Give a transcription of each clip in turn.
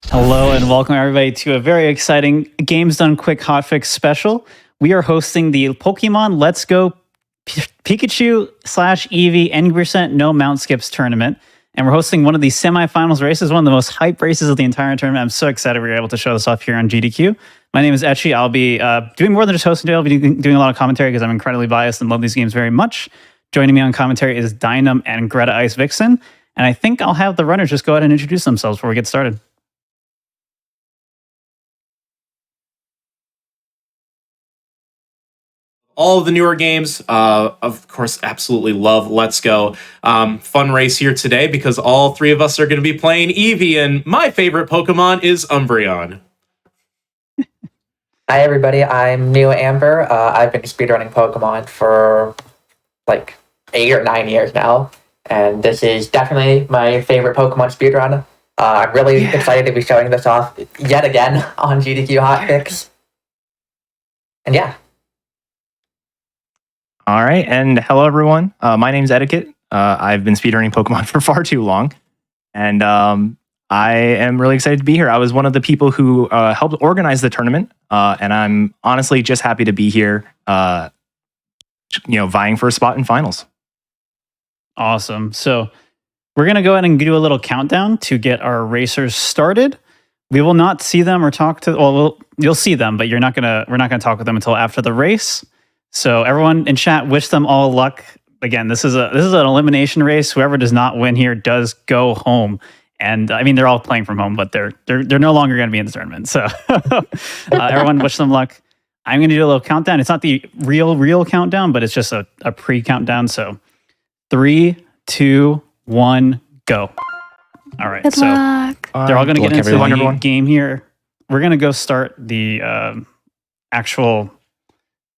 Hello and welcome everybody to a very exciting Games Done Quick Hotfix special. We are hosting the Pokemon Let's Go Pikachu / Eevee N% No Mount Skips tournament. And we're hosting one of these semifinals races, one of the most hype races of the entire tournament. I'm so excited we were able to show this off here on GDQ. My name is Etchi. I'll be doing more than just hosting today. I'll be doing a lot of commentary because I'm incredibly biased and love these games very much. Joining me on commentary is Dynam and Greta Ice Vixen. And I think I'll have the runners just go ahead and introduce themselves before we get started. All of the newer games, of course, absolutely love Let's Go. Fun race here today because all three of us are going to be playing Eevee, and my favorite Pokemon is Umbreon. Hi everybody, I'm New Amber. I've been speedrunning Pokemon for like 8 or 9 years now, and this is definitely my favorite Pokemon speedrun. I'm really excited to be showing this off yet again on GDQ Hotfix. And yeah. All right, and hello everyone. My name's Etiquette. I've been speedrunning Pokemon for far too long, and I am really excited to be here. I was one of the people who helped organize the tournament, and I'm honestly just happy to be here, vying for a spot in finals. Awesome. So we're going to go ahead and do a little countdown to get our racers started. We will not see them or talk to, you'll see them, but we're not going to talk with them until after the race. So everyone in chat, wish them all luck. Again, this is an elimination race. Whoever does not win here does go home. And I mean, they're all playing from home, but they're no longer going to be in the tournament. So everyone, wish them luck. I'm going to do a little countdown. It's not the real countdown, but it's just a pre-countdown. So 3, 2, 1, go. All right. Good luck. They're all going to get into the game here. We're going to go start the actual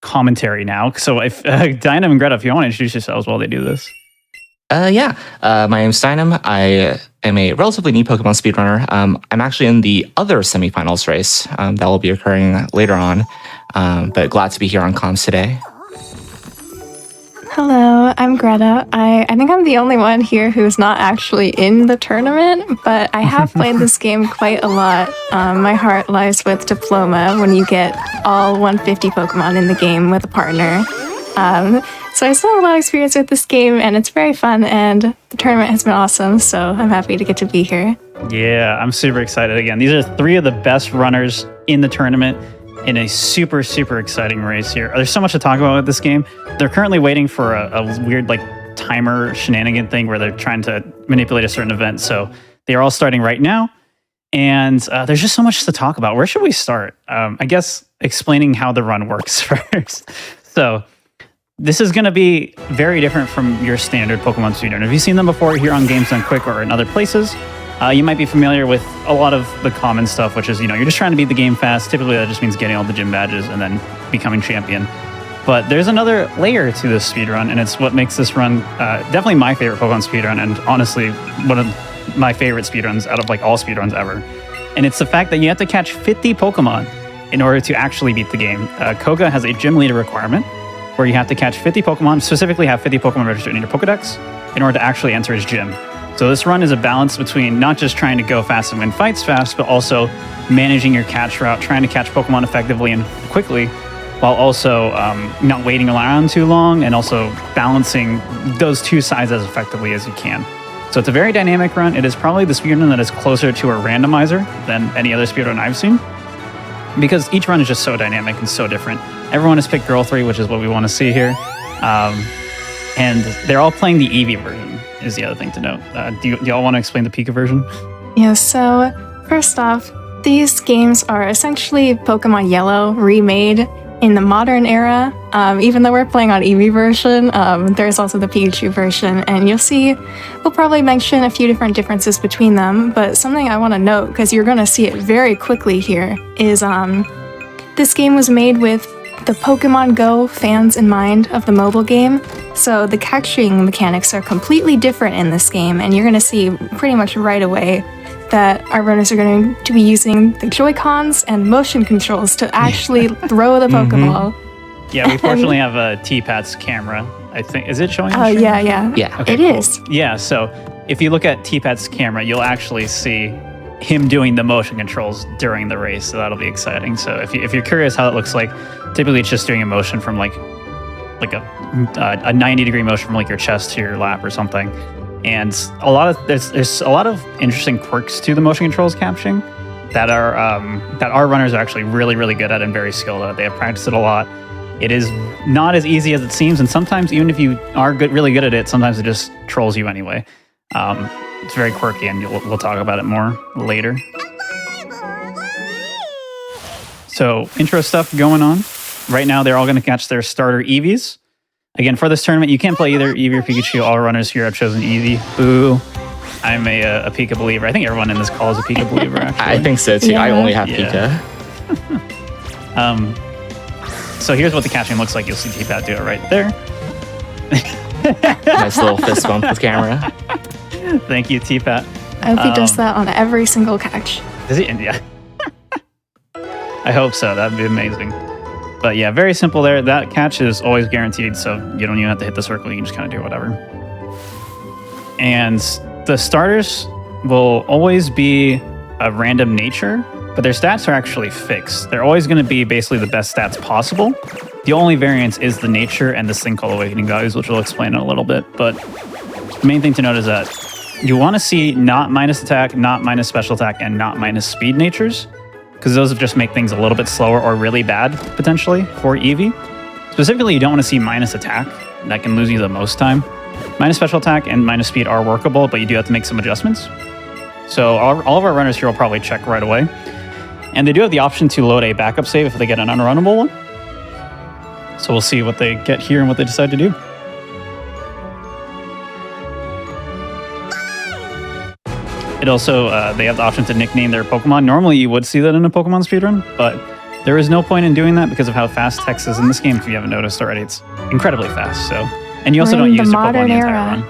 commentary now. So if Dynam and Greta, if you want to introduce yourselves while they do this. My name's Dynam. I am a relatively new Pokemon speedrunner. I'm actually in the other semifinals race that will be occurring later on, but glad to be here on comms today. Hello, I'm Greta. I think I'm the only one here who's not actually in the tournament, but I have played this game quite a lot. My heart lies with Diploma when you get all 150 Pokemon in the game with a partner. So I still have a lot of experience with this game, and it's very fun, and the tournament has been awesome, so I'm happy to get to be here. Yeah, I'm super excited. Again, these are 3 of the best runners in the tournament in a super, super exciting race here. There's so much to talk about with this game. They're currently waiting for a weird timer shenanigan thing where they're trying to manipulate a certain event. So they're all starting right now. And there's just so much to talk about. Where should we start? I guess explaining how the run works first. So this is going to be very different from your standard Pokemon speedrun. Have you seen them before here on Games Done Quick or in other places? You might be familiar with a lot of the common stuff, which is, you're just trying to beat the game fast. Typically, that just means getting all the gym badges and then becoming champion. But there's another layer to this speedrun, and it's what makes this run definitely my favorite Pokemon speedrun, and honestly, one of my favorite speedruns out of all speedruns ever. And it's the fact that you have to catch 50 Pokemon in order to actually beat the game. Koga has a gym leader requirement where you have to catch 50 Pokemon, specifically have 50 Pokemon registered in your Pokedex in order to actually enter his gym. So this run is a balance between not just trying to go fast and win fights fast, but also managing your catch route, trying to catch Pokemon effectively and quickly, while also not waiting around too long, and also balancing those two sides as effectively as you can. So it's a very dynamic run. It is probably the speedrun that is closer to a randomizer than any other speedrun I've seen, because each run is just so dynamic and so different. Everyone has picked Girl 3, which is what we want to see here. And they're all playing the Eevee version, is the other thing to note. Do y'all want to explain the Pika version? Yeah, so first off, these games are essentially Pokemon Yellow remade in the modern era. Even though we're playing on Eevee version, there's also the Pikachu version, and you'll see, we'll probably mention a few different differences between them, but something I want to note, because you're going to see it very quickly here, is this game was made with the Pokemon Go fans in mind of the mobile game. So the catching mechanics are completely different in this game, and you're going to see pretty much right away that our runners are going to be using the Joy-Cons and motion controls to actually throw the Pokeball. Yeah, we fortunately have a T-Pat's camera. I think, is it showing? Oh, yeah. Yeah. Okay, it is. Yeah, so if you look at T-Pat's camera, you'll actually see him doing the motion controls during the race, so that'll be exciting. So if you're curious how it looks like, typically it's just doing a motion from like a 90-degree motion from like your chest to your lap or something. And there's a lot of interesting quirks to the motion controls capturing that our runners are actually really, really good at and very skilled at. They have practiced it a lot. It is not as easy as it seems, and sometimes even if you are really good at it, sometimes it just trolls you anyway. It's very quirky, and we'll talk about it more later. So intro stuff going on. Right now, they're all going to catch their starter Eevees. Again, for this tournament, you can't play either Eevee or Pikachu. All runners here have chosen Eevee. Boo. I'm a Pika believer. I think everyone in this call is a Pika believer, actually. I think so too. Yeah. I only have Yeah. Pika. So here's what the catching looks like. You'll see T-Pat do it right there. Nice little fist bump with camera. Thank you, T-Pat. I hope he does that on every single catch. Is he? Yeah. I hope so. That'd be amazing. But yeah, very simple there. That catch is always guaranteed, so you don't even have to hit the circle. You can just kind of do whatever. And the starters will always be a random nature, but their stats are actually fixed. They're always going to be basically the best stats possible. The only variance is the nature and this thing called Awakening Values, which we'll explain in a little bit. But the main thing to note is that you want to see not minus attack, not minus special attack, and not minus speed natures, because those would just make things a little bit slower or really bad, potentially, for Eevee. Specifically, you don't want to see minus attack. That can lose you the most time. Minus special attack and minus speed are workable, but you do have to make some adjustments. So all of our runners here will probably check right away. And they do have the option to load a backup save if they get an unrunnable one. So we'll see what they get here and what they decide to do. It also, they have the option to nickname their Pokemon. Normally you would see that in a Pokemon speedrun, but there is no point in doing that because of how fast text is in this game. If you haven't noticed already, it's incredibly fast. So, and you also We're don't in use the the Pokemon the modern entire era. run.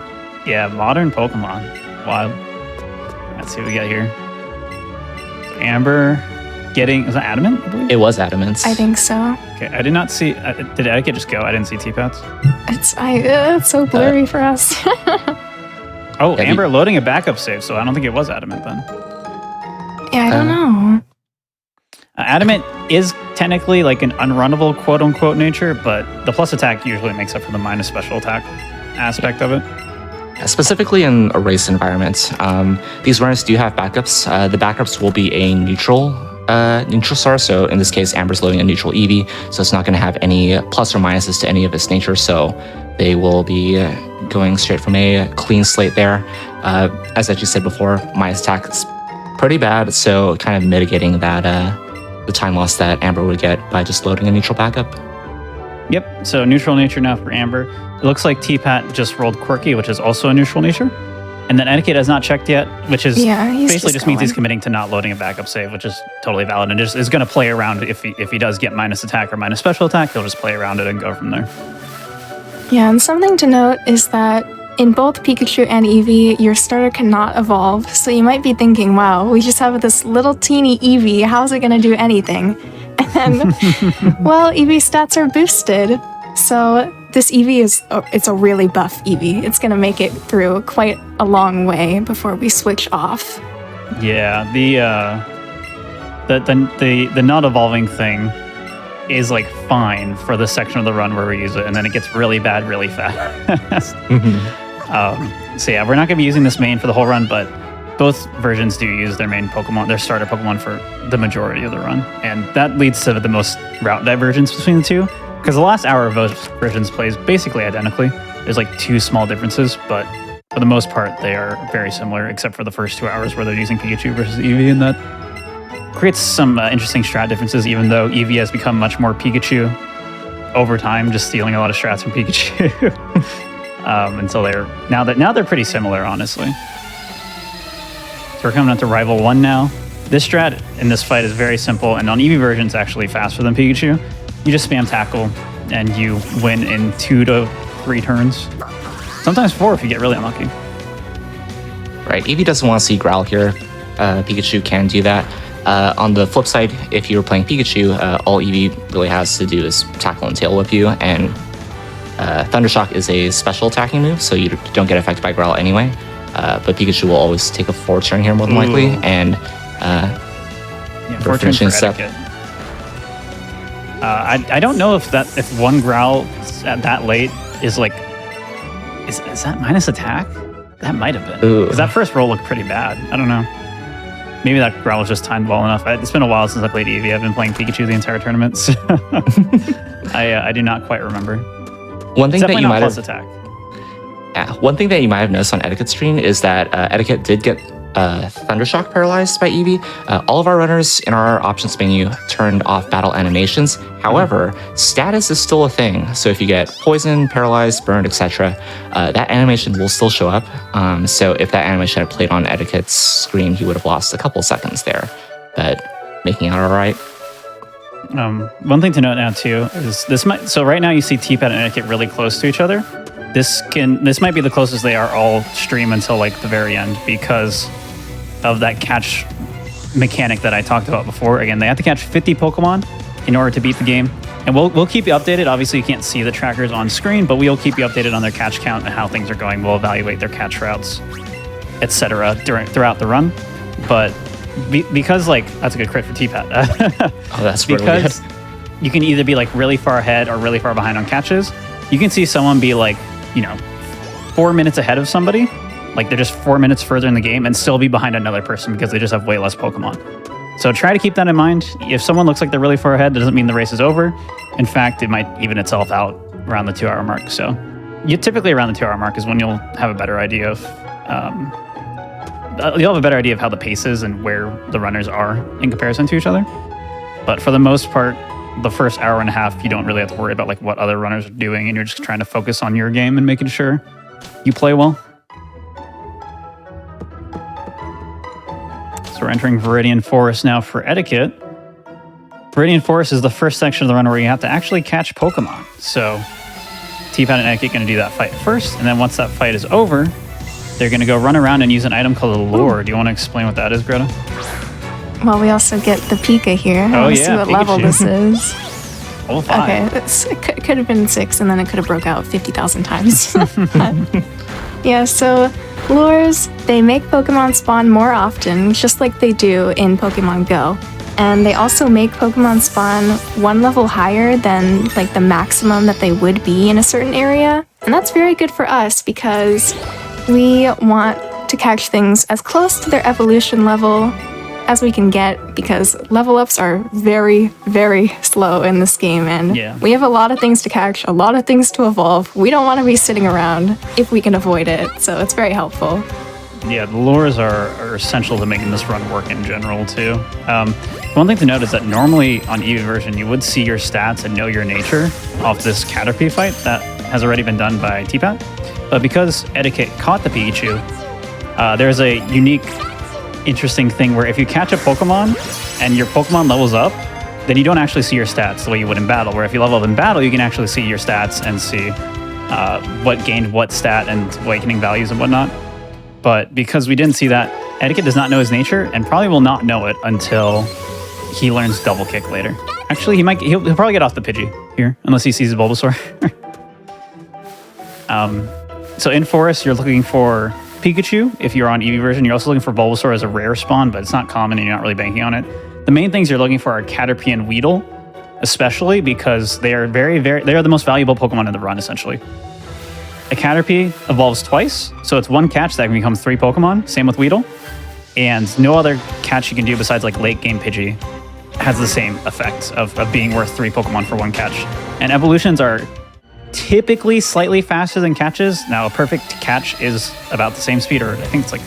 Yeah, modern Pokemon. Wild. Let's see what we got here. Amber getting, is that Adamant, I believe? It was Adamance. I think so. Okay, I did not see, did Etiquette just go? I didn't see T-Pats. It's so blurry for us. Oh, Yeah, Amber loading a backup save, so I don't think it was Adamant then. Yeah, I don't know. Adamant is technically like an unrunnable quote-unquote nature, but the plus attack usually makes up for the minus special attack aspect of it. Specifically in a race environment, these runners do have backups. The backups will be a neutral star. So in this case, Amber's loading a neutral Eevee, so it's not going to have any plus or minuses to any of its nature. So they will be going straight from a clean slate there. As I just said before, minus attack is pretty bad, so kind of mitigating that the time loss that Amber would get by just loading a neutral backup. Yep, so neutral nature now for Amber. It looks like T-Pat just rolled Quirky, which is also a neutral nature. And then Etiquette has not checked yet, which is He's basically just means going. he's committing to not loading a backup save, which is totally valid. And just is going to play around if he does get minus attack or minus special attack, he'll just play around it and go from there. Yeah, and something to note is that in both Pikachu and Eevee, your starter cannot evolve. So you might be thinking, wow, we just have this little teeny Eevee. How's it going to do anything? And, well, Eevee's stats are boosted. So this Eevee it's a really buff Eevee. It's going to make it through quite a long way before we switch off. Yeah, the not evolving thing is like fine for the section of the run where we use it, and then it gets really bad really fast. So yeah, we're not going to be using this main for the whole run, but both versions do use their main Pokemon, their starter Pokemon, for the majority of the run, and that leads to the most route divergence between the two, because the last hour of both versions plays basically identically. There's like 2 small differences, but for the most part they are very similar, except for the first 2 hours where they're using Pikachu versus Eevee, and that creates some interesting strat differences, even though Eevee has become much more Pikachu over time, just stealing a lot of strats from Pikachu. Until now they're pretty similar, honestly. So we're coming up to Rival 1 now. This strat in this fight is very simple, and on Eevee version it's actually faster than Pikachu. You just spam tackle, and you win in 2 to 3 turns. Sometimes 4 if you get really unlucky. Right, Eevee doesn't want to see Growl here. Pikachu can do that. On the flip side, if you're playing Pikachu, all Eevee really has to do is tackle and tail whip you, and Thundershock is a special attacking move, so you don't get affected by Growl anyway. but Pikachu will always take a forward turn here more than likely, and Yeah, we're fortune finishing for step. etiquette. I don't know if one growl at that late is like, is that minus attack? That might have been, Ooh. because that first roll looked pretty bad. I don't know. Maybe that growl was just timed well enough. It's been a while since I played Eevee. I've been playing Pikachu the entire tournament, so I do not quite remember. One thing It's that definitely you not might plus have attack. one thing that you might have noticed on Etiquette's screen is that Etiquette did get Thundershock paralyzed by Eevee. All of our runners in our options menu turned off battle animations. However, status is still a thing. So if you get poisoned, paralyzed, burned, etc., that animation will still show up. So if that animation had played on Etiquette's screen, he would have lost a couple seconds there, but making out all right. One thing to note now too is so right now you see T-Pad and Etiquette really close to each other. This might be the closest they are all stream until like the very end because of that catch mechanic that I talked about before. Again, they have to catch 50 Pokemon in order to beat the game. And we'll keep you updated. Obviously, you can't see the trackers on screen, but we'll keep you updated on their catch count and how things are going. We'll evaluate their catch routes, etc. throughout the run. But because like that's a good crit for T-Pad. Oh, that's really good. Because you can either be like really far ahead or really far behind on catches. You can see someone be like, 4 minutes ahead of somebody. Like they're just 4 minutes further in the game and still be behind another person because they just have way less Pokemon. So try to keep that in mind. If someone looks like they're really far ahead, that doesn't mean the race is over. In fact, it might even itself out around the 2-hour mark. So typically around the 2-hour mark is when you'll have a better idea of how the pace is and where the runners are in comparison to each other. But for the most part, the first hour and a half, you don't really have to worry about like what other runners are doing, and you're just trying to focus on your game and making sure you play well. So we're entering Viridian Forest now for Etiquette. Viridian Forest is the first section of the run where you have to actually catch Pokemon. So T-Pad and Etiquette are going to do that fight first, and then once that fight is over, they're going to go run around and use an item called a lure. Do you want to explain what that is, Greta? Well, we also get the Pika here. Oh, Let's see yeah, what level Pikachu. this is. Oh, 5. Okay, it could have been 6, and then it could have broke out 50,000 times. Yeah, so lures, they make Pokemon spawn more often, just like they do in Pokemon Go. And they also make Pokemon spawn one level higher than like the maximum that they would be in a certain area. And that's very good for us because we want to catch things as close to their evolution level as we can get, because level ups are very, very slow in this game, and we have a lot of things to catch, a lot of things to evolve. We don't want to be sitting around if we can avoid it, so it's very helpful. Yeah, the lures are essential to making this run work in general, too. One thing to note is that normally on Eevee version, you would see your stats and know your nature off this Caterpie fight that has already been done by T-Pat. But because Etiquette caught the Pikachu, there's a unique, interesting thing where if you catch a Pokemon and your Pokemon levels up, then you don't actually see your stats the way you would in battle. Where if you level up in battle, you can actually see your stats and see what gained what stat and awakening values and whatnot. But because we didn't see that, Etiquette does not know his nature and probably will not know it until he learns Double Kick later. Actually, he'll probably get off the Pidgey here, unless he sees Bulbasaur. So in Forest, you're looking for Pikachu. If you're on Eevee version, you're also looking for Bulbasaur as a rare spawn, but it's not common and you're not really banking on it. The main things you're looking for are Caterpie and Weedle, especially because they are they are the most valuable Pokemon in the run, essentially. A Caterpie evolves twice, so it's one catch that can become 3 Pokemon. Same with Weedle. And no other catch you can do besides like late game Pidgey has the same effect of being worth 3 Pokemon for one catch. And evolutions are typically slightly faster than catches. Now, a perfect catch is about the same speed, or I think it's like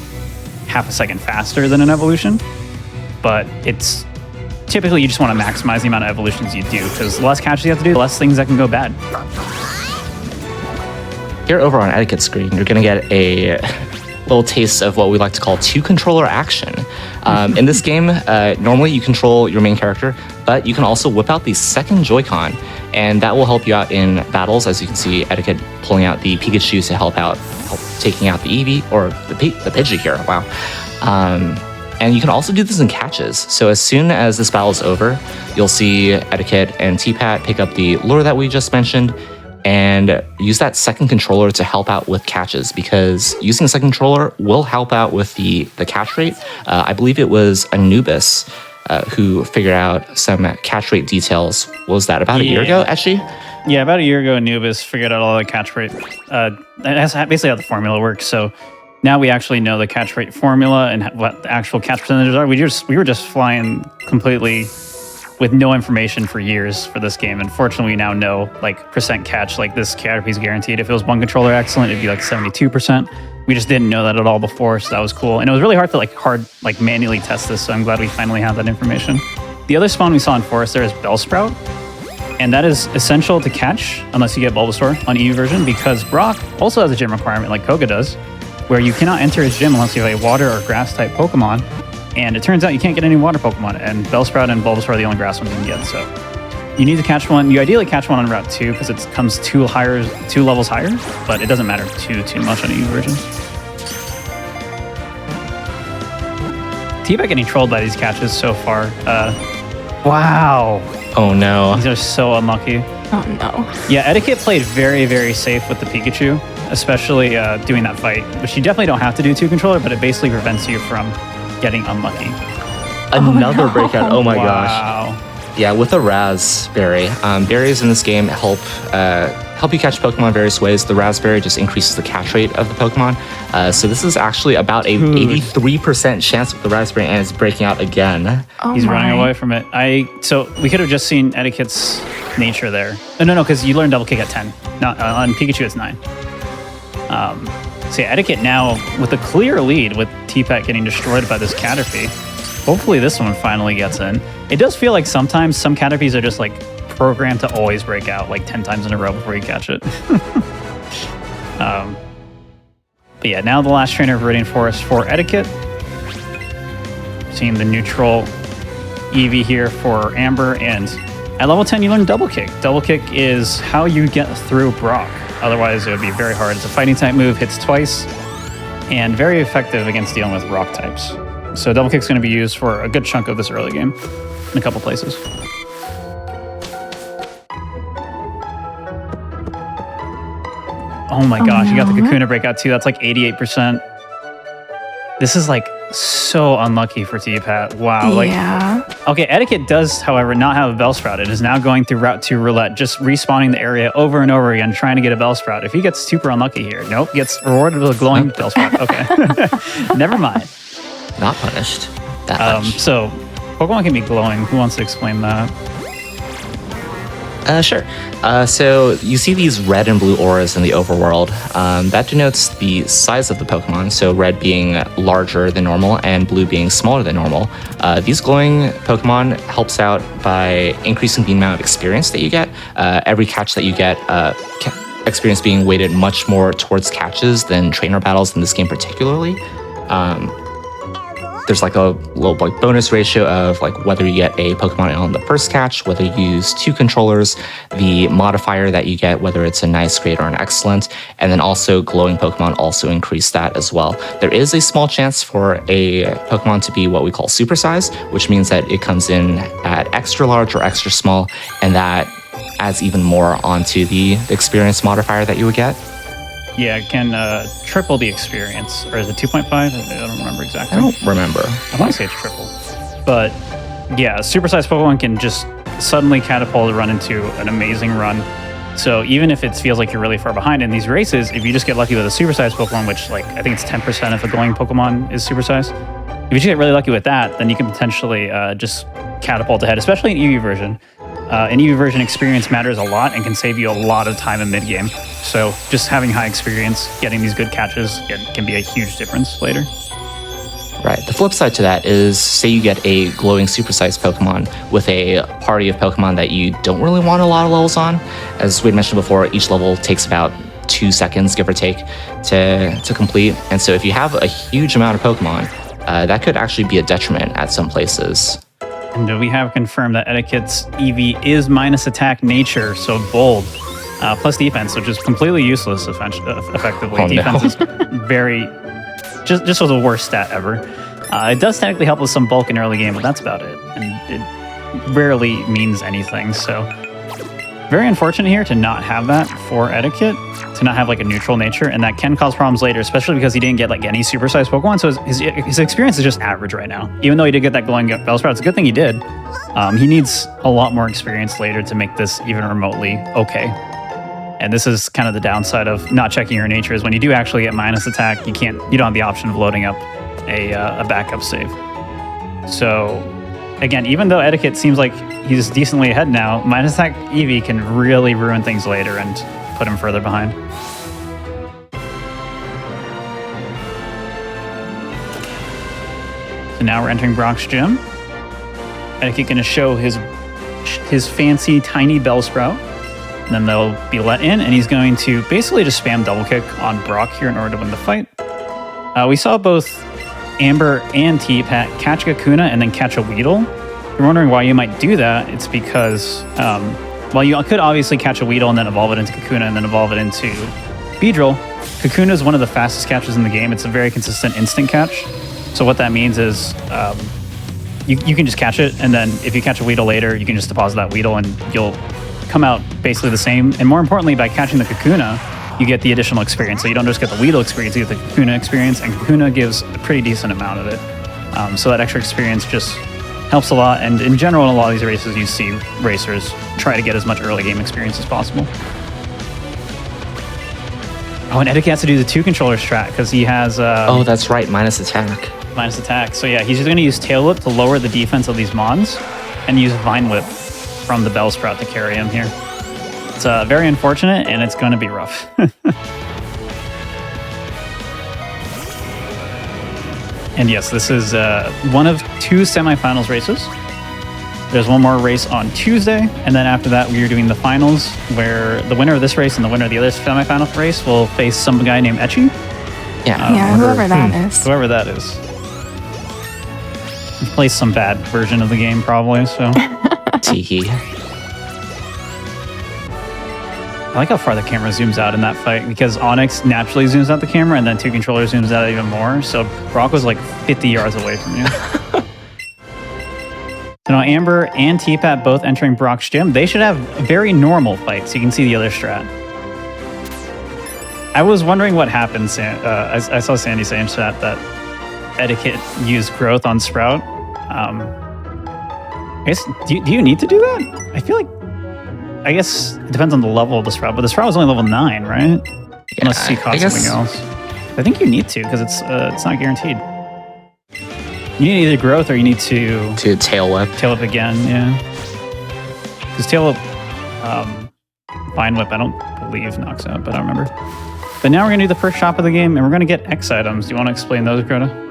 half a second faster than an evolution. But it's typically you just want to maximize the amount of evolutions you do, because the less catches you have to do, the less things that can go bad. Here over on Etiquette screen, you're going to get a little taste of what we like to call 2-controller action. In this game, normally you control your main character, but you can also whip out the second Joy-Con, and that will help you out in battles. As you can see, Etiquette pulling out the Pikachu to help taking out the Eevee, or the Pidgey here, wow. And you can also do this in catches. So as soon as this battle is over, you'll see Etiquette and T-Pat pick up the lure that we just mentioned, and use that second controller to help out with catches, because using a second controller will help out with the catch rate. I believe it was Anubis who figured out some catch rate details. What was that, about a year ago, actually? Yeah, about a year ago, Anubis figured out all the catch rate. That's basically how the formula works. So now we actually know the catch rate formula and what the actual catch percentages are. We were just flying completely with no information for years for this game. And fortunately, we now know like percent catch, like this Caterpie is guaranteed. If it was one controller excellent, it'd be like 72%. We just didn't know that at all before, so that was cool. And it was really hard to manually test this, so I'm glad we finally have that information. The other spawn we saw in Forest there is Bellsprout, and that is essential to catch unless you get Bulbasaur on Eevee version, because Brock also has a gym requirement like Koga does, where you cannot enter his gym unless you have a water or grass type Pokemon. And it turns out you can't get any water Pokemon, and Bellsprout and Bulbasaur are the only grass ones you can get. So you need to catch one. You ideally catch one on Route 2 because it comes two levels higher, but it doesn't matter too much on Eevee version. T-Bag getting trolled by these catches so far. Wow. Oh no. These are so unlucky. Oh no. Yeah, Etiquette played very, very safe with the Pikachu, especially doing that fight, which you definitely don't have to do two controller, but it basically prevents you from getting unlucky. Another breakout. Oh my gosh. Wow. Yeah, with a raspberry. Berries in this game help you catch Pokemon in various ways. The raspberry just increases the catch rate of the Pokemon. So this is actually about a 83% chance with the raspberry, and it's breaking out again. Oh He's my. running away from it. So we could have just seen Etiquette's nature there. No, because you learn double kick at 10. Not on Pikachu, it's 9. So yeah, Etiquette now with a clear lead with T-Pat getting destroyed by this Caterpie. Hopefully this one finally gets in. It does feel like sometimes some Caterpies are just like programmed to always break out like 10 times in a row before you catch it. But yeah, now the last trainer of Viridian Forest for Etiquette. Seeing the neutral Eevee here for Amber, and at level 10 you learn double kick. Double kick is how you get through Brock. Otherwise it would be very hard. It's a fighting type move, hits twice, and very effective against dealing with rock types. So double kick's going to be used for a good chunk of this early game in a couple places. Oh my gosh, you got the Kakuna breakout too. That's like 88%. This is like so unlucky for T-Pat. Wow. Yeah. Okay, Etiquette does, however, not have a Bellsprout. It is now going through Route 2 Roulette, just respawning the area over and over again, trying to get a Bellsprout. If he gets super unlucky here, nope, gets rewarded with a glowing Bellsprout. Okay, never mind. Not punished that much. So Pokemon can be glowing. Who wants to explain that? Sure. So you see these red and blue auras in the overworld. That denotes the size of the Pokemon, so red being larger than normal and blue being smaller than normal. These glowing Pokemon helps out by increasing the amount of experience that you get. Every catch that you get, experience being weighted much more towards catches than trainer battles in this game particularly. There's like a little like bonus ratio of like whether you get a Pokemon on the first catch, whether you use two controllers, the modifier that you get, whether it's a nice, great, or an excellent, and then also glowing Pokemon also increase that as well. There is a small chance for a Pokemon to be what we call supersize, which means that it comes in at extra large or extra small, and that adds even more onto the experience modifier that you would get. Yeah, it can triple the experience. Or is it 2.5? I don't remember exactly. I don't remember. I want to say it's triple. But yeah, a supersized Pokemon can just suddenly catapult a run into an amazing run. So even if it feels like you're really far behind in these races, if you just get lucky with a supersized Pokemon, which like I think it's 10% if a glowing Pokemon is supersized, if you just get really lucky with that, then you can potentially just catapult ahead, especially in Eevee version. In Eevee version, experience matters a lot and can save you a lot of time in mid-game. So just having high experience, getting these good catches can be a huge difference later. Right. The flip side to that is, say you get a glowing supersized Pokemon with a party of Pokemon that you don't really want a lot of levels on. As we mentioned before, each level takes about 2 seconds, give or take, to complete. And so if you have a huge amount of Pokemon, that could actually be a detriment at some places. And we have confirmed that Etiquette's Eevee is minus attack nature, so bold, plus defense, which is completely useless effectively. Oh, Defense is very, just was the worst stat ever. It does technically help with some bulk in early game, but that's about it. And it rarely means anything, so Very unfortunate here to not have that for Etiquette, to not have like a neutral nature, and that can cause problems later, especially because he didn't get like any supersized Pokemon, so his experience is just average right now. Even though he did get that glowing Bellsprout, it's a good thing he did. He needs a lot more experience later to make this even remotely okay. And this is kind of the downside of not checking your nature, is when you do actually get minus attack, you don't have the option of loading up a backup save. So again, even though Etiquette seems like he's decently ahead now, minus attack Eevee can really ruin things later and put him further behind. So now we're entering Brock's gym. Etiquette going to show his fancy tiny Bellsprout, and then they'll be let in, and he's going to basically just spam double kick on Brock here in order to win the fight. We saw both Amber and T-Pat catch a Kakuna and then catch a Weedle. If you're wondering why you might do that, it's because, while you could obviously catch a Weedle and then evolve it into Kakuna and then evolve it into Beedrill, Kakuna is one of the fastest catches in the game. It's a very consistent instant catch. So what that means is you can just catch it, and then if you catch a Weedle later, you can just deposit that Weedle and you'll come out basically the same. And more importantly, by catching the Kakuna, you get the additional experience. So you don't just get the Weedle experience, you get the Kakuna experience, and Kakuna gives a pretty decent amount of it. So that extra experience just helps a lot. And in general, in a lot of these races, you see racers try to get as much early game experience as possible. Oh, and Etiquette has to do the 2-controller strat because he has... oh, that's right, minus attack. Minus attack. So yeah, he's just going to use Tail Whip to lower the defense of these Mons and use Vine Whip from the Bellsprout to carry him here. It's very unfortunate, and it's going to be rough. And yes, this is one of 2 semifinals races. There's one more race on Tuesday, and then after that, we are doing the finals, where the winner of this race and the winner of the other semifinal race will face some guy named Etchy. Yeah, whoever that is. Whoever that is. He plays some bad version of the game, probably, so... Teehee. I like how far the camera zooms out in that fight, because Onyx naturally zooms out the camera, and then 2-controller zooms out even more, so Brock was like 50 yards away from you. So now Amber and T-Pat both entering Brock's gym. They should have very normal fights. You can see the other strat. I was wondering what happened. I saw Sandy say in chat that Etiquette used growth on Sprout. I guess, do you need to do that? I feel like, I guess it depends on the level of the Sprout, but the Sprout was only level 9, right? Yeah, Unless he caught something else. I think you need to, because it's not guaranteed. You need either growth or you need to Tail Whip. Tail Whip again, yeah. Because Tail Whip, Vine Whip, I don't believe knocks out, but I don't remember. But now we're going to do the first shop of the game, and we're going to get X items. Do you want to explain those, Grota?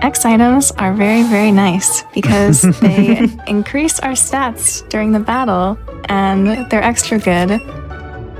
X items are very, very nice because they increase our stats during the battle, and they're extra good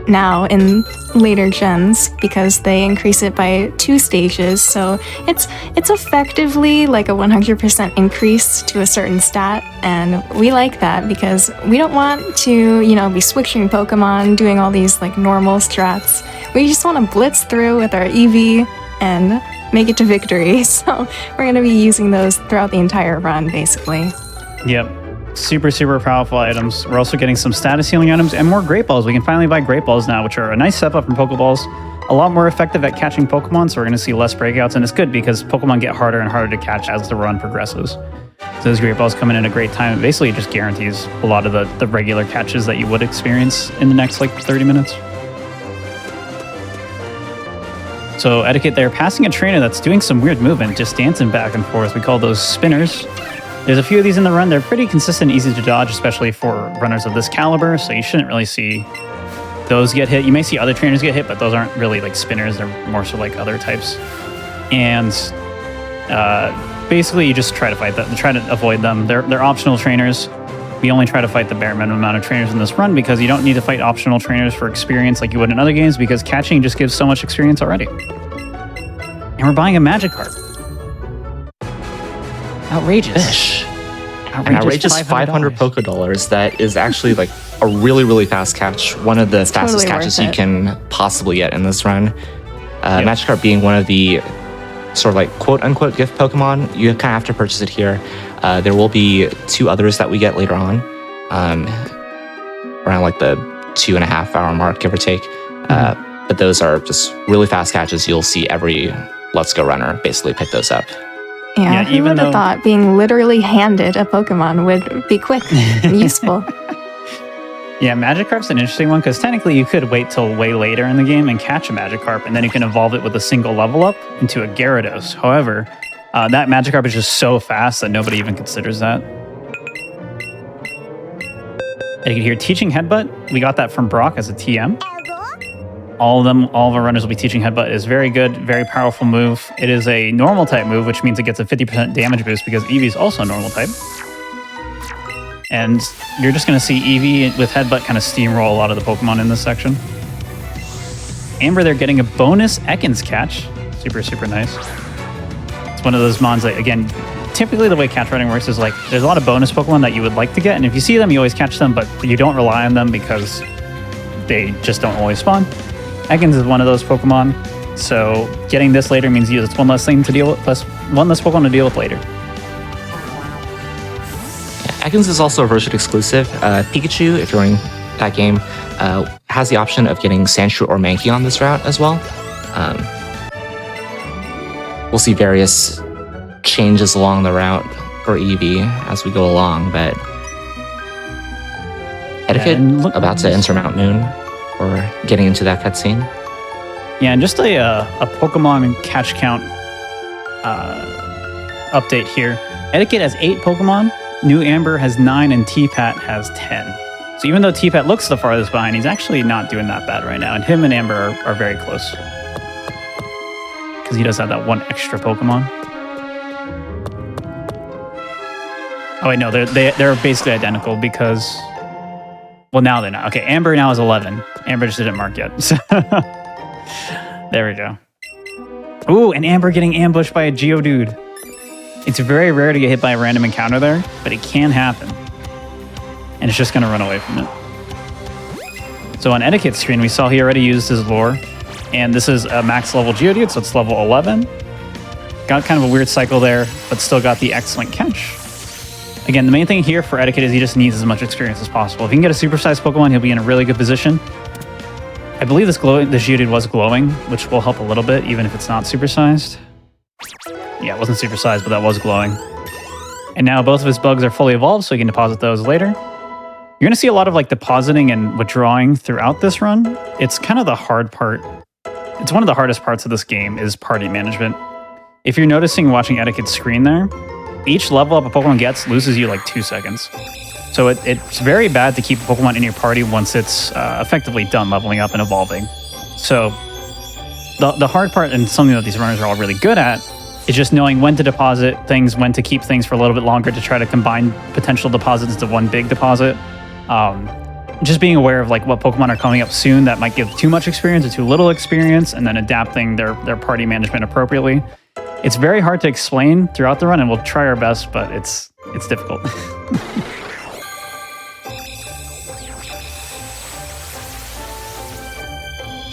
now in later gens because they increase it by 2 stages. So it's effectively like a 100% increase to a certain stat, and we like that because we don't want to, be switching Pokemon, doing all these like normal strats. We just want to blitz through with our Eevee and make it to victory. So we're going to be using those throughout the entire run, basically. Yep. Super, super powerful items. We're also getting some status healing items and more Great Balls. We can finally buy Great Balls now, which are a nice step up from Pokeballs. A lot more effective at catching Pokemon, so we're going to see less breakouts, and it's good because Pokemon get harder and harder to catch as the run progresses. So those Great Balls come in at a great time. It basically just guarantees a lot of the regular catches that you would experience in the next, 30 minutes. So Etiquette, they're passing a trainer that's doing some weird movement, just dancing back and forth. We call those spinners. There's a few of these in the run. They're pretty consistent, easy to dodge, especially for runners of this caliber, so you shouldn't really see those get hit. You may see other trainers get hit, but those aren't really like spinners. They're more so like other types. And basically, you just try to fight them, try to avoid them. They're optional trainers. We only try to fight the bare minimum amount of trainers in this run because you don't need to fight optional trainers for experience like you would in other games because catching just gives so much experience already. And we're buying a Magikarp. Outrageous. An outrageous 500 Pokédollars that is actually like a really, really fast catch. One of the fastest catches you can possibly get in this run. Magikarp being one of the sort of like quote-unquote gift Pokemon. You kind of have to purchase it here. There will be 2 others that we get later on. around like the 2.5 hour mark, give or take. But those are just really fast catches. You'll see every Let's Go runner basically pick those up. Yeah, who would have thought being literally handed a Pokemon would be quick and useful? Yeah, Magikarp's an interesting one because technically you could wait till way later in the game and catch a Magikarp, and then you can evolve it with a single level up into a Gyarados. However, that Magikarp is just so fast that nobody even considers that. And you can hear Teaching Headbutt. We got that from Brock as a TM. All of our runners will be Teaching Headbutt. It is very good, very powerful move. It is a normal type move, which means it gets a 50% damage boost because Eevee is also a normal type. And you're just going to see Eevee with Headbutt kind of steamroll a lot of the Pokemon in this section. Amber, they're getting a bonus Ekans catch. Super, super nice. It's one of those mons that, again, typically the way catch riding works is like there's a lot of bonus Pokemon that you would like to get. And if you see them, you always catch them, but you don't rely on them because they just don't always spawn. Ekans is one of those Pokemon, so getting this later means it's one less thing to deal with, one less Pokemon to deal with later. Ekans is also a version exclusive. Pikachu, if you're running that game, has the option of getting Sandshrew or Mankey on this route as well. We'll see various changes along the route for Eevee as we go along, but Etiquette about to enter Mount Moon or getting into that cutscene. Yeah, and just a Pokemon catch count update here. Etiquette has 8 Pokemon, New Amber has 9, and T-Pat has 10. So even though T-Pat looks the farthest behind, he's actually not doing that bad right now, and him and Amber are very close. Because he does have that one extra Pokemon. Oh wait, no, they're basically identical because... Well, now they're not. Okay, Amber now is 11. Amber just didn't mark yet. So there we go. Ooh, and Amber getting ambushed by a Geodude. It's very rare to get hit by a random encounter there, but it can happen. And it's just going to run away from it. So on Etiquette's screen, we saw he already used his lure. And this is a max level Geodude, so it's level 11. Got kind of a weird cycle there, but still got the excellent catch. Again, the main thing here for Etiquette is he just needs as much experience as possible. If he can get a supersized Pokemon, he'll be in a really good position. I believe this Geodude was glowing, which will help a little bit, even if it's not supersized. Yeah, it wasn't supersized, but that was glowing. And now both of his bugs are fully evolved, so he can deposit those later. You're going to see a lot of like depositing and withdrawing throughout this run. It's kind of the hard part. It's one of the hardest parts of this game is party management. If you're noticing watching Etiquette's screen there, each level up a Pokemon gets loses you like 2 seconds. So it's very bad to keep a Pokemon in your party once it's effectively done leveling up and evolving. So the hard part, and something that these runners are all really good at, is just knowing when to deposit things, when to keep things for a little bit longer to try to combine potential deposits into one big deposit. Just being aware of like what Pokemon are coming up soon that might give too much experience or too little experience, and then adapting their party management appropriately. It's very hard to explain throughout the run, and we'll try our best, but it's difficult.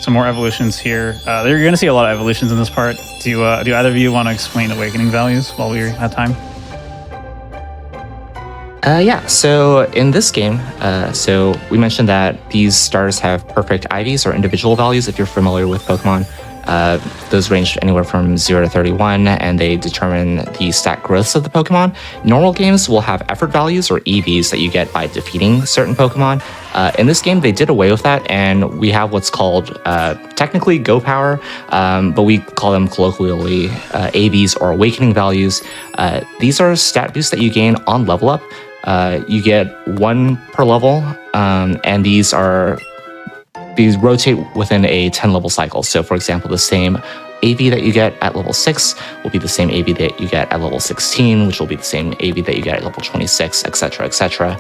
Some more evolutions here. You're going to see a lot of evolutions in this part. Do either of you want to explain awakening values while we have time? Yeah, so in this game, so we mentioned that these stars have perfect IVs or individual values if you're familiar with Pokemon. Those range anywhere from 0 to 31, and they determine the stat growths of the Pokemon. Normal games will have effort values or EVs that you get by defeating certain Pokemon. In this game, they did away with that, and we have what's called technically Go Power, but we call them colloquially AVs or Awakening values. These are stat boosts that you gain on level up. You get 1 per level, and these rotate within a 10-level cycle. So, for example, the same AV that you get at level 6 will be the same AV that you get at level 16, which will be the same AV that you get at level 26, etc., etc.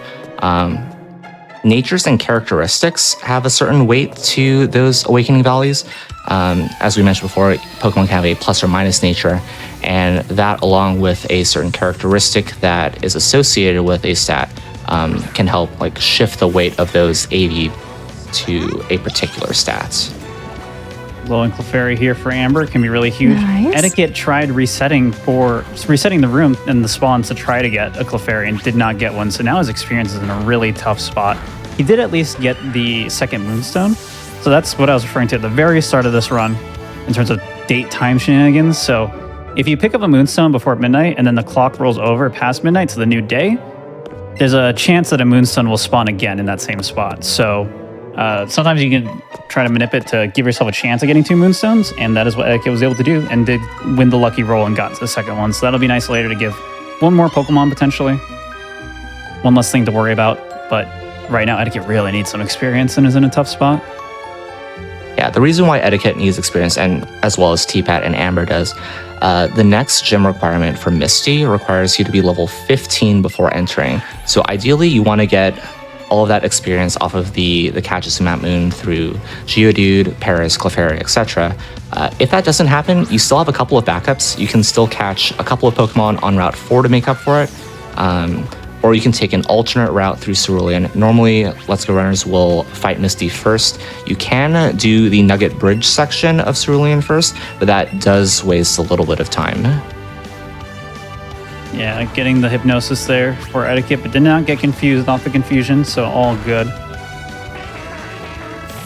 Natures and characteristics have a certain weight to those awakening values. As we mentioned before, Pokemon can have a plus or minus nature, and that, along with a certain characteristic that is associated with a stat, can help like shift the weight of those AV to a particular stat. Glowing Clefairy here for Amber can be really huge. Nice. Etiquette tried resetting the room and the spawns to try to get a Clefairy and did not get one. So now his experience is in a really tough spot. he did at least get the second Moonstone. So that's what I was referring to at the very start of this run in terms of date time shenanigans. So if you pick up a Moonstone before midnight and then the clock rolls over past midnight to the new day, there's a chance that a Moonstone will spawn again in that same spot. So sometimes you can try to manipulate to give yourself a chance of getting 2 Moonstones, and that is what Etiquette was able to do and did win the lucky roll and got to the second one. So that'll be nice later to give one more Pokemon potentially. One less thing to worry about, but right now Etiquette really needs some experience and is in a tough spot. Yeah, the reason why Etiquette needs experience, and as well as T-Pat and Amber does, the next gym requirement for Misty requires you to be level 15 before entering. So ideally, you want to get all of that experience off of the catches in Mount Moon through Geodude, Paris, Clefairy, etc. If that doesn't happen, you still have a couple of backups. You can still catch a couple of Pokemon on Route 4 to make up for it. Or you can take an alternate route through Cerulean. Normally, Let's Go runners will fight Misty first. You can do the Nugget Bridge section of Cerulean first, but that does waste a little bit of time. Yeah, getting the Hypnosis there for Etiquette, but did not get confused off the confusion, so all good.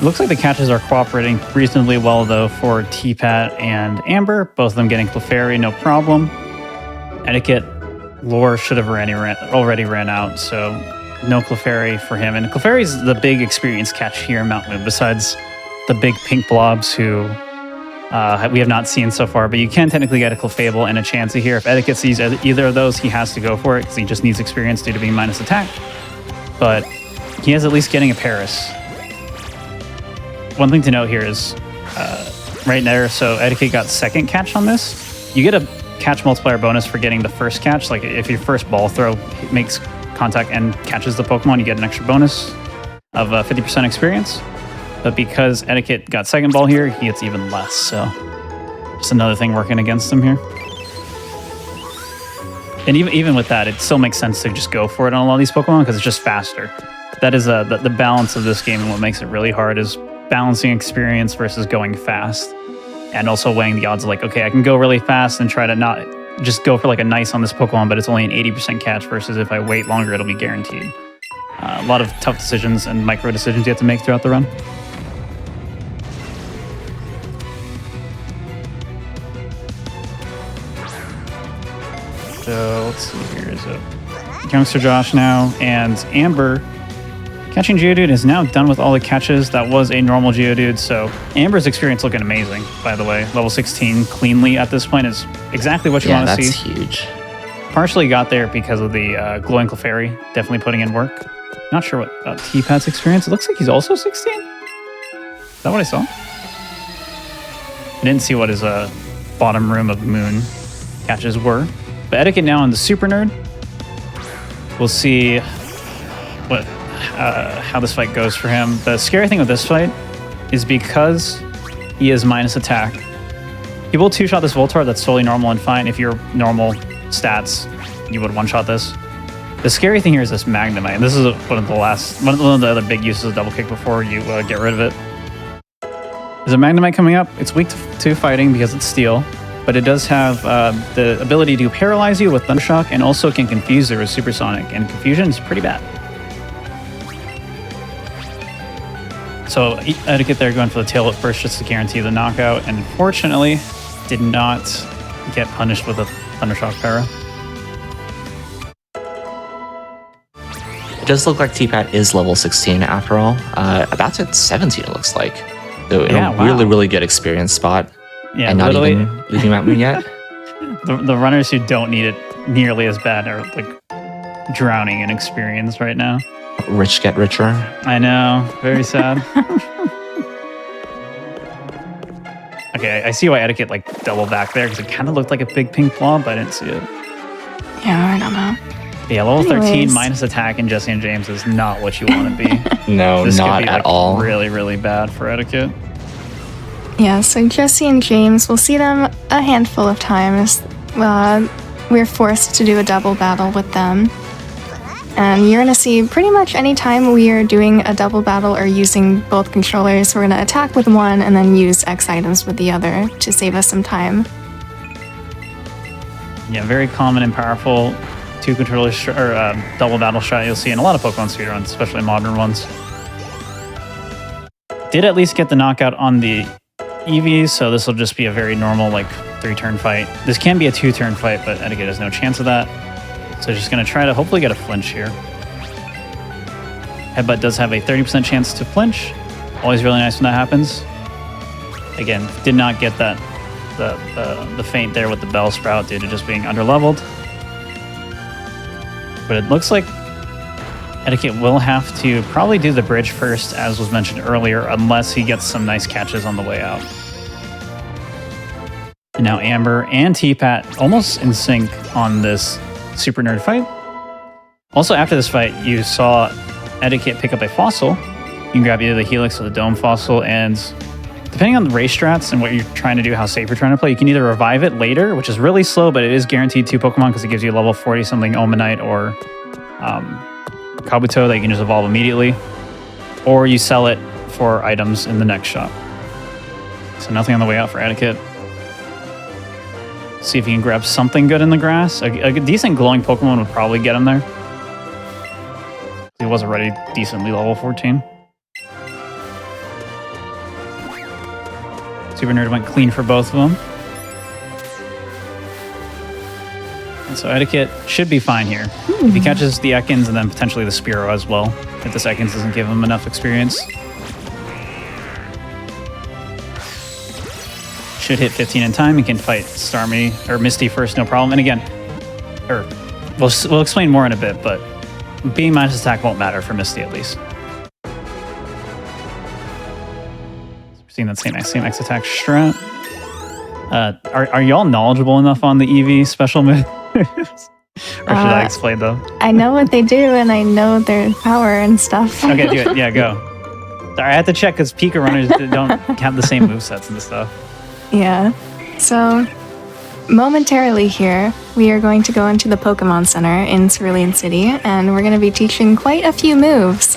Looks like the catches are cooperating reasonably well, though, for T-Pat and Amber. Both of them getting Clefairy, no problem. Etiquette lore should have already ran out, so no Clefairy for him. And Clefairy's the big experience catch here in Mount Moon, besides the big pink blobs who we have not seen so far. But you can technically get a Clefable and a Chansey here. If Etiquette sees either of those, he has to go for it because he just needs experience due to being minus attack. But he is at least getting a Paris. One thing to note here is right there, so Etiquette got second catch on this. You get a catch multiplier bonus for getting the first catch. Like if your first ball throw makes contact and catches the Pokemon, you get an extra bonus of 50% experience. But because Etiquette got second ball here, he gets even less. So just another thing working against him here. And even with that, it still makes sense to just go for it on a lot of these Pokemon because it's just faster. That is the balance of this game, and what makes it really hard is balancing experience versus going fast. And also weighing the odds of like, okay, I can go really fast and try to not just go for like a nice on this Pokemon, but it's only an 80% catch versus if I wait longer, it'll be guaranteed. A lot of tough decisions and micro decisions you have to make throughout the run. So let's see, here's a youngster Josh now, and Amber catching Geodude is now done with all the catches. That was a normal Geodude, so Amber's experience looking amazing, by the way. Level 16 cleanly at this point is exactly what you want to see. Yeah, that's huge. Partially got there because of the glowing Clefairy, definitely putting in work. Not sure what T-Pat's experience. It looks like he's also 16? Is that what I saw? I didn't see what his bottom room of Moon catches were. But Etiquette now on the Super Nerd. We'll see how this fight goes for him. The scary thing with this fight is because he is minus attack. He will two-shot this Voltorb. That's totally normal and fine. If you're normal stats, you would one-shot this. The scary thing here is this Magnemite. This is one of the other big uses of Double Kick before you get rid of it. There's a Magnemite coming up. It's weak to fighting because it's Steel, but it does have the ability to paralyze you with Thundershock, and also can confuse you with Supersonic, and Confusion is pretty bad. So Etiquette there going for the tail at first just to guarantee the knockout, and unfortunately did not get punished with a Thundershock para. It does look like T-Pat is level 16 after all. About to 17 it looks like. So in a really good experience spot. Yeah, and not even leaving Mount Moon yet. The runners who don't need it nearly as bad are like drowning in experience right now. Rich get richer. I know. Very sad. Okay, I see why Etiquette like doubled back there because it kind of looked like a big pink blob, but I didn't see it. Yeah, I don't know. Yeah, level 13 minus attack in Jesse and James is not what you want to be. No, this not could be, at like, all. Really, really bad for Etiquette. Yeah, so Jesse and James, we'll see them a handful of times. We're forced to do a double battle with them. And you're going to see pretty much any time we are doing a double battle or using both controllers, we're going to attack with one and then use X items with the other to save us some time. Yeah, very common and powerful two controller double battle strat you'll see in a lot of Pokemon speedruns, especially modern ones. Did at least get the knockout on the Eevee, so this will just be a very normal, like, 3-turn fight. This can be a 2-turn fight, but Etiquette has no chance of that. So just going to try to hopefully get a flinch here. Headbutt does have a 30% chance to flinch. Always really nice when that happens. Again, did not get that the feint there with the Bellsprout due to just being underleveled. But it looks like Etiquette will have to probably do the bridge first, as was mentioned earlier, unless he gets some nice catches on the way out. And now Amber and T-Pat almost in sync on this Super Nerd fight. Also, after this fight, you saw Etiquette pick up a fossil. You can grab either the Helix or the Dome fossil, and depending on the race strats and what you're trying to do, how safe you're trying to play, you can either revive it later, which is really slow, but it is guaranteed 2 Pokemon because it gives you level 40-something Omanite or Kabuto that you can just evolve immediately, or you sell it for items in the next shop. So nothing on the way out for Etiquette. See if you can grab something good in the grass. A decent glowing Pokemon would probably get him there. He was already decently level 14. Super Nerd went clean for both of them. And so Etiquette should be fine here. If he catches the Ekans and then potentially the Spearow as well, if this Ekans doesn't give him enough experience. Should hit 15 in time. He can fight Starmie or Misty first, no problem. And again, we'll explain more in a bit, but being minus attack won't matter for Misty at least. We're seeing that same X attack strat. Are y'all knowledgeable enough on the Eevee special move? Or should I explain them? I know what they do, and I know their power and stuff. Okay, do it. Yeah, go. Sorry, I had to check because Pika runners don't have the same movesets and stuff. Yeah. So, momentarily here, we are going to go into the Pokemon Center in Cerulean City, and we're going to be teaching quite a few moves.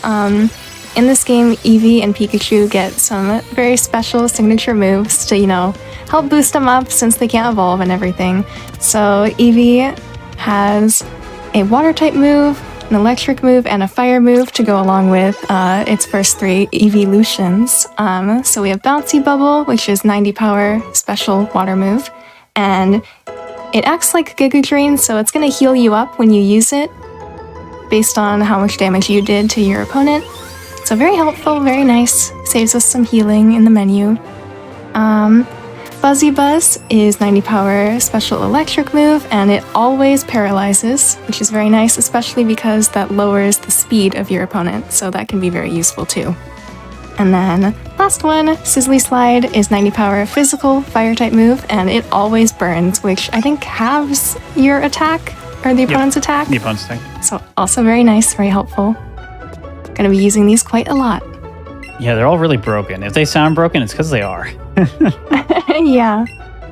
In this game, Eevee and Pikachu get some very special signature moves to, help boost them up since they can't evolve and everything. So Eevee has a water-type move, an electric move, and a fire move to go along with its first 3 evolutions. So we have Bouncy Bubble, which is 90 power special water move, and it acts like Giga Drain, so it's going to heal you up when you use it based on how much damage you did to your opponent. So very helpful, very nice, saves us some healing in the menu. Fuzzy Buzz is 90 power special electric move, and it always paralyzes, which is very nice, especially because that lowers the speed of your opponent, so that can be very useful too. And then last one, Sizzly Slide is 90 power physical fire type move, and it always burns, which I think halves your attack, or the opponent's attack. The opponent's attack. So also very nice, very helpful. Gonna be using these quite a lot. Yeah, they're all really broken. If they sound broken, it's because they are. Yeah.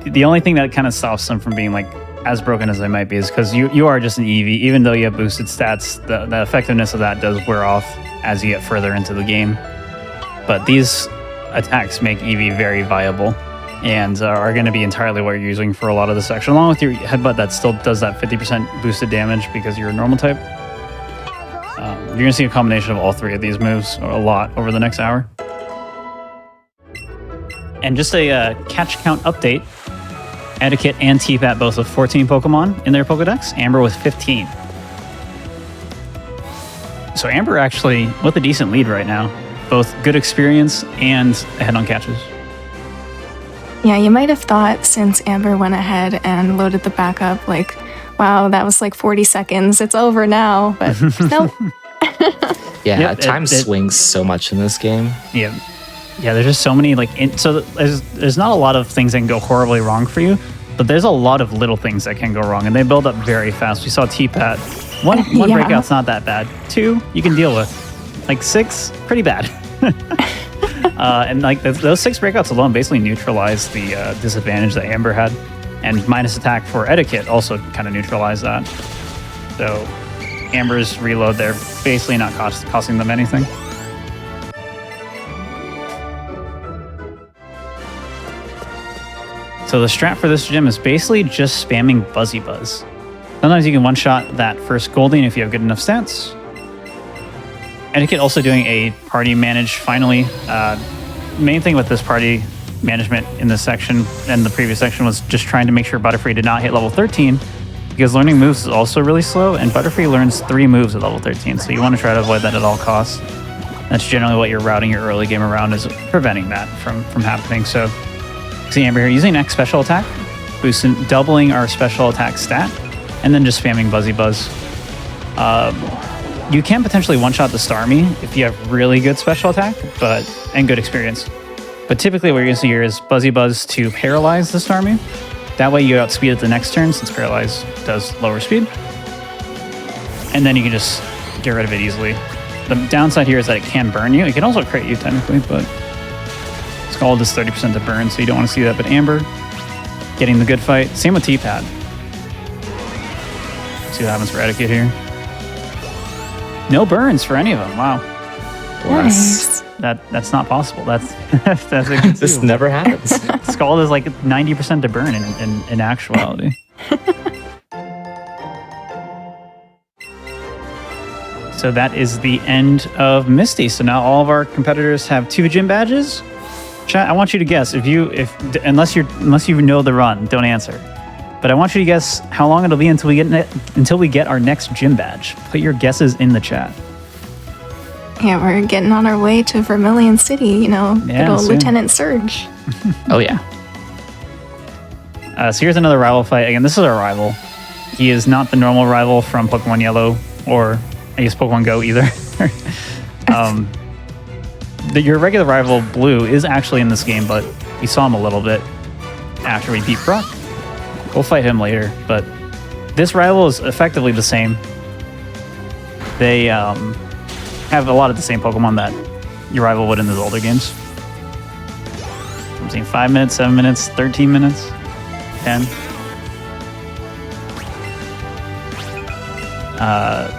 The only thing that kind of stops them from being like as broken as they might be is because you are just an Eevee. Even though you have boosted stats, the effectiveness of that does wear off as you get further into the game. But these attacks make Eevee very viable and are going to be entirely what you're using for a lot of this section, along with your headbutt that still does that 50% boosted damage because you're a normal type. You're going to see a combination of all 3 of these moves a lot over the next hour. And just a catch count update. Etiquette and T-Pat both with 14 Pokemon in their Pokedex. Amber with 15. So Amber actually with a decent lead right now. Both good experience and ahead on catches. Yeah, you might have thought since Amber went ahead and loaded the backup, like, wow, that was like 40 seconds. It's over now. But nope. Yeah, Yep, time swings so much in this game. Yeah, there's just so many so there's not a lot of things that can go horribly wrong for you, but there's a lot of little things that can go wrong, and they build up very fast. We saw T-Pat. One breakout's not that bad. 2 you can deal with. Like 6, pretty bad. And like those 6 breakouts alone basically neutralize the disadvantage that Amber had, and minus attack for Etiquette also kind of neutralized that. So Amber's reload there basically not costing them anything. So the strat for this gym is basically just spamming Buzzy Buzz. Sometimes you can one-shot that first Golding if you have good enough stats. Etiquette also doing a party manage finally. Main thing with this party management in this section and the previous section was just trying to make sure Butterfree did not hit level 13 because learning moves is also really slow, and Butterfree learns 3 moves at level 13, so you want to try to avoid that at all costs. That's generally what you're routing your early game around, is preventing that from happening. So, see Amber here using X special attack, doubling our special attack stat, and then just spamming Buzzy Buzz. You can potentially one-shot the Starmie if you have really good special attack and good experience. But typically what you're going to see here is Buzzy Buzz to paralyze the Starmie. That way you outspeed it the next turn, since Paralyze does lower speed. And then you can just get rid of it easily. The downside here is that it can burn you. It can also crit you technically, but Scald is 30% to burn, so you don't want to see that. But Amber, getting the good fight. Same with T-Pad. See what happens for Etiquette here. No burns for any of them. Wow. Nice. That's not possible. That's This never happens. Scald is like 90% to burn in actuality. So that is the end of Misty. So now all of our competitors have 2 gym badges. Chat, I want you to guess unless you know the run, don't answer. But I want you to guess how long it'll be until we get our next gym badge. Put your guesses in the chat. Yeah, we're getting on our way to Vermilion City, good old soon. Lieutenant Surge. Oh, yeah. So here's another rival fight. Again, this is our rival. He is not the normal rival from Pokemon Yellow, or I guess Pokemon Go either. Your regular rival, Blue, is actually in this game, but we saw him a little bit after we beat Brock. We'll fight him later, but this rival is effectively the same. They have a lot of the same Pokemon that your rival would in those older games. I'm seeing 5 minutes, 7 minutes, 13 minutes, 10.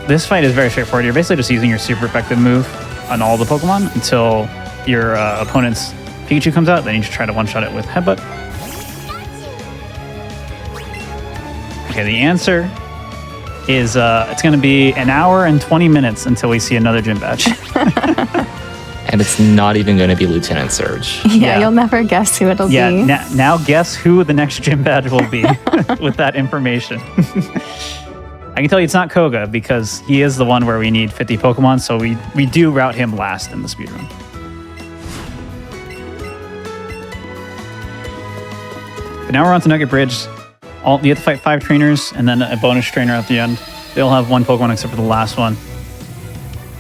This fight is very straightforward. You're basically just using your super effective move on all the Pokemon until your opponent's Pikachu comes out. Then you just try to one-shot it with Headbutt. Okay, the answer is it's going to be 1 hour and 20 minutes until we see another gym badge. And it's not even going to be Lieutenant Surge. Yeah, you'll never guess who it'll be. Now guess who the next gym badge will be with that information. I can tell you it's not Koga, because he is the one where we need 50 Pokemon, so we do route him last in the speedrun. But now we're on to Nugget Bridge. You have to fight 5 trainers and then a bonus trainer at the end. They all have 1 Pokemon except for the last one.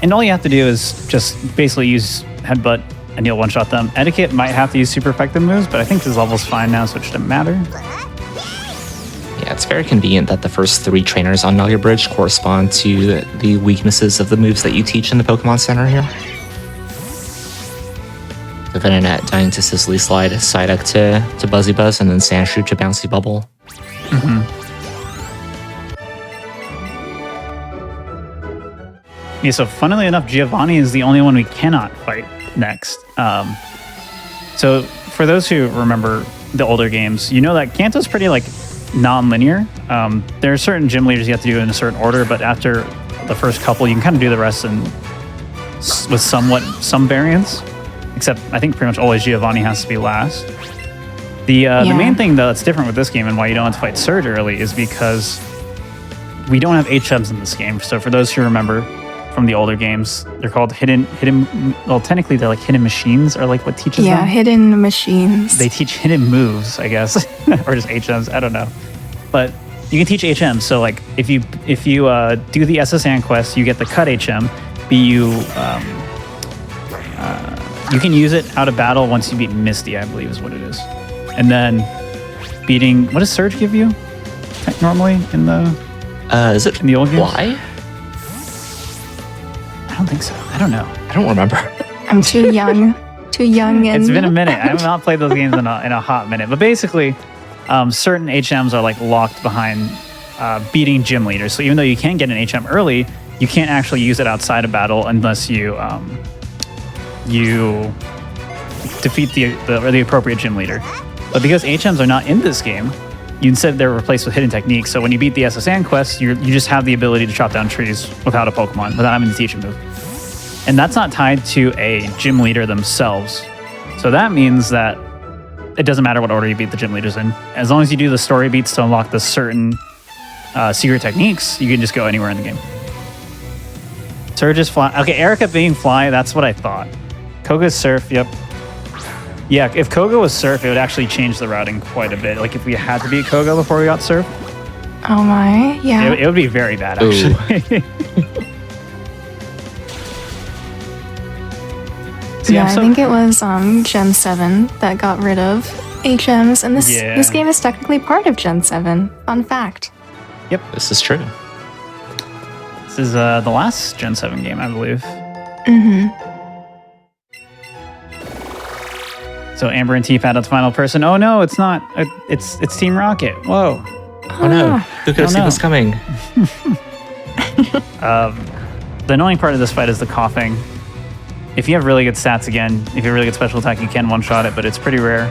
And all you have to do is just basically use Headbutt and you'll one-shot them. Etiquette might have to use super effective moves, but I think his level's fine now, so it shouldn't matter. Yeah, it's very convenient that the first 3 trainers on Nugget Bridge correspond to the weaknesses of the moves that you teach in the Pokemon Center here. The Venonat dying to Sicily Slide, Psyduck to Buzzy Buzz, and then Sandshrew to Bouncy Bubble. Yeah, so funnily enough, Giovanni is the only one we cannot fight next. So for those who remember the older games, you know that Kanto's pretty non-linear. There are certain gym leaders you have to do in a certain order, but after the first couple, you can kind of do the rest with some variance. Except I think pretty much always Giovanni has to be last. The main thing though that's different with this game and why you don't have to fight Surge early is because we don't have HMs in this game. So for those who remember from the older games, they're called hidden. Well, technically they're like hidden machines, or like what teaches them. Yeah, hidden machines. They teach hidden moves, I guess, or just HMs. I don't know, but you can teach HMs. So like if you do the SSN quest, you get the cut HM. You can use it out of battle once you beat Misty, I believe is what it is. And then beating, what does Surge give you normally in the Is it in the old games? Why? I don't think so. I don't know. I don't remember. I'm too young. And It's been a minute. I have not played those games in a hot minute. But basically, certain HMs are like locked behind beating gym leaders. So even though you can get an HM early, you can't actually use it outside of battle unless you defeat the appropriate gym leader. But because HMs are not in this game, instead they're replaced with hidden techniques. So when you beat the SSN quest, you just have the ability to chop down trees without a Pokemon, without having to teach a move. And that's not tied to a gym leader themselves. So that means that it doesn't matter what order you beat the gym leaders in. As long as you do the story beats to unlock the certain secret techniques, you can just go anywhere in the game. Surge is fly. Okay, Erica being fly, that's what I thought. Koga's surf, yep. Yeah, if Koga was surf, it would actually change the routing quite a bit. Like if we had to beat Koga before we got surf. Oh my, yeah. It would be very bad, actually. So yeah, I think it was Gen 7 that got rid of HMs, and this game is technically part of Gen 7. Fun fact. Yep. This is true. This is the last Gen 7 game, I believe. Mm-hmm. So Amber and T-Pad at the final person. Oh no, it's not. It's Team Rocket. Whoa. Oh no. Who could have seen this coming? The annoying part of this fight is the coughing. If you have really good stats again, if you have really good special attack, you can one-shot it, but it's pretty rare.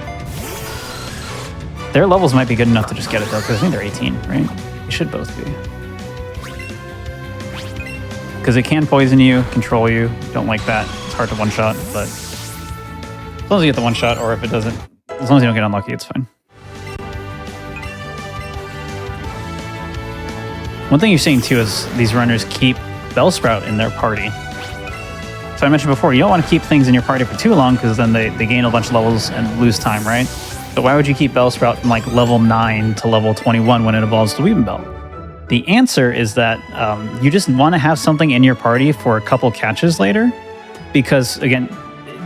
Their levels might be good enough to just get it though, because I think they're 18, right? They should both be. Because it can poison you, control you. Don't like that. It's hard to one-shot, but as long as you get the one-shot, or if it doesn't, as long as you don't get unlucky, it's fine. One thing you're seeing too is these runners keep Bellsprout in their party. So I mentioned before, you don't want to keep things in your party for too long because then they gain a bunch of levels and lose time, right? So why would you keep Bellsprout from like level 9 to level 21 when it evolves to Weepinbell? The answer is that you just want to have something in your party for a couple catches later, because again,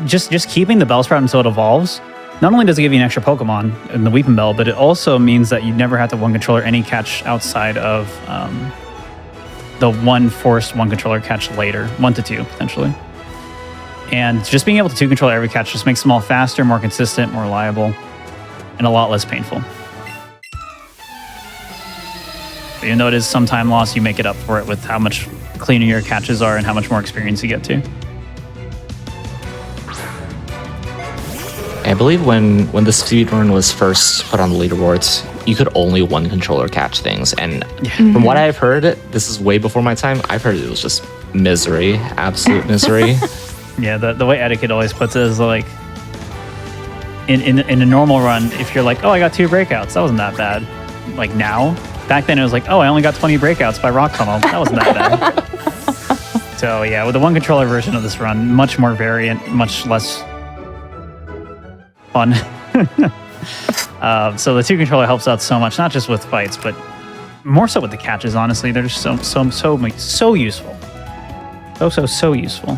just keeping the Bellsprout until it evolves, not only does it give you an extra Pokemon in the Weepinbell, but it also means that you never have to one controller any catch outside of the one forced one controller catch later, 1 to 2 potentially. And just being able to two control every catch just makes them all faster, more consistent, more reliable, and a lot less painful. But even though it is some time loss, you make it up for it with how much cleaner your catches are and how much more experience you get to. I believe when the speedrun was first put on the leaderboards, you could only one controller catch things. And from what I've heard, this is way before my time, I've heard it was just misery, absolute misery. Yeah, the way Etiquette always puts it is like, in a normal run, if you're like, oh, I got 2 breakouts, that wasn't that bad. Like now, back then it was like, oh, I only got 20 breakouts by Rock Tunnel, that wasn't that bad. So yeah, with the one controller version of this run, much more variant, much less fun. So the 2 controller helps out so much, not just with fights, but more so with the catches, honestly. They're just so useful. So useful.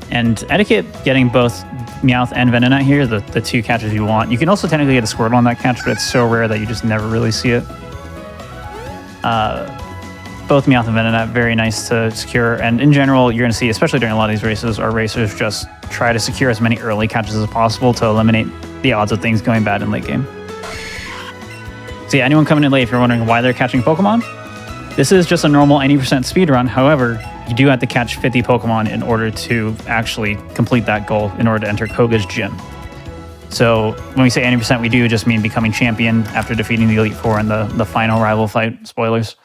And Etiquette getting both Meowth and Venonat here, the 2 catches you want. You can also technically get a Squirtle on that catch, but it's so rare that you just never really see it. Both Meowth and Venonat, very nice to secure. And in general, you're going to see, especially during a lot of these races, our racers just try to secure as many early catches as possible to eliminate the odds of things going bad in late game. So yeah, anyone coming in late, if you're wondering why they're catching Pokemon, this is just a normal 90% speedrun. However, you do have to catch 50 Pokemon in order to actually complete that goal in order to enter Koga's gym. So when we say 90%, we do just mean becoming champion after defeating the Elite Four in the final rival fight. Spoilers.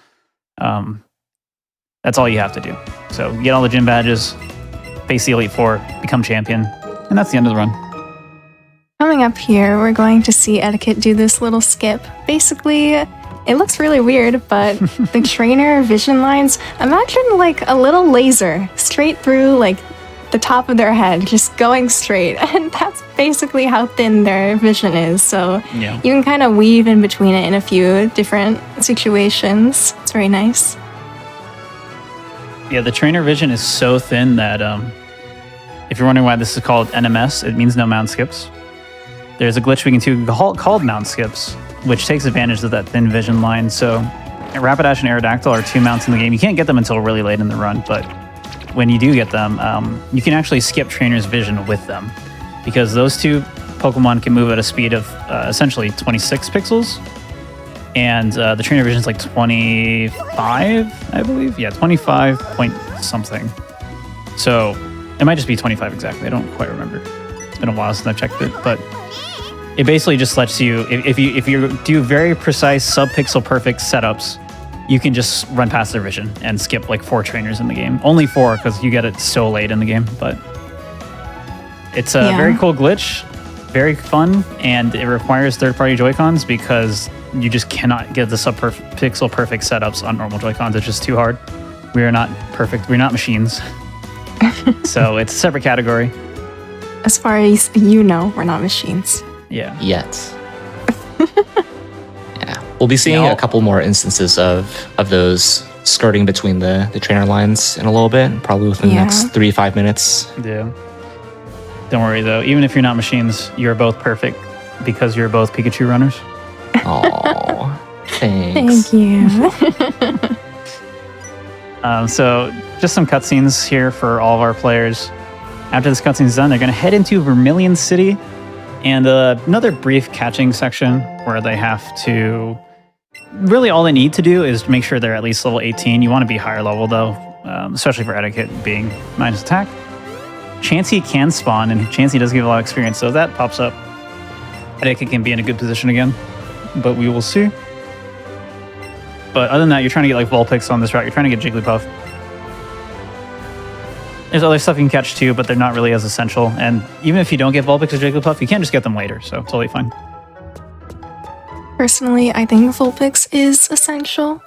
That's all you have to do. So get all the gym badges, face the Elite Four, become champion, and that's the end of the run. Coming up here, we're going to see Etiquette do this little skip. Basically, it looks really weird, but the trainer vision lines, imagine like a little laser straight through like the top of their head, just going straight. And that's basically how thin their vision is. So yeah, you can kind of weave in between it in a few different situations. It's very nice. Yeah, the trainer vision is so thin that if you're wondering why this is called NMS, it means no mount skips. There's a glitch we can do called mount skips, which takes advantage of that thin vision line. So Rapidash and Aerodactyl are 2 mounts in the game. You can't get them until really late in the run, but when you do get them, you can actually skip trainer's vision with them, because those 2 Pokemon can move at a speed of essentially 26 pixels, and the trainer vision is like 25, I believe. Yeah, 25 point something. So it might just be 25 exactly. I don't quite remember. It's been a while since I've checked it, but it basically just lets you, if you do very precise sub-pixel perfect setups, you can just run past their vision and skip like 4 trainers in the game. Only 4 because you get it so late in the game, but it's a very cool glitch, very fun, and it requires third-party Joy-Cons because you just cannot get the sub-pixel perfect setups on normal Joy-Cons. It's just too hard. We are not perfect. We're not machines. So it's a separate category. As far as you know, we're not machines. Yeah. Yet. Yeah. We'll be seeing a couple more instances of those skirting between the trainer lines in a little bit, probably within the next 3 to 5 minutes. Yeah. Don't worry, though. Even if you're not machines, you're both perfect because you're both Pikachu runners. Oh, thanks. Thank you. So just some cutscenes here for all of our players. After this cutscene's done, they're going to head into Vermilion City and another brief catching section where they have to... Really all they need to do is make sure they're at least level 18. You want to be higher level, though, especially for Etiquette being minus attack. Chansey can spawn, and Chansey does give a lot of experience, so if that pops up, Etiquette can be in a good position again, but we will see. But other than that, you're trying to get like Vulpix on this route. You're trying to get Jigglypuff. There's other stuff you can catch too, but they're not really as essential. And even if you don't get Vulpix or Jigglypuff, you can just get them later, so totally fine. Personally, I think Vulpix is essential.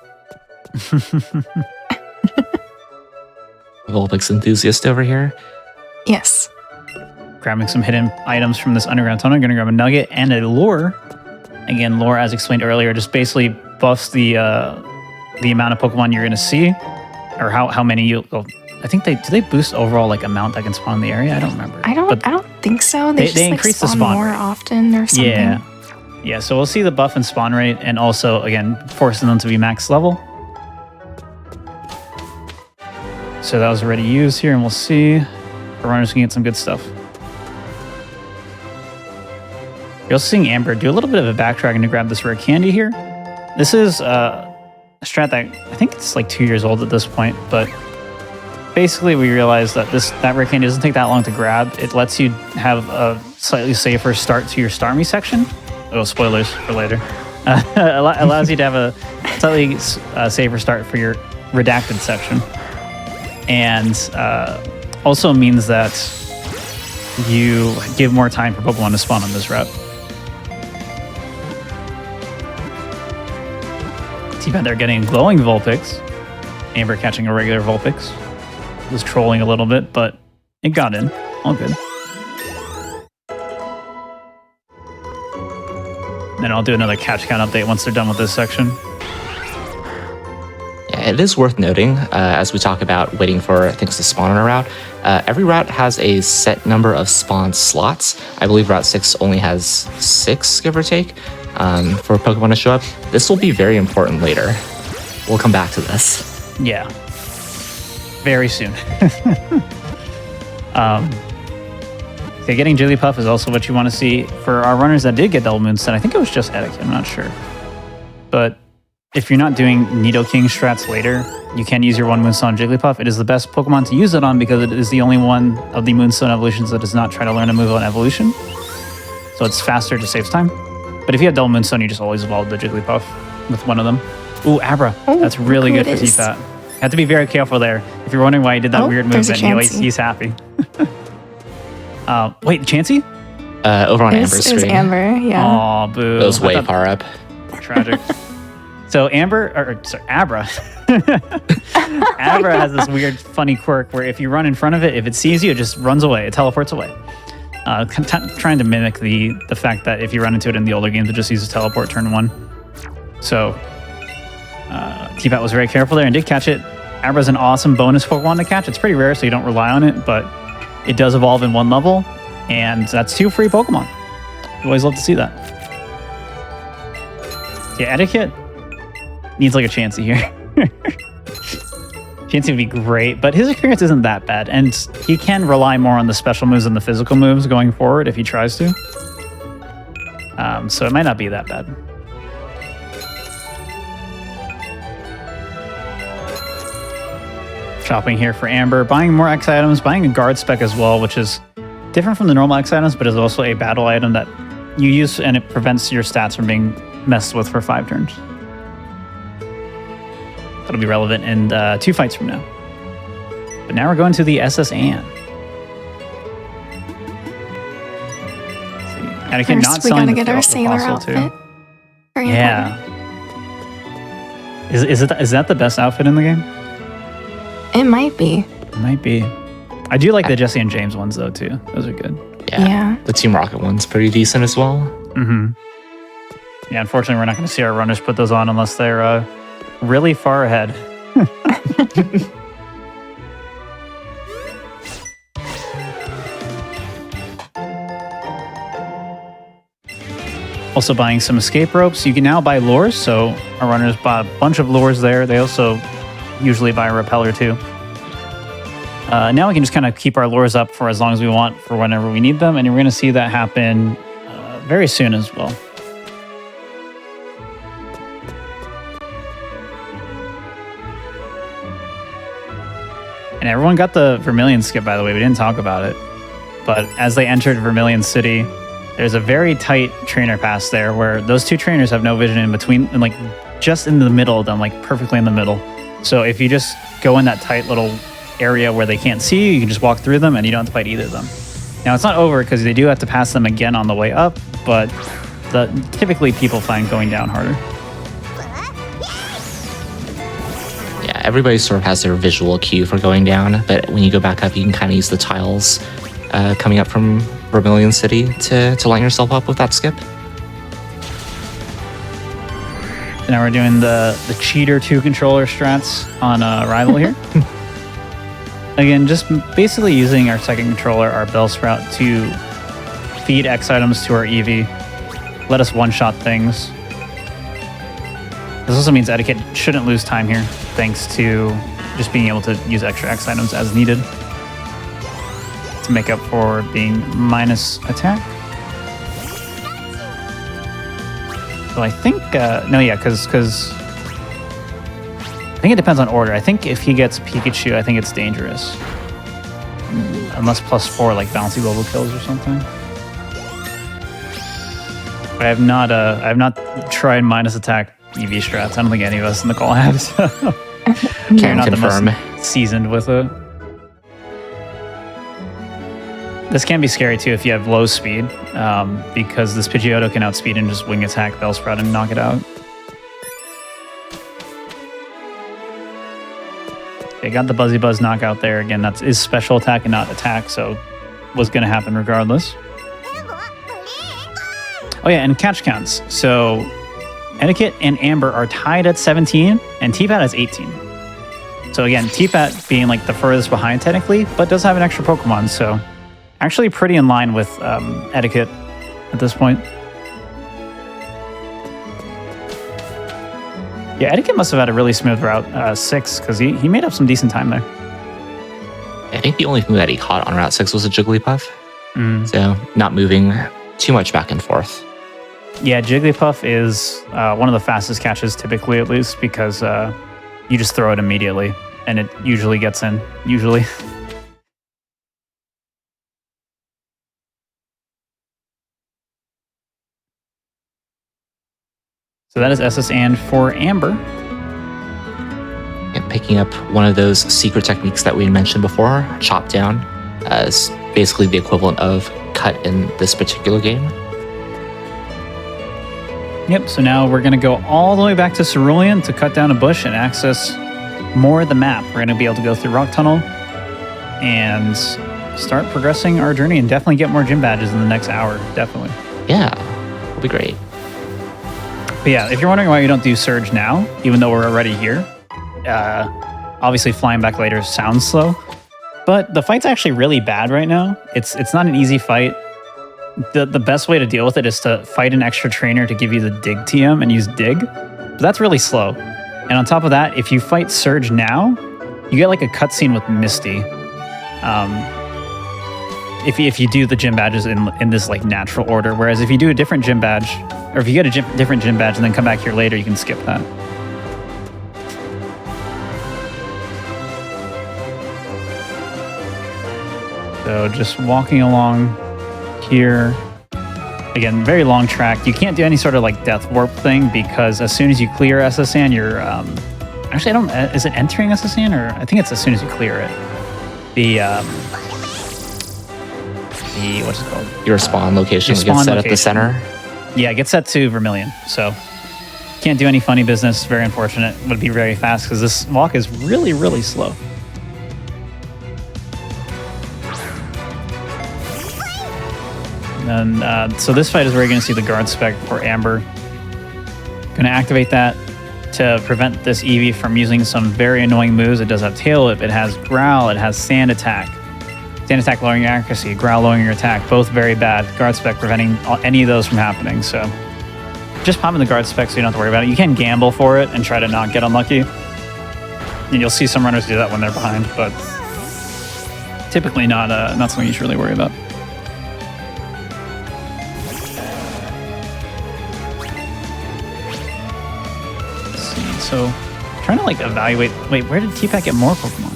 Vulpix enthusiast over here. Yes. Grabbing some hidden items from this underground tunnel. I'm going to grab a nugget and a lure. Again, lure, as explained earlier, just basically buffs the amount of Pokemon you're going to see, or how many you. Oh, I think do they boost overall like amount that can spawn in the area? I don't remember. I don't think so. They just increase the spawn spawn more rate. often or something. Yeah. So we'll see the buff and spawn rate, and also again forcing them to be max level. So that was already used here, and we'll see. The runners can get some good stuff. You're also seeing Amber do a little bit of a backtracking to grab this rare candy here. This is a strat that I think it's like 2 years old at this point, but basically we realized that that rare candy doesn't take that long to grab. It lets you have a slightly safer start to your Starmie section. Oh, spoilers for later. Allows you to have a slightly safer start for your redacted section. And also means that you give more time for Pokemon to spawn on this route. T-Bat there getting a glowing Vulpix. Amber catching a regular Vulpix. Was trolling a little bit, but it got in. All good. Then I'll do another catch count update once they're done with this section. Yeah, it is worth noting, as we talk about waiting for things to spawn on a route, every route has a set number of spawn slots. I believe Route 6 only has 6, give or take, for Pokemon to show up. This will be very important later. We'll come back to this. Yeah. Very soon. Okay, getting Jigglypuff is also what you want to see. For our runners that did get Double Moonstone, I think it was just Etiquette, I'm not sure. But if you're not doing Nidoking strats later, you can use your one Moonstone Jigglypuff. It is the best Pokemon to use it on because it is the only one of the Moonstone evolutions that does not try to learn a move on evolution. So it's faster, just saves time. But if you have Double Moonstone, you just always evolve the Jigglypuff with one of them. Ooh, Abra. Oh, that's really cool good for T-Pat. Have to be very careful there. If you're wondering why he did that weird move, then he's happy. Wait, Chansey? Over on Amber's It was screen. Amber, yeah. Aw, boo. It was way far up. Tragic. So Abra. Abra has this weird, funny quirk where if you run in front of it, if it sees you, it just runs away. It teleports away. Trying to mimic the fact that if you run into it in the older games, it just uses teleport turn 1. So T-Pat was very careful there and did catch it. Abra's an awesome bonus Pokemon to catch. It's pretty rare, so you don't rely on it, but it does evolve in 1 level, and that's 2 free Pokemon. You always love to see that. Yeah, Etiquette needs like a Chansey here. Chansey would be great, but his experience isn't that bad, and he can rely more on the special moves than the physical moves going forward if he tries to. So it might not be that bad. Shopping here for Amber, buying more X items, buying a guard spec as well, which is different from the normal X items, but is also a battle item that you use, and it prevents your stats from being messed with for 5 turns. That'll be relevant in 2 fights from now. But now we're going to the SS Anne. Anakin not First, we selling gotta the get our sailor fossil, too. outfit. Very Yeah. Is that the best outfit in the game? important. It might be. It might be. I do like the Jesse and James ones though too. Those are good. Yeah. The Team Rocket one's pretty decent as well. Mm-hmm. Yeah, unfortunately, we're not going to see our runners put those on unless they're really far ahead. Also buying some escape ropes. You can now buy lures, so our runners bought a bunch of lures there. They also usually buy a repeller too. Now we can just kind of keep our lures up for as long as we want for whenever we need them, and we're going to see that happen very soon as well. And everyone got the Vermilion skip, by the way. We didn't talk about it. But as they entered Vermilion City, there's a very tight trainer pass there where those 2 trainers have no vision in between, and like just in the middle of them, like perfectly in the middle. So if you just go in that tight little area where they can't see you, you can just walk through them and you don't have to fight either of them. Now it's not over because they do have to pass them again on the way up, but typically people find going down harder. Yeah, everybody sort of has their visual cue for going down, but when you go back up, you can kind of use the tiles coming up from Vermilion City to line yourself up with that skip. Now we're doing the cheater 2 controller strats on Rival here. Again, just basically using our second controller, our Bellsprout, to feed X items to our Eevee, let us one-shot things. This also means Etiquette shouldn't lose time here, thanks to just being able to use extra X items as needed to make up for being minus attack. So I think, because I think it depends on order. I think if he gets Pikachu, I think it's dangerous. Unless +4 like bouncy global kills or something. But I have not tried minus attack EV strats. I don't think any of us in the call have. So. Can't not confirm. the most seasoned with it. This can be scary too if you have low speed, because this Pidgeotto can outspeed and just wing attack Bellsprout and knock it out. Okay, got the Buzzy Buzz knockout there. Again, that's is special attack and not attack, so was going to happen regardless. Oh yeah, and catch counts. So Etiquette and Amber are tied at 17, and T-Pat has 18. So again, T-Pat being like the furthest behind technically, but does have an extra Pokemon, so actually pretty in line with Etiquette at this point. Yeah, Etiquette must have had a really smooth Route 6, because he made up some decent time there. I think the only thing that he caught on Route 6 was a Jigglypuff. Mm. So not moving too much back and forth. Yeah, Jigglypuff is one of the fastest catches, typically at least, because you just throw it immediately, and it usually gets in, usually. So that is SS and for Amber. And picking up one of those secret techniques that we mentioned before, chop down, is basically the equivalent of cut in this particular game. Yep, so now we're going to go all the way back to Cerulean to cut down a bush and access more of the map. We're going to be able to go through Rock Tunnel and start progressing our journey and definitely get more gym badges in the next hour, definitely. Yeah, it'll be great. But yeah, if you're wondering why you don't do Surge now, even though we're already here, obviously flying back later sounds slow, but the fight's actually really bad right now. It's not an easy fight. The best way to deal with it is to fight an extra trainer to give you the Dig TM and use Dig, but that's really slow. And on top of that, if you fight Surge now, you get like a cutscene with Misty. If you do the gym badges in this like natural order, whereas if you do a different gym badge, or if you get a different gym badge and then come back here later, you can skip that. So just walking along here, Again, very long track. You can't do any sort of like death warp thing because as soon as you clear SSN, you're actually I don't. Is it entering SSN or I think it's as soon as you clear it. The what's it called? Your spawn location your gets spawn set at the location. center. Yeah, it gets set to Vermilion. So can't do any funny business. Very unfortunate. Would be very fast because this walk is really, really slow. And so this fight is where you're going to see the guard spec for Amber. Going to activate that to prevent this Eevee from using some very annoying moves. It does have Tail Whip, it has Growl, it has Sand Attack. Sand Attack lowering your accuracy, Growl lowering your attack, both very bad. Guard spec preventing any of those from happening. So just pop in the guard spec so you don't have to worry about it. You can gamble for it and try to not get unlucky. And you'll see some runners do that when they're behind, but typically not something you should really worry about. So, trying to like evaluate. Wait, where did T-Pack get more Pokemon?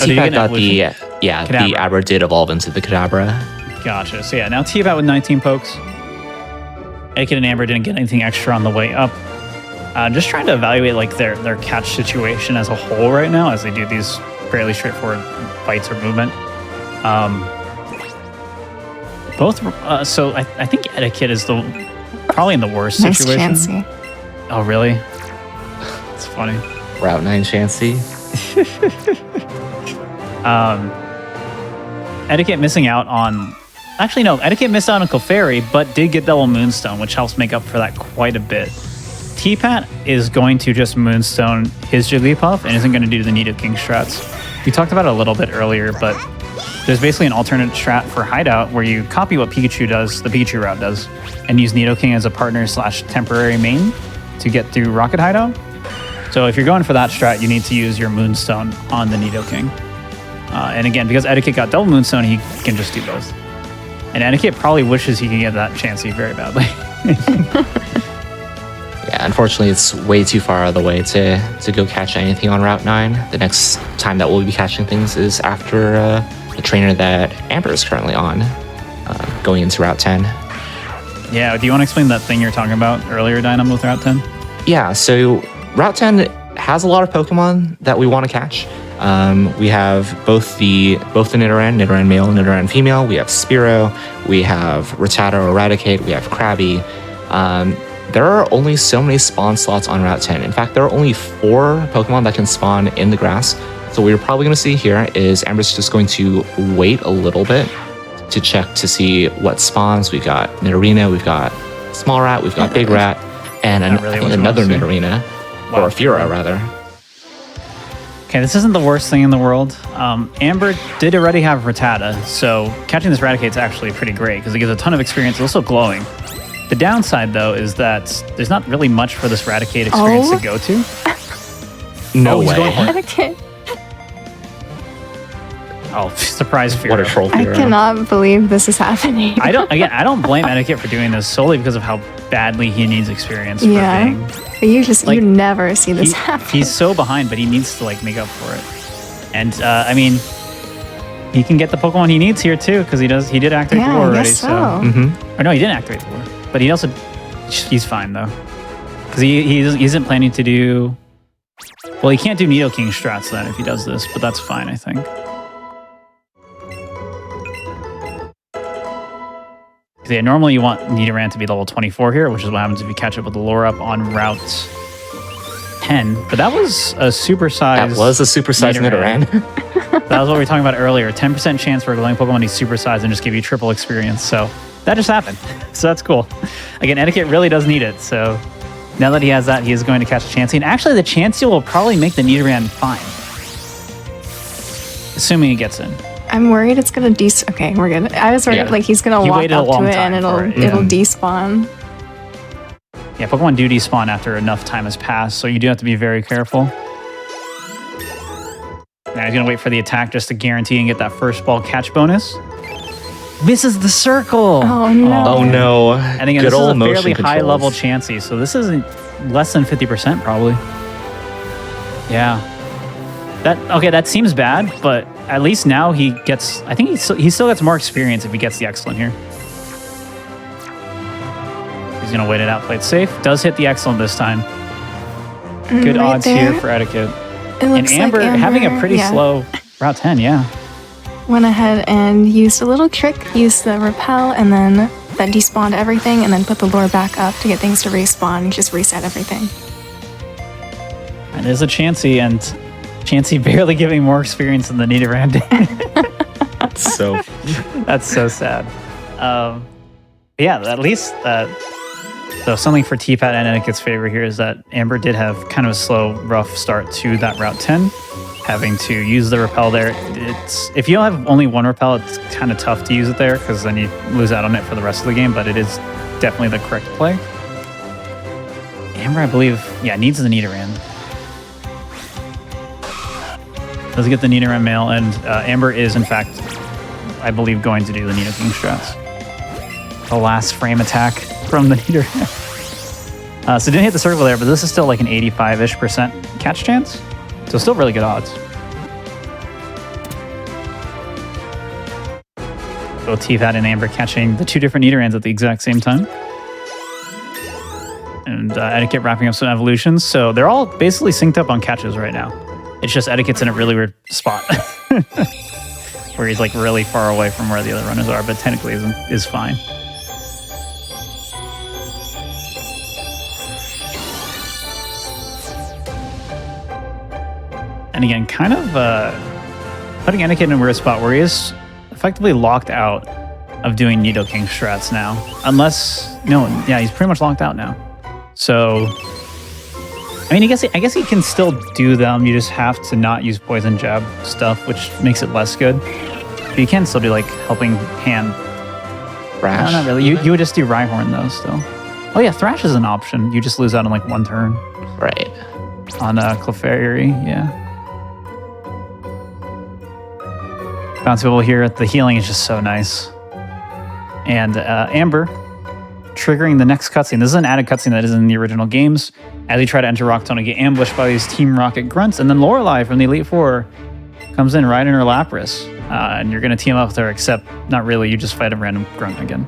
T-Pack get got the evolution? the Kadabra. Abra did evolve into the Kadabra. Gotcha. So yeah, now T-Pack with 19 pokes. Etiquette and Amber didn't get anything extra on the way up. Just trying to evaluate like their catch situation as a whole right now, as they do these fairly straightforward fights or movement. Both. So I think Etiquette is probably in the worst Nice situation. Chansey. Oh really? It's funny. Route 9 Chansey. Etiquette missing out on... Actually, no. Etiquette missed out on Clefairy, but did get double Moonstone, which helps make up for that quite a bit. T-Pat is going to just Moonstone his Jigglypuff and isn't going to do the Nidoking strats. We talked about it a little bit earlier, but there's basically an alternate strat for Hideout where you copy what Pikachu does, the Pikachu route does, and use Nidoking as a partner / temporary main to get through Rocket Hideout. So if you're going for that strat, you need to use your Moonstone on the Nidoking. And again, because Etiquette got double Moonstone, he can just do both. And Etiquette probably wishes he could get that Chansey very badly. Yeah, unfortunately, it's way too far out of the way to go catch anything on Route 9. The next time that we'll be catching things is after the trainer that Amber is currently on, going into Route 10. Yeah, do you want to explain that thing you're talking about earlier, Dynamo, with Route 10? Yeah, so Route 10 has a lot of Pokemon that we want to catch. We have both the Nidoran male, Nidoran female. We have Spearow, we have Rattata, Eradicate, we have Krabby. There are only so many spawn slots on Route 10. In fact, there are only 4 Pokemon that can spawn in the grass. So what you're probably going to see here is Amber's just going to wait a little bit to check to see what spawns. We've got Nidorina, we've got Small Rat, we've got Big Rat, and another Nidorina, or a Fura rather. Okay, this isn't the worst thing in the world. Amber did already have Rattata, so catching this Raticate's actually pretty great because it gives a ton of experience. It's also glowing. The downside, though, is that there's not really much for this Raticate experience to go to. No he's way. going for it. Etiquette. Oh, surprise Fura. What a troll I Fura. cannot believe this is happening. I don't blame Etiquette for doing this solely because of how badly he needs experience for Yeah. being... But you never see this He- happen. he's so behind, but he needs to like make up for it. And I mean, he can get the Pokemon he needs here too because he did activate the Yeah, war I already. guess so. Mm-hmm. Or no, he didn't activate the war, but he's fine though because he isn't planning to do. Well, he can't do Nidoking strats then if he does this, but that's fine, I think. Yeah, normally you want Nidoran to be level 24 here, which is what happens if you catch up with the lure up on Route 10. But that was a supersized... That was a supersized Nidoran. That was what we were talking about earlier. 10% chance for a glowing Pokemon to be supersized and just give you triple experience. So that just happened. So that's cool. Again, Etiquette really does need it. So now that he has that, he is going to catch a Chansey. And actually, the Chansey will probably make the Nidoran fine. Assuming it gets in. I'm worried it's gonna Okay, we're good. I was worried Yeah. he's gonna He walk waited a up to long it and time for it, it'll despawn. Yeah, Pokemon do despawn after enough time has passed, so you do have to be very careful. Now he's going to wait for the attack just to guarantee and get that first ball catch bonus. Misses the circle! Oh no. Oh no. And again, Good this is old a motion fairly controls. high-level Chansey, so this isn't less than 50% probably. Yeah. That seems bad, but at least now he gets... I think he still gets more experience if he gets the Excellent here. He's going to wait it out, play it safe. Does hit the excellent this time. Good Right odds there. here for Etiquette. It And looks Amber, like having a pretty yeah, slow Route 10, yeah. went ahead and used a little trick, used the repel, and then that despawned everything, and then put the lure back up to get things to respawn and just reset everything. And there's a Chansey, and Chansey barely giving more experience than the Nidoran did. So That's so sad. Yeah, at least so something for T-Pat and Etiquette's favor here is that Amber did have kind of a slow, rough start to that Route 10, having to use the repel there. It's if you don't have only one repel, it's kind of tough to use it there because then you lose out on it for the rest of the game, but it is definitely the correct play. Amber, I believe, yeah, needs the Nidoran. Does get the Nidoran mail, and Amber is, in fact, I believe, going to do the Nidoking strats. The last frame attack from the Nidoran. So didn't hit the circle there, but this is still like an 85-ish% catch chance. So still really good odds. Both T-Pat and Amber catching the two different Nidorans at the exact same time. And Etiquette wrapping up some evolutions. So they're all basically synced up on catches right now. It's just Etiquette's in a really weird spot. Where he's like really far away from where the other runners are, but technically is fine. And again, kind of putting Etiquette in a weird spot where he is effectively locked out of doing Nidoking strats now. Unless, no, yeah, he's pretty much locked out now. So, I mean, I guess he can still do them. You just have to not use poison jab stuff, which makes it less good. But you can still do like helping hand. Thrash. No, not really. You would just do Rhyhorn though still. Oh yeah, Thrash is an option. You just lose out on like one turn. Right. On Clefairy, yeah. Bounceable here. The healing is just so nice. And Amber triggering the next cutscene. This is an added cutscene that is in the original games. As you try to enter Rockton and get ambushed by these Team Rocket grunts, and then Lorelei from the Elite Four comes in riding her Lapras, and you're going to team up with her, except not really. You just fight a random grunt again.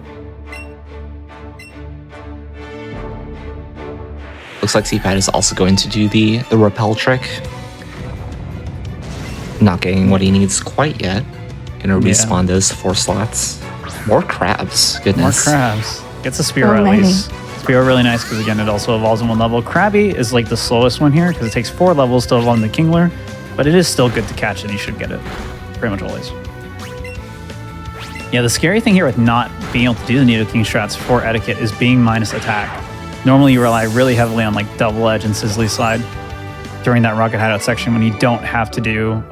Looks like T-Pat is also going to do the repel trick. Not getting what he needs quite yet. Gonna respawn those 4 slots. More crabs, More goodness. crabs. Gets a Spearow So at many. least. Spearow really nice because again it also evolves in 1 level. Krabby is like the slowest one here because it takes 4 levels to evolve into Kingler, but it is still good to catch and you should get it pretty much always. Yeah, the scary thing here with not being able to do the Nidoking strats for Etiquette is being minus attack. Normally you rely really heavily on like Double Edge and Sizzly Slide during that Rocket Hideout section when you don't have to do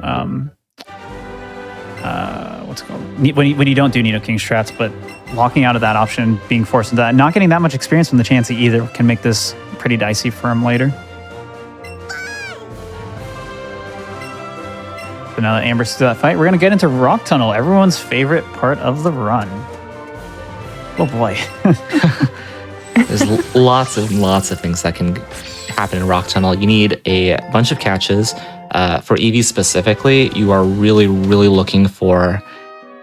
what's it called? When you don't do Nidoking strats, but walking out of that option, being forced into that, not getting that much experience from the Chansey either can make this pretty dicey for him later. But now that Amber's through that fight, we're going to get into Rock Tunnel, everyone's favorite part of the run. Oh boy. There's lots of things that can happen in Rock Tunnel. You need a bunch of catches. For Eevee specifically, you are really looking for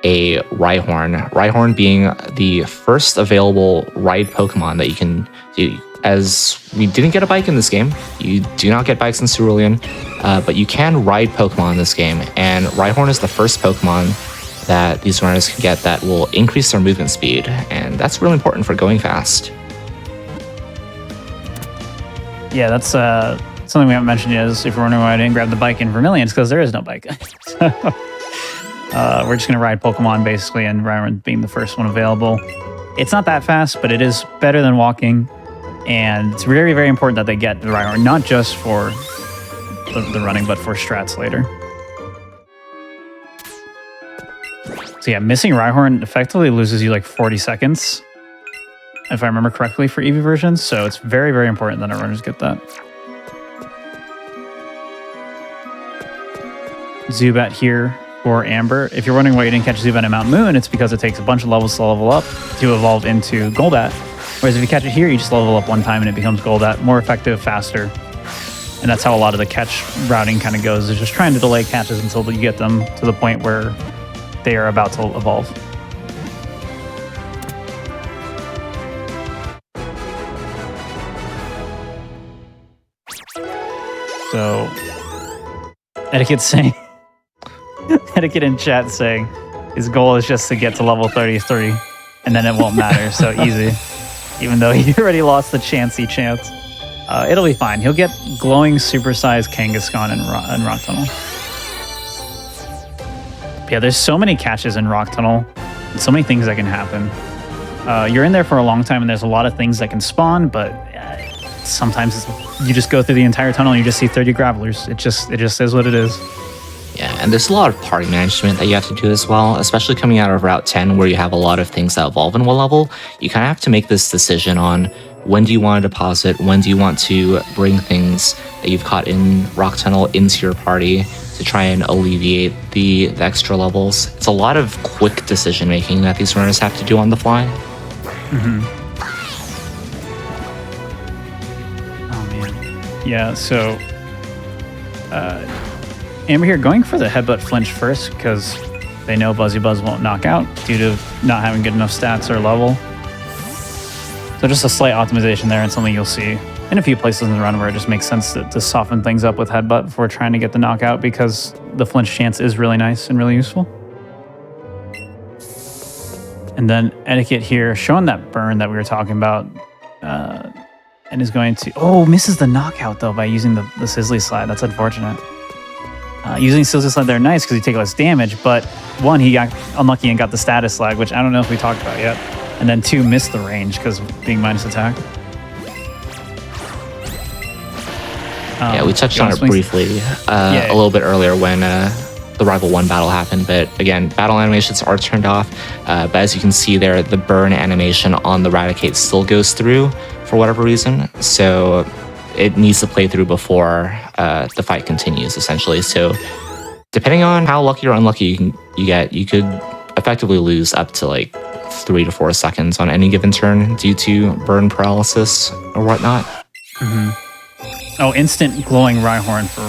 a Rhyhorn. Rhyhorn being the first available ride Pokemon that you can do. As we didn't get a bike in this game, you do not get bikes in Cerulean, but you can ride Pokemon in this game, and Rhyhorn is the first Pokemon that these runners can get that will increase their movement speed, and that's really important for going fast. Yeah, that's something we haven't mentioned yet is if you're wondering why I didn't grab the bike in Vermilion, it's because there is no bike. We're just going to ride Pokemon basically, and Rhyhorn being the first one available. It's not that fast, but it is better than walking. And it's very, very important that they get the Rhyhorn, not just for the running, but for strats later. So yeah, missing Rhyhorn effectively loses you like 40 seconds, if I remember correctly, for Eevee versions. So it's very, very important that our runners get that. Zubat here for Amber. If you're wondering why you didn't catch Zubat at Mount Moon, it's because it takes a bunch of levels to level up to evolve into Golbat. Whereas if you catch it here, you just level up one time and it becomes Golbat. More effective, faster. And that's how a lot of the catch routing kind of goes, is just trying to delay catches until you get them to the point where they are about to evolve. So, Etiquette saying, Etiquette in chat saying his goal is just to get to level 33, and then it won't matter. So easy. Even though he already lost the chancy chance. It'll be fine. He'll get glowing supersized Kangaskhan in Rock Tunnel. Yeah, there's so many catches in Rock Tunnel. And so many things that can happen. You're in there for a long time, and there's a lot of things that can spawn, but sometimes you just go through the entire tunnel and you just see 30 gravelers. It just is what it is. Yeah, and there's a lot of party management that you have to do as well, especially coming out of Route 10 where you have a lot of things that evolve in one level. You kind of have to make this decision on when do you want to deposit, when do you want to bring things that you've caught in Rock Tunnel into your party to try and alleviate the extra levels. It's a lot of quick decision making that these runners have to do on the fly. Oh man. Yeah, so Amber here going for the headbutt flinch first because they know Buzzy Buzz won't knock out due to not having good enough stats or level. So just a slight optimization there and something you'll see in a few places in the run where it just makes sense to soften things up with headbutt before trying to get the knockout because the flinch chance is really nice and really useful. And then Etiquette here showing that burn that we were talking about and is going to... misses the knockout though by using the Sizzly Slide. That's unfortunate. Using Sizzly Slide there, nice because you take less damage, but one, he got unlucky and got the status lag, which I don't know if we talked about yet. And then two, missed the range because of being minus attack. Yeah, we touched on it briefly a little bit earlier when the Rival 1 battle happened, but again, battle animations are turned off, but as you can see there, the burn animation on the Raticate still goes through for whatever reason, so it needs to play through before the fight continues, essentially. So depending on how lucky or unlucky you get, you could effectively lose up to like 3 to 4 seconds on any given turn due to burn paralysis or whatnot. Oh, instant glowing Rhyhorn for...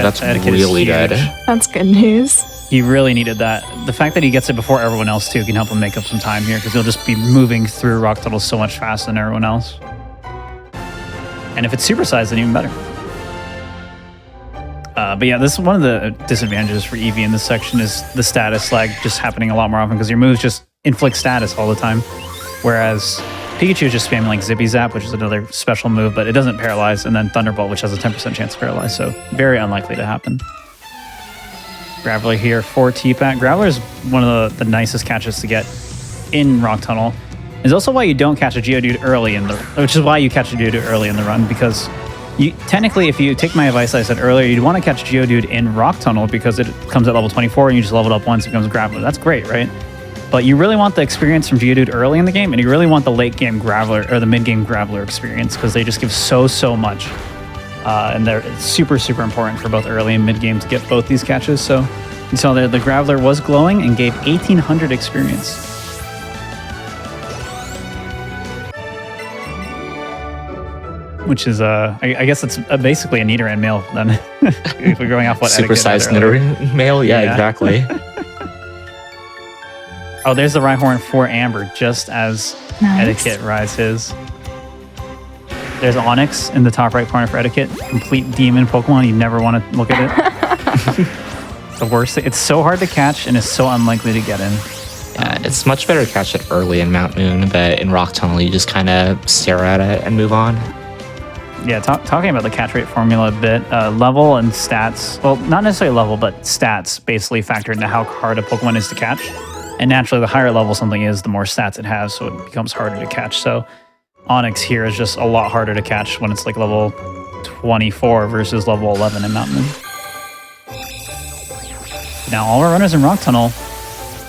that's really good. That's good news. He really needed that. The fact that he gets it before everyone else too can help him make up some time here because he'll just be moving through Rock Tunnel so much faster than everyone else. And if it's supersized, then even better. But yeah, this is one of the disadvantages for Eevee in this section is the status lag just happening a lot more often because your moves just inflict status all the time. Whereas Pikachu is just spamming like Zippy Zap, which is another special move, but it doesn't paralyze, and then Thunderbolt, which has a 10% chance to paralyze, so very unlikely to happen. Graveler here for T-Pat. Graveler is one of the nicest catches to get in Rock Tunnel. It's also why you don't catch a Geodude early which is why you catch a Geodude early in the run, because technically, if you take my advice I said earlier, you'd want to catch Geodude in Rock Tunnel because it comes at level 24 and you just level it up once, it becomes Graveler. That's great, right? But you really want the experience from Geodude early in the game, and you really want the late game Graveler or the mid game Graveler experience because they just give so much. And they're super, super important for both early and mid game to get both these catches. So you saw that the Graveler was glowing and gave 1800 experience. Which is, I guess it's basically a Nidoran male then, if we're going off what supersized Nidoran male? Yeah, exactly. Oh, there's the Rhyhorn for Amber, just as Etiquette rides his. There's Onyx in the top right corner for Etiquette. Complete demon Pokemon. You never want to look at it. The worst. It's so hard to catch and it's so unlikely to get in. Yeah, it's much better to catch it early in Mount Moon, but in Rock Tunnel, you just kind of stare at it and move on. Yeah, talking about the catch rate formula a bit, level and stats, well, not necessarily level, but stats basically factor into how hard a Pokemon is to catch. And naturally, the higher level something is, the more stats it has, so it becomes harder to catch. So Onyx here is just a lot harder to catch when it's like level 24 versus level 11 in Mountain Moon. Now, all our runners in Rock Tunnel,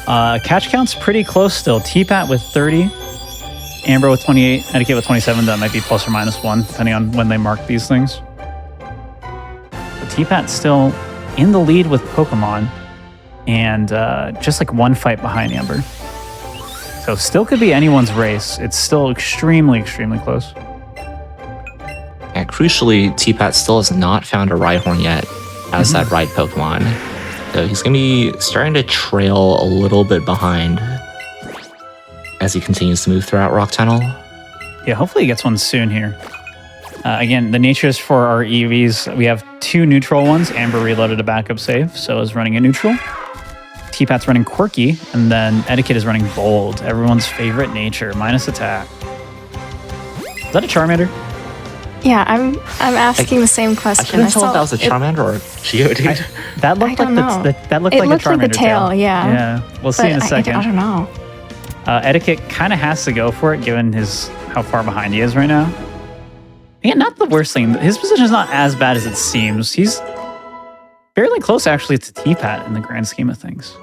catch count's pretty close still. T-Pat with 30, Amber with 28, Etiquette with 27. That might be plus or minus 1, depending on when they mark these things. But T-Pat's still in the lead with Pokemon, and just like one fight behind Amber. So still could be anyone's race. It's still extremely, extremely close. And crucially, T-Pat still has not found a Rhyhorn yet as that ride Pokemon. So he's going to be starting to trail a little bit behind as he continues to move throughout Rock Tunnel. Yeah, hopefully he gets one soon here. Again, the natures for our EVs, we have 2 neutral ones. Amber reloaded a backup save, so is running a neutral. Teapot's running quirky, and then Etiquette is running bold. Everyone's favorite nature, minus attack. Is that a Charmander? Yeah, I'm asking the same I question. couldn't tell if that was a it- Charmander or a Geodude. That looked I don't know. that looked It like looked a like the Charmander tail, yeah. Yeah, we'll see but in a second. I don't know. Etiquette kind of has to go for it, given how far behind he is right now. Yeah, not the worst thing. His position is not as bad as it seems. He's fairly close, actually, to Teapot in the grand scheme of things.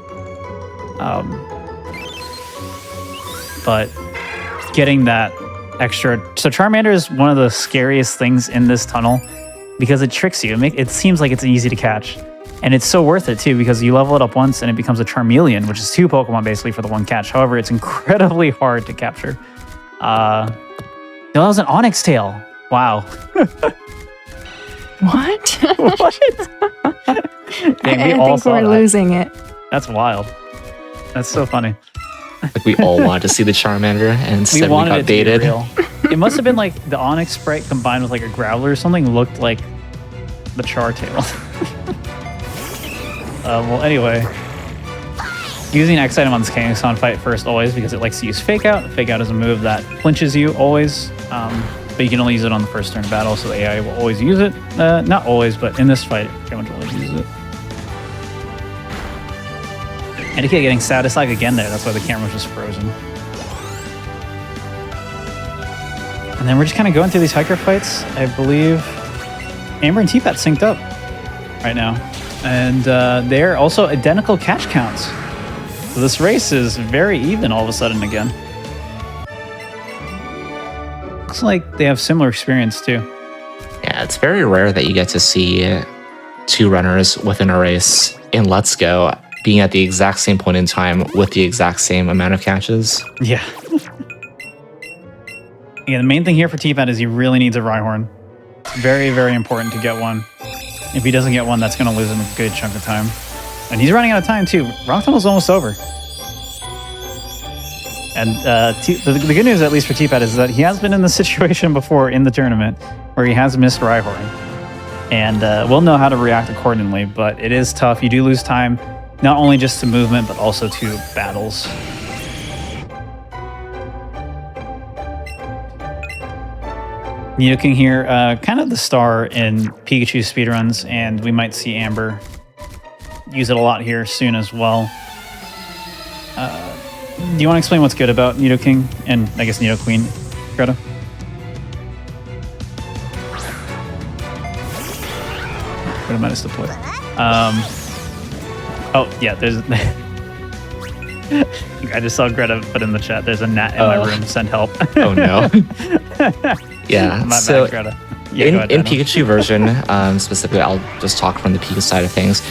But getting that extra... So Charmander is one of the scariest things in this tunnel because it tricks you. It seems like it's easy to catch. And it's so worth it, too, because you level it up once and it becomes a Charmeleon, which is 2 Pokemon, basically, for the 1 catch. However, it's incredibly hard to capture. That was an Onyx tail. Wow. What? What? Dang, we I all think saw we're that. losing it. That's wild. That's so funny. Like we all wanted to see the Charmander, and instead we wanted got it to be baited. real. It must have been like the Onyx sprite combined with like a Growler or something looked like the Char tail. Well, anyway. Using X item on this Kangaskhan fight first always because it likes to use Fake Out. Fake Out is a move that flinches you always. But you can only use it on the first turn of battle, so the AI will always use it. Not always, but in this fight, it pretty much always uses it. Etiquette getting satisfied again there. That's why the camera was just frozen. And then we're just kind of going through these hiker fights. I believe Amber and Teapot synced up right now. And they're also identical catch counts. So this race is very even all of a sudden again. Looks like they have similar experience too. Yeah, it's very rare that you get to see 2 runners within a race in Let's Go being at the exact same point in time with the exact same amount of catches. Yeah. Yeah, the main thing here for Teapot is he really needs a Rhyhorn. It's very, very important to get one. If he doesn't get one, that's going to lose him a good chunk of time. And he's running out of time too. Rock Tunnel's almost over. And the good news, at least for Teapot, is that he has been in this situation before in the tournament where he has missed Rhyhorn. And we'll know how to react accordingly, but it is tough. You do lose time, not only just to movement, but also to battles. Nidoking here, kind of the star in Pikachu speedruns, and we might see Amber use it a lot here soon as well. Do you want to explain what's good about Nidoking and I guess Nidoqueen, Greta? Greta might have still played. Oh yeah, there's. I just saw Greta put in the chat. There's a gnat in my room. Send help. Oh no. Yeah. My So bad, Greta. Yeah, in go ahead, in Daniel. Pikachu version, specifically, I'll just talk from the Pika side of things.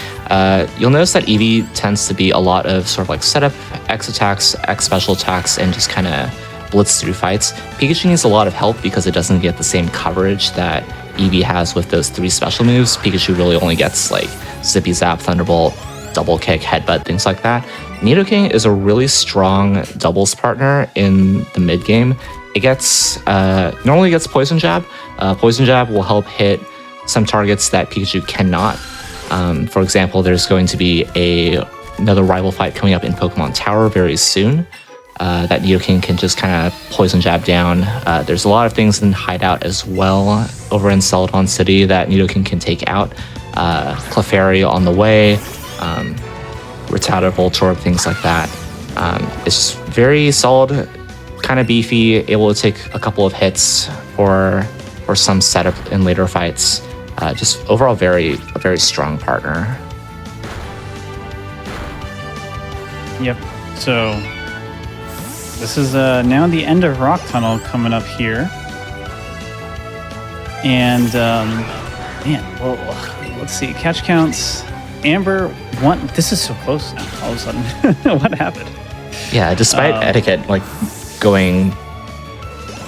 You'll notice that Eevee tends to be a lot of sort of like setup, X attacks, X special attacks, and just kind of blitz through fights. Pikachu needs a lot of help because it doesn't get the same coverage that Eevee has with those 3 special moves. Pikachu really only gets like Zippy Zap, Thunderbolt, Double Kick, Headbutt, things like that. Nidoking is a really strong doubles partner in the mid game. It gets normally gets Poison Jab. Poison Jab will help hit some targets that Pikachu cannot. For example, there's going to be another rival fight coming up in Pokemon Tower very soon that Nidoking can just kind of Poison Jab down. There's a lot of things in Hideout as well over in Celadon City that Nidoking can take out. Clefairy on the way, Rattata, Voltorb, things like that. It's just very solid, kind of beefy, able to take a couple of hits or some setup in later fights. Just overall a very strong partner. Yep. So this is now the end of Rock Tunnel coming up here. And man, well, let's see. Catch counts. Amber won. This is so close now. All of a sudden, what happened? Yeah, despite Etiquette like going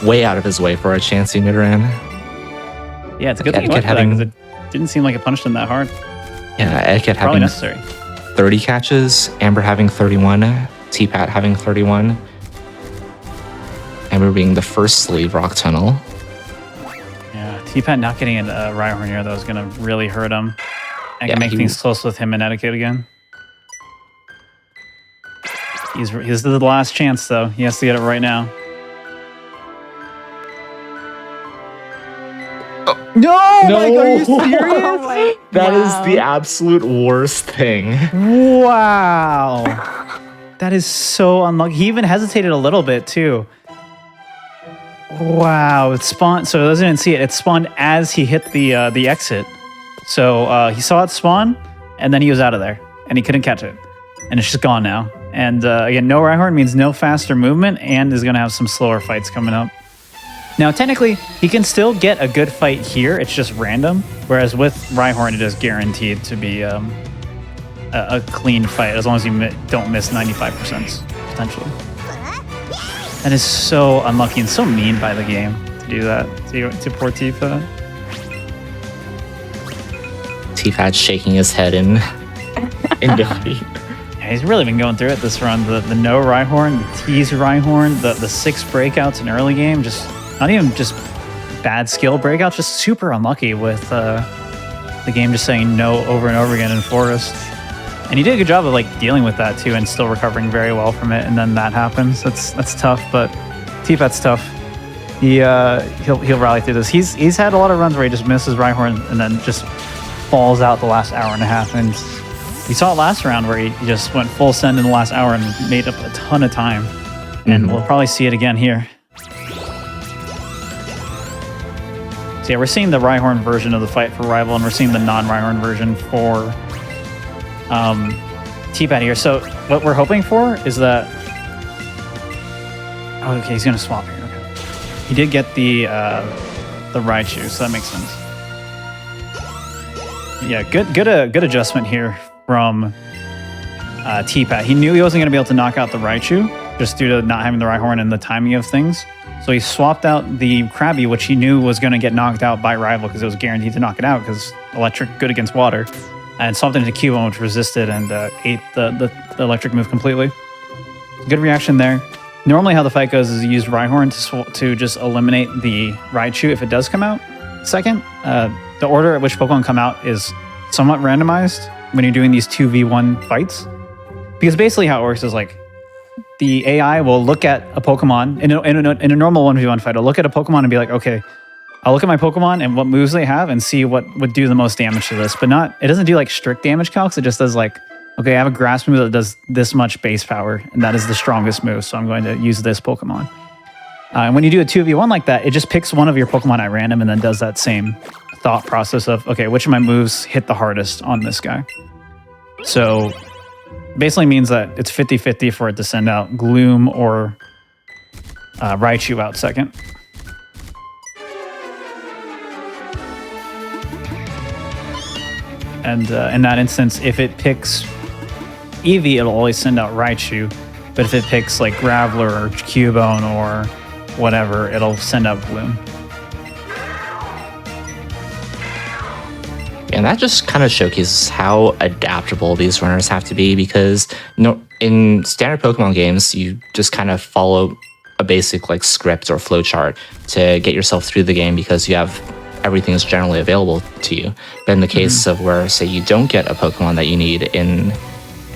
way out of his way for a chansey mid-ran. Yeah, it's a good Like thing it Etiquette because it didn't seem like it punched him that hard. Yeah, Etiquette Probably having necessary. 30 catches, Amber having 31, Teapot having 31. Amber being the first to leave Rock Tunnel. Yeah, T-Pat not getting a Rhyhorn here, though, is going to really hurt him. And Yeah, can make he- things close with him and Etiquette again. This is the last chance, though. He has to get it right now. No, Mike, are you serious? That is Wow. the absolute worst thing. Wow. That is so unlucky. He even hesitated a little bit, too. Wow. It spawned. So those who didn't see it, it spawned as he hit the exit. So he saw it spawn, and then he was out of there, and he couldn't catch it. And it's just gone now. And again, no Rhyhorn means no faster movement, and is going to have some slower fights coming up. Now, technically, he can still get a good fight here. It's just random. Whereas with Rhyhorn, it is guaranteed to be a clean fight, as long as you don't miss 95%, potentially. That is so unlucky and so mean by the game to do that to poor Tifa. T-Pat shaking his head in defeat. Yeah, he's really been going through it this run. The no Rhyhorn, the tease Rhyhorn, the 6 breakouts in early game, just not even just bad skill breakouts, just super unlucky with the game just saying no over and over again in Forest. And he did a good job of like dealing with that too, and still recovering very well from it. And then that happens. That's tough, but T-Pat's tough. He'll rally through this. He's had a lot of runs where he just misses Rhyhorn and then just falls out the last hour and a half. And we saw it last round where he just went full send in the last hour and made up a ton of time. And we'll probably see it again here. So yeah, we're seeing the Rhyhorn version of the fight for Rival, and we're seeing the non-Rhyhorn version for T-Pat here. So what we're hoping for is that... Oh, okay, he's going to swap here. Okay. He did get the Raichu, so that makes sense. Yeah, good adjustment here from T-Pat. He knew he wasn't going to be able to knock out the Raichu, just due to not having the Rhyhorn and the timing of things. So he swapped out the Krabby, which he knew was going to get knocked out by Rival because it was guaranteed to knock it out because electric good against water. And swapped into Cubone, which resisted and ate the electric move completely. Good reaction there. Normally how the fight goes is you use Rhyhorn to just eliminate the Raichu if it does come out. Second, the order at which Pokemon come out is somewhat randomized when you're doing these 2v1 fights. Because basically how it works is like, the AI will look at a Pokemon in a normal 1v1 fight. It'll look at a Pokemon and be like, okay, I'll look at my Pokemon and what moves they have and see what would do the most damage to this. But it doesn't do like strict damage calcs. It just does like, okay, I have a grass move that does this much base power, and that is the strongest move, so I'm going to use this Pokemon. And when you do a 2v1 like that, it just picks one of your Pokemon at random and then does that same thought process of, okay, which of my moves hit the hardest on this guy? So basically means that it's 50-50 for it to send out Gloom or Raichu out second. And in that instance, if it picks Eevee, it'll always send out Raichu. But if it picks like Graveler or Cubone or whatever, it'll send out Gloom. And that just kind of showcases how adaptable these runners have to be, because in standard Pokemon games, you just kind of follow a basic like script or flowchart to get yourself through the game because you have everything is generally available to you. But in the case of where, say, you don't get a Pokemon that you need and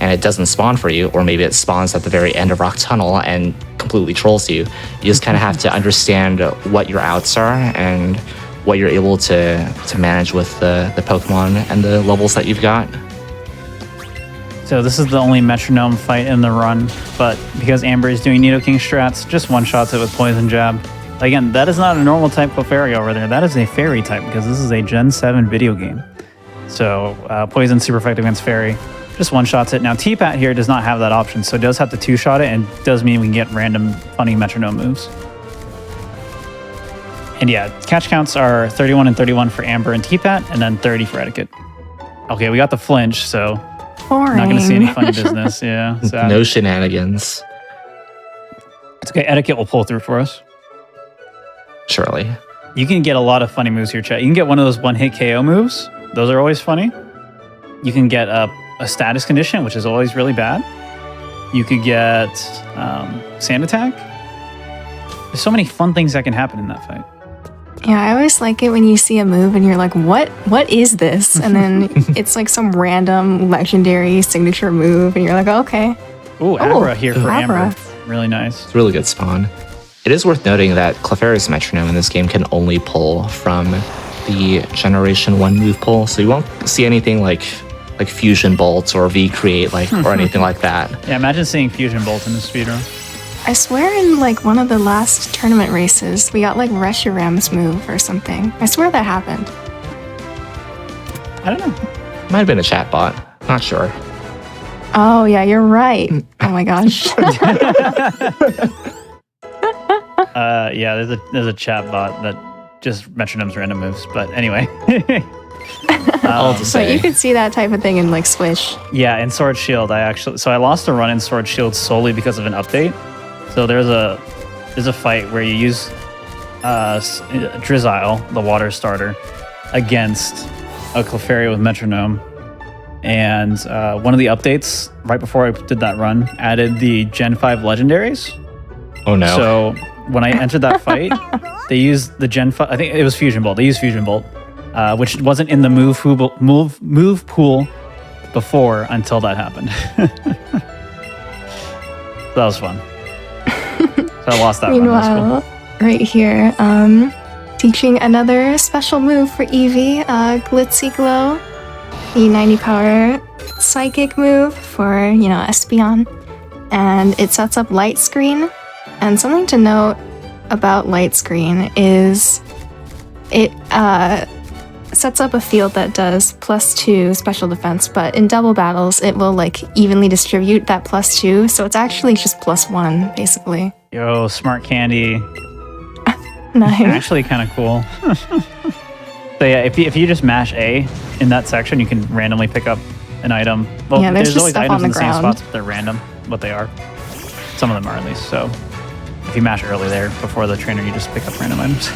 it doesn't spawn for you, or maybe it spawns at the very end of Rock Tunnel and completely trolls you, you just kind of have to understand what your outs are and what you're able to manage with the Pokemon and the levels that you've got. So this is the only Metronome fight in the run, but because Amber is doing Nidoking strats, just one-shots it with Poison Jab. Again, that is not a normal type Clefairy over there. That is a Fairy type because this is a Gen 7 video game. So Poison super effective against Fairy. Just one-shots it. Now T-Pat here does not have that option, so it does have to two-shot it, and does mean we can get random funny Metronome moves. And yeah, catch counts are 31 and 31 for Amber and T-Pat, and then 30 for Etiquette. Okay, we got the flinch, so Boring. not going to see any funny business. Yeah, sad. No shenanigans, It's okay. Etiquette will pull through for us. surely. You can get a lot of funny moves here, chat. You can get one of those one-hit KO moves. Those are always funny. You can get a status condition, which is always really bad. You could get Sand Attack. There's so many fun things that can happen in that fight. Yeah, I always like it when you see a move and you're like, what is this? And then it's like some random legendary signature move and you're like, okay. Ooh, Abra here for Abra. Amber. Really nice. It's a really good spawn. It is worth noting that Clefairy's metronome in this game can only pull from the Generation 1 move pool, so you won't see anything like Fusion Bolt or V-Create or anything like that. Yeah, imagine seeing Fusion Bolt in the speedrun. I swear in like one of the last tournament races, we got like Reshiram's move or something. I swear that happened. I don't know. Might have been a chatbot. Not sure. Oh yeah, you're right. Oh my gosh. Yeah, there's a chat bot that just metronomes random moves. But anyway. All to But say. you could see that type of thing in like Swish. Yeah, in Sword Shield, I lost a run in Sword Shield solely because of an update. So there's a fight where you use Drizzile, the water starter, against a Clefairy with metronome. And one of the updates right before I did that run added the Gen 5 legendaries. Oh no. So when I entered that fight, they used the Gen 5. I think it was Fusion Bolt. They used Fusion Bolt, which wasn't in the move pool before until that happened. That was fun. So I lost that one. That's cool. Meanwhile, right here, teaching another special move for Eevee, Glitzy Glow, the 90 power psychic move for, Espeon. And it sets up light screen. And something to note about light screen is it sets up a field that does +2 special defense, but in double battles, it will like evenly distribute that +2. So it's actually just +1, basically. Yo, smart candy. Nice. Actually kind of cool. So yeah, if you just mash A in that section, you can randomly pick up an item. Well, Yeah, there's just always stuff items on in the the same ground. spots, but they're random what they are. Some of them are at least. So if you mash early there before the trainer, you just pick up random items.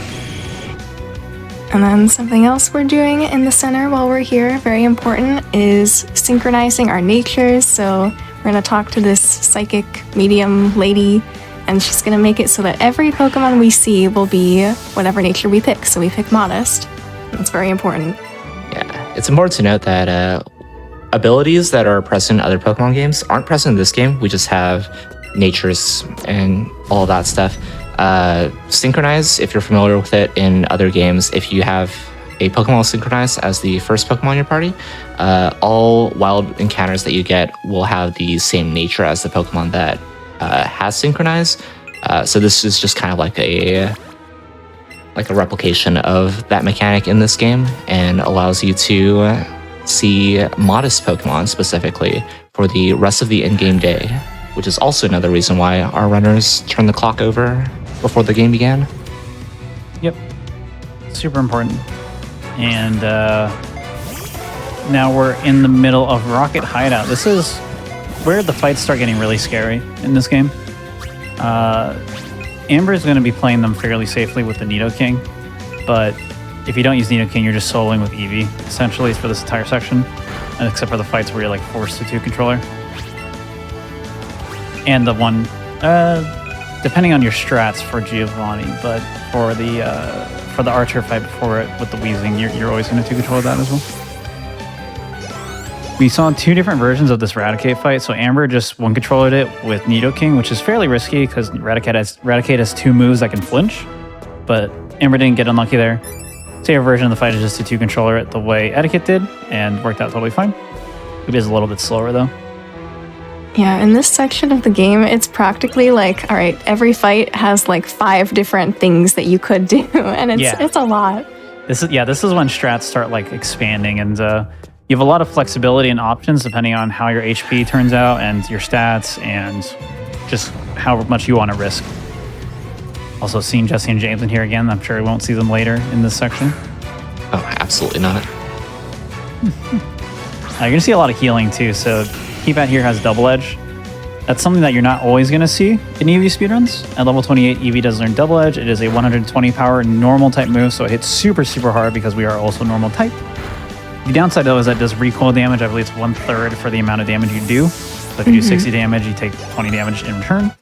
And then something else we're doing in the center while we're here, very important, is synchronizing our natures. So we're going to talk to this psychic medium lady, and she's going to make it so that every Pokemon we see will be whatever nature we pick. So we pick Modest. That's very important. Yeah, it's important to note that abilities that are present in other Pokemon games aren't present in this game. We just have natures and all that stuff. Synchronize, if you're familiar with it in other games, if you have a Pokemon synchronized as the first Pokemon in your party, all wild encounters that you get will have the same nature as the Pokemon that has synchronized. So this is just kind of like a replication of that mechanic in this game, and allows you to see modest Pokemon specifically for the rest of the in-game day, which is also another reason why our runners turned the clock over before the game began. Yep. Super important. And now we're in the middle of Rocket Hideout. This is where the fights start getting really scary in this game. Amber is going to be playing them fairly safely with the Nidoking, but if you don't use Nidoking, you're just soloing with Eevee, essentially, for this entire section, except for the fights where you're like forced to two-controller. And the one, depending on your strats for Giovanni, but for the Archer fight before it with the Weezing, you're always going to two-control that as well. We saw two different versions of this Raticate fight. So Amber just one-controlled it with Nidoking, which is fairly risky because Raticate has two moves that can flinch, but Amber didn't get unlucky there. Safer version of the fight is just to two-controller it the way Etiquette did, and worked out totally fine. It is a little bit slower though. Yeah, in this section of the game, it's practically like, all right, every fight has like 5 different things that you could do, and it's a lot. This is when strats start like expanding, and you have a lot of flexibility and options depending on how your HP turns out and your stats and just how much you want to risk. Also, seeing Jesse and James in here again, I'm sure we won't see them later in this section. Oh, absolutely not. You're going to see a lot of healing too, so Keypad here has Double Edge. That's something that you're not always going to see in Eevee speedruns. At level 28, Eevee does learn Double Edge. It is a 120 power normal type move, so it hits super, super hard because we are also normal type. The downside though is that it does recoil damage. I believe it's 1/3 for the amount of damage you do. So if you do 60 damage, you take 20 damage in return.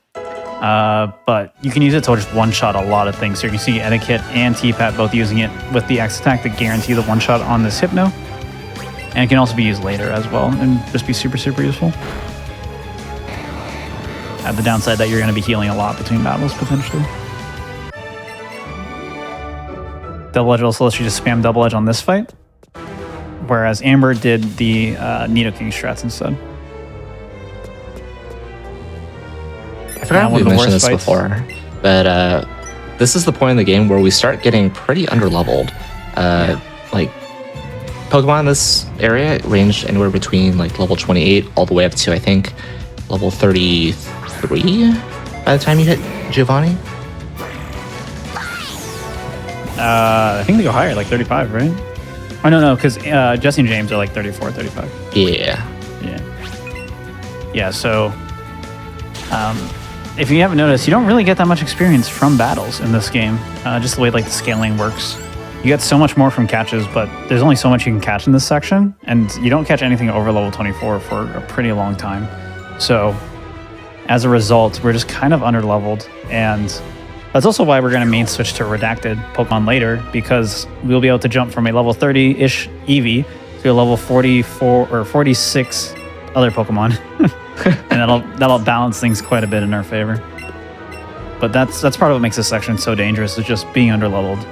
But you can use it to just one-shot a lot of things. So you can see Etiquette and T-Pat both using it with the X attack to guarantee the one-shot on this Hypno. And it can also be used later as well and just be super, super useful. At the downside that you're going to be healing a lot between battles, potentially. Double Edge also lets you just spam Double Edge on this fight. Whereas Amber did the Nidoking strats instead. I forgot we mentioned this before, but this is the point in the game where we start getting pretty underleveled. Like Pokemon in this area range anywhere between like level 28 all the way up to I think level 33 by the time you hit Giovanni. I think they go higher, like 35, right? Oh no, because Jesse and James are like 34, 35. Yeah. So if you haven't noticed, you don't really get that much experience from battles in this game. Just the way like the scaling works. You get so much more from catches, but there's only so much you can catch in this section, and you don't catch anything over level 24 for a pretty long time. So as a result, we're just kind of underleveled, and that's also why we're going to main switch to redacted Pokemon later, because we'll be able to jump from a level 30-ish Eevee to a level 44 or 46 other Pokemon. And that'll balance things quite a bit in our favor. But that's part of what makes this section so dangerous, is just being underleveled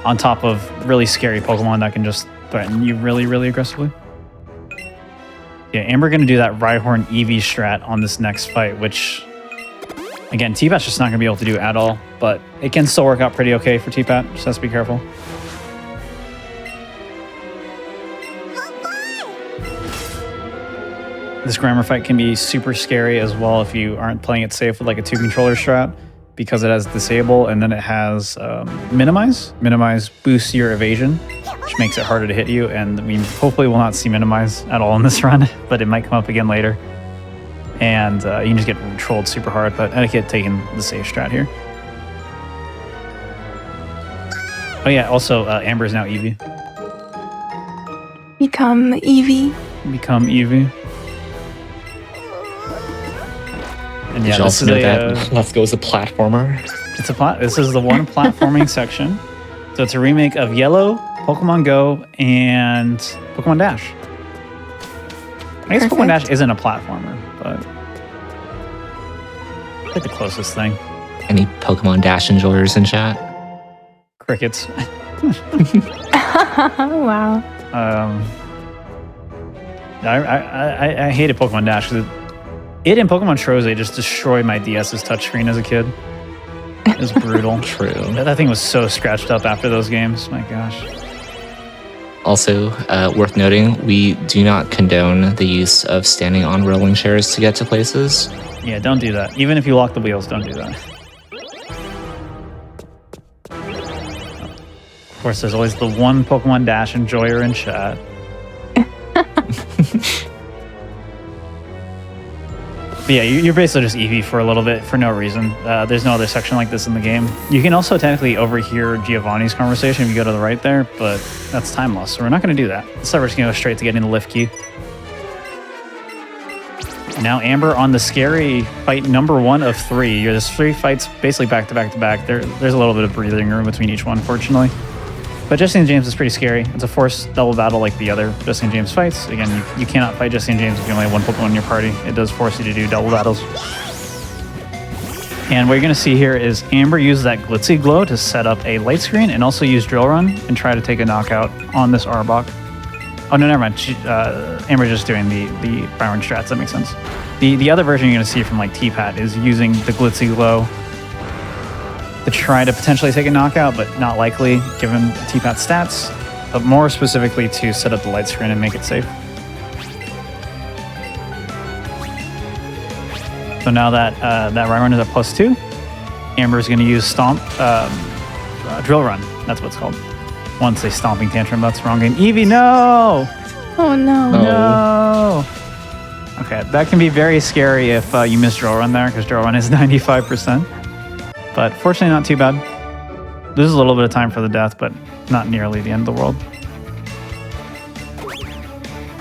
on top of really scary Pokemon that can just threaten you really, really aggressively. Yeah, Amber going to do that Rhyhorn Eevee strat on this next fight, which, again, T-Pat's just not going to be able to do at all, but it can still work out pretty okay for T-Pat, just has to be careful. This Grammar fight can be super scary as well if you aren't playing it safe with like a 2-controller strat, because it has Disable and then it has Minimize. Minimize boosts your evasion, which makes it harder to hit you, and we hopefully will not see Minimize at all in this run, but it might come up again later. And you can just get trolled super hard, but Etiquette taking the safe strat here. Oh yeah, also Amber is now Eevee. Become Eevee. Become Eevee. And yeah, this is Let's Go is a platformer. This is the one platforming section. So it's a remake of Yellow, Pokemon Go, and Pokemon Dash. I guess Pokemon Dash isn't a platformer, but it's like the closest thing. Any Pokemon Dash enjoyers in chat? Crickets. Wow. I hated Pokemon Dash because it and Pokemon Troze just destroyed my DS's touchscreen as a kid. It was brutal. True. That thing was so scratched up after those games. My gosh. Also, worth noting, we do not condone the use of standing on rolling chairs to get to places. Yeah, don't do that. Even if you lock the wheels, don't do that. Of course, there's always the one Pokemon Dash enjoyer in chat. But yeah, you're basically just Eevee for a little bit for no reason. There's no other section like this in the game. You can also technically overhear Giovanni's conversation if you go to the right there, but that's time loss, so we're not going to do that. Instead, we're just going to go straight to getting the lift key. Now Amber on the scary fight number 1 of 3. There's 3 fights basically back to back to back. There's a little bit of breathing room between each one, fortunately. But Jesse and James is pretty scary. It's a forced double battle like the other Jesse and James fights. Again, you cannot fight Jesse and James if you only have one Pokemon in your party. It does force you to do double battles. And what you're going to see here is Amber use that Glitzy Glow to set up a light screen and also use Drill Run and try to take a knockout on this Arbok. Oh, no, never mind. Amber's just doing the Byron strats. That makes sense. The other version you're going to see from like T-Pat is using the Glitzy Glow to try to potentially take a knockout, but not likely given T-Pat's stats, but more specifically to set up the light screen and make it safe. So now that that Rhyhorn is at +2, Amber is going to use Stomp, Drill Run. That's what it's called. Once a Stomping Tantrum, that's the wrong game. Eevee, no! Oh no. No! Okay, that can be very scary if you miss Drill Run there, because Drill Run is 95%. But fortunately, not too bad. Loses a little bit of time for the death, but not nearly the end of the world.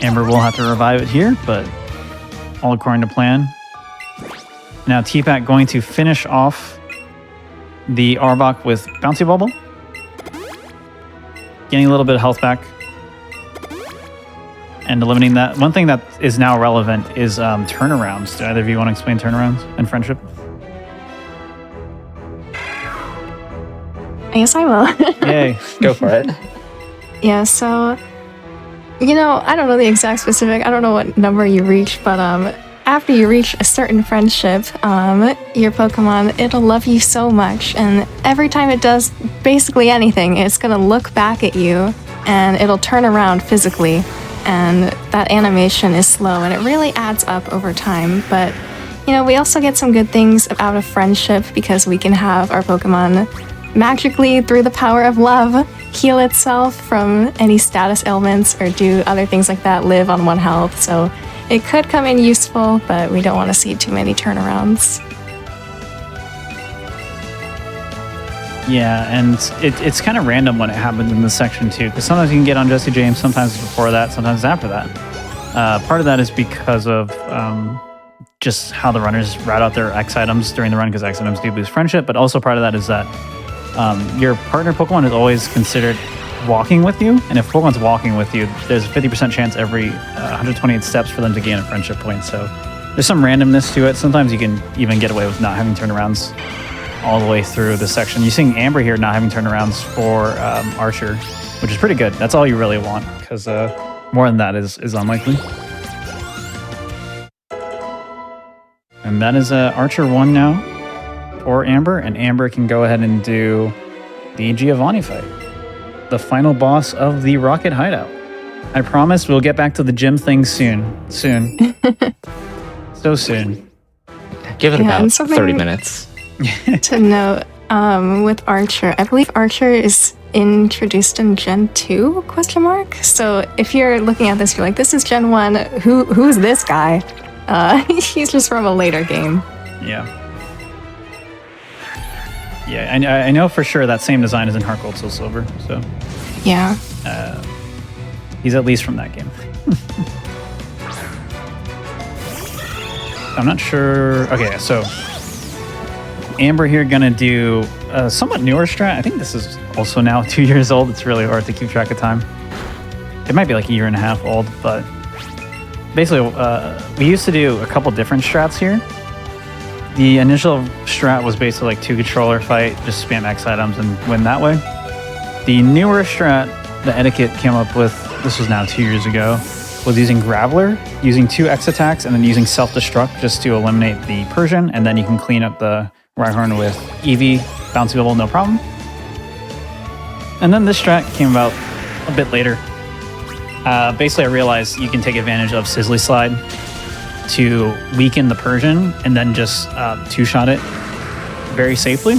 Amber will have to revive it here, but all according to plan. Now T-Pack going to finish off the Arbok with Bouncy Bubble. Getting a little bit of health back. And eliminating that. One thing that is now relevant is turnarounds. Do either of you want to explain turnarounds and friendship? I guess I will. Yay. Go for it. Yeah, so, I don't know the exact specific, I don't know what number you reach, but after you reach a certain friendship, your Pokemon, it'll love you so much, and every time it does basically anything, it's gonna look back at you, and it'll turn around physically, and that animation is slow, and it really adds up over time, but, we also get some good things out of friendship, because we can have our Pokemon magically, through the power of love, heal itself from any status ailments or do other things like that, live on 1 health. So it could come in useful, but we don't want to see too many turnarounds. Yeah, and it's kind of random when it happens in this section too, because sometimes you can get on Jesse James, sometimes it's before that, sometimes it's after that. Part of that is because of just how the runners route out their X items during the run, because X items do boost friendship, but also part of that is that your partner Pokemon is always considered walking with you, and if Pokemon's walking with you, there's a 50% chance every 128 steps for them to gain a friendship point, so there's some randomness to it. Sometimes you can even get away with not having turnarounds all the way through this section. You're seeing Amber here not having turnarounds for Archer, which is pretty good. That's all you really want, because more than that is unlikely. And that is Archer 1 now for Amber, and Amber can go ahead and do the Giovanni fight, the final boss of the Rocket Hideout. I promise we'll get back to the gym thing soon. So soon. Give it Yeah, about and something- 30 minutes. To note, with Archer, I believe Archer is introduced in Gen 2, question mark? So if you're looking at this, you're like, this is Gen 1, who's this guy? He's just from a later game. Yeah. Yeah, I know for sure that same design is in Heart Gold Soul Silver, so Yeah. he's at least from that game. I'm not sure. Okay, so Amber here gonna do a somewhat newer strat. I think this is also now 2 years old. It's really hard to keep track of time. It might be like a year and a half old, but basically we used to do a couple different strats here. The initial strat was basically like 2-controller fight, just spam X items and win that way. The newer strat that Etiquette came up with, this was now 2 years ago, was using Graveler, using 2 X attacks, and then using Self-Destruct just to eliminate the Persian, and then you can clean up the Rhyhorn with Eevee, Bouncy Bubble, no problem. And then this strat came about a bit later. Basically, I realized you can take advantage of Sizzly Slide to weaken the Persian and then just 2-shot it very safely,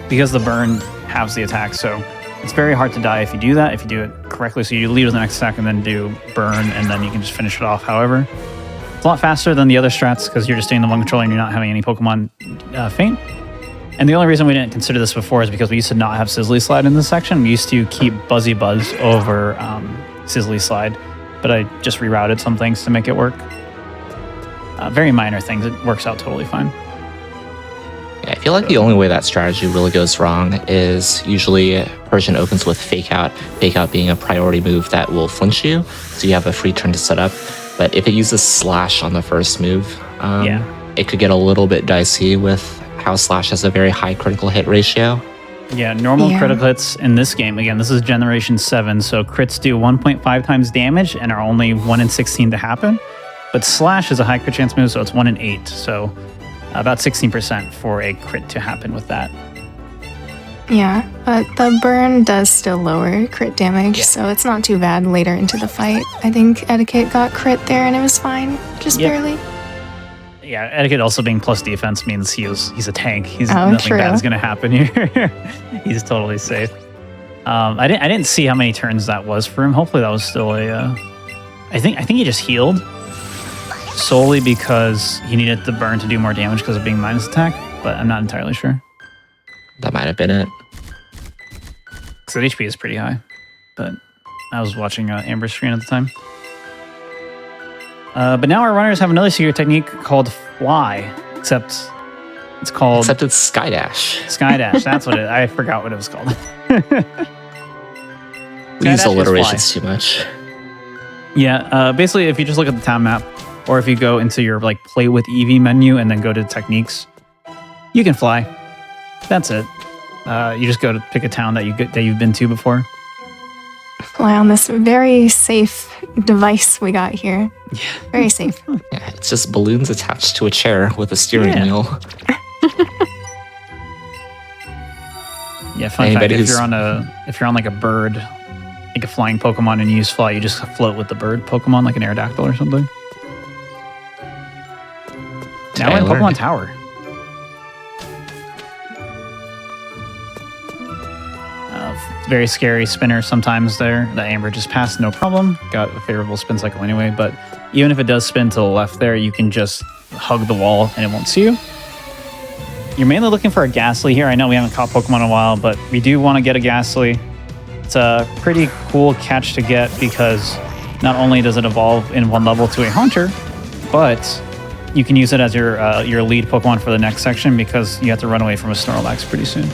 because the burn halves the attack. So it's very hard to die if you do that, if you do it correctly. So you lead with the next attack and then do burn, and then you can just finish it off. However, it's a lot faster than the other strats because you're just doing the 1-controller and you're not having any Pokemon faint. And the only reason we didn't consider this before is because we used to not have Sizzly Slide in this section. We used to keep Buzzy Buzz over Sizzly Slide, but I just rerouted some things to make it work. Very minor things. It works out totally fine. Yeah, I feel like the only way that strategy really goes wrong is usually Persian opens with Fake Out being a priority move that will flinch you, so you have a free turn to set up. But if it uses Slash on the first move, it could get a little bit dicey with how Slash has a very high critical hit ratio. Yeah, normal critical hits in this game, again, this is Generation 7, so crits do 1.5 times damage and are only 1 in 16 to happen. But Slash is a high crit chance move, so it's 1 in 8, so about 16% for a crit to happen with that. Yeah, but the burn does still lower crit damage, so it's not too bad later into the fight. I think Etiquette got crit there and it was fine, just barely. Yeah, Etiquette also being plus defense means he's a tank. He's Oh, nothing true. bad is going to happen here. He's totally safe. I didn't see how many turns that was for him. Hopefully that was still a. I think he just healed solely because he needed the burn to do more damage because of being minus attack, but I'm not entirely sure. That might have been it. Because HP is pretty high, but I was watching Amber's screen at the time. But now our runners have another secret technique called Fly. except it's called Except it's Skydash. Skydash. That's what I forgot what it was called. We use Skydash is alliterations too much. Yeah, basically, if you just look at the town map, or if you go into your like play with Eevee menu and then go to techniques, you can fly. That's it. You just go to pick a town that you've been to before. Fly on this very safe device we got here. Yeah. Very safe. Yeah, it's just balloons attached to a chair with a steering wheel. Yeah, fun fact: if you're on like a bird, like a flying Pokemon, and you use fly, you just float with the bird Pokemon, like an Aerodactyl or something. Now we're in Pokemon Tower. Very scary spinner sometimes there. The Amber just passed, no problem. Got a favorable spin cycle anyway, but even if it does spin to the left there, you can just hug the wall and it won't see you. You're mainly looking for a Ghastly here. I know we haven't caught Pokemon in a while, but we do want to get a Ghastly. It's a pretty cool catch to get because not only does it evolve in one level to a Haunter, but you can use it as your lead Pokemon for the next section because you have to run away from a Snorlax pretty soon.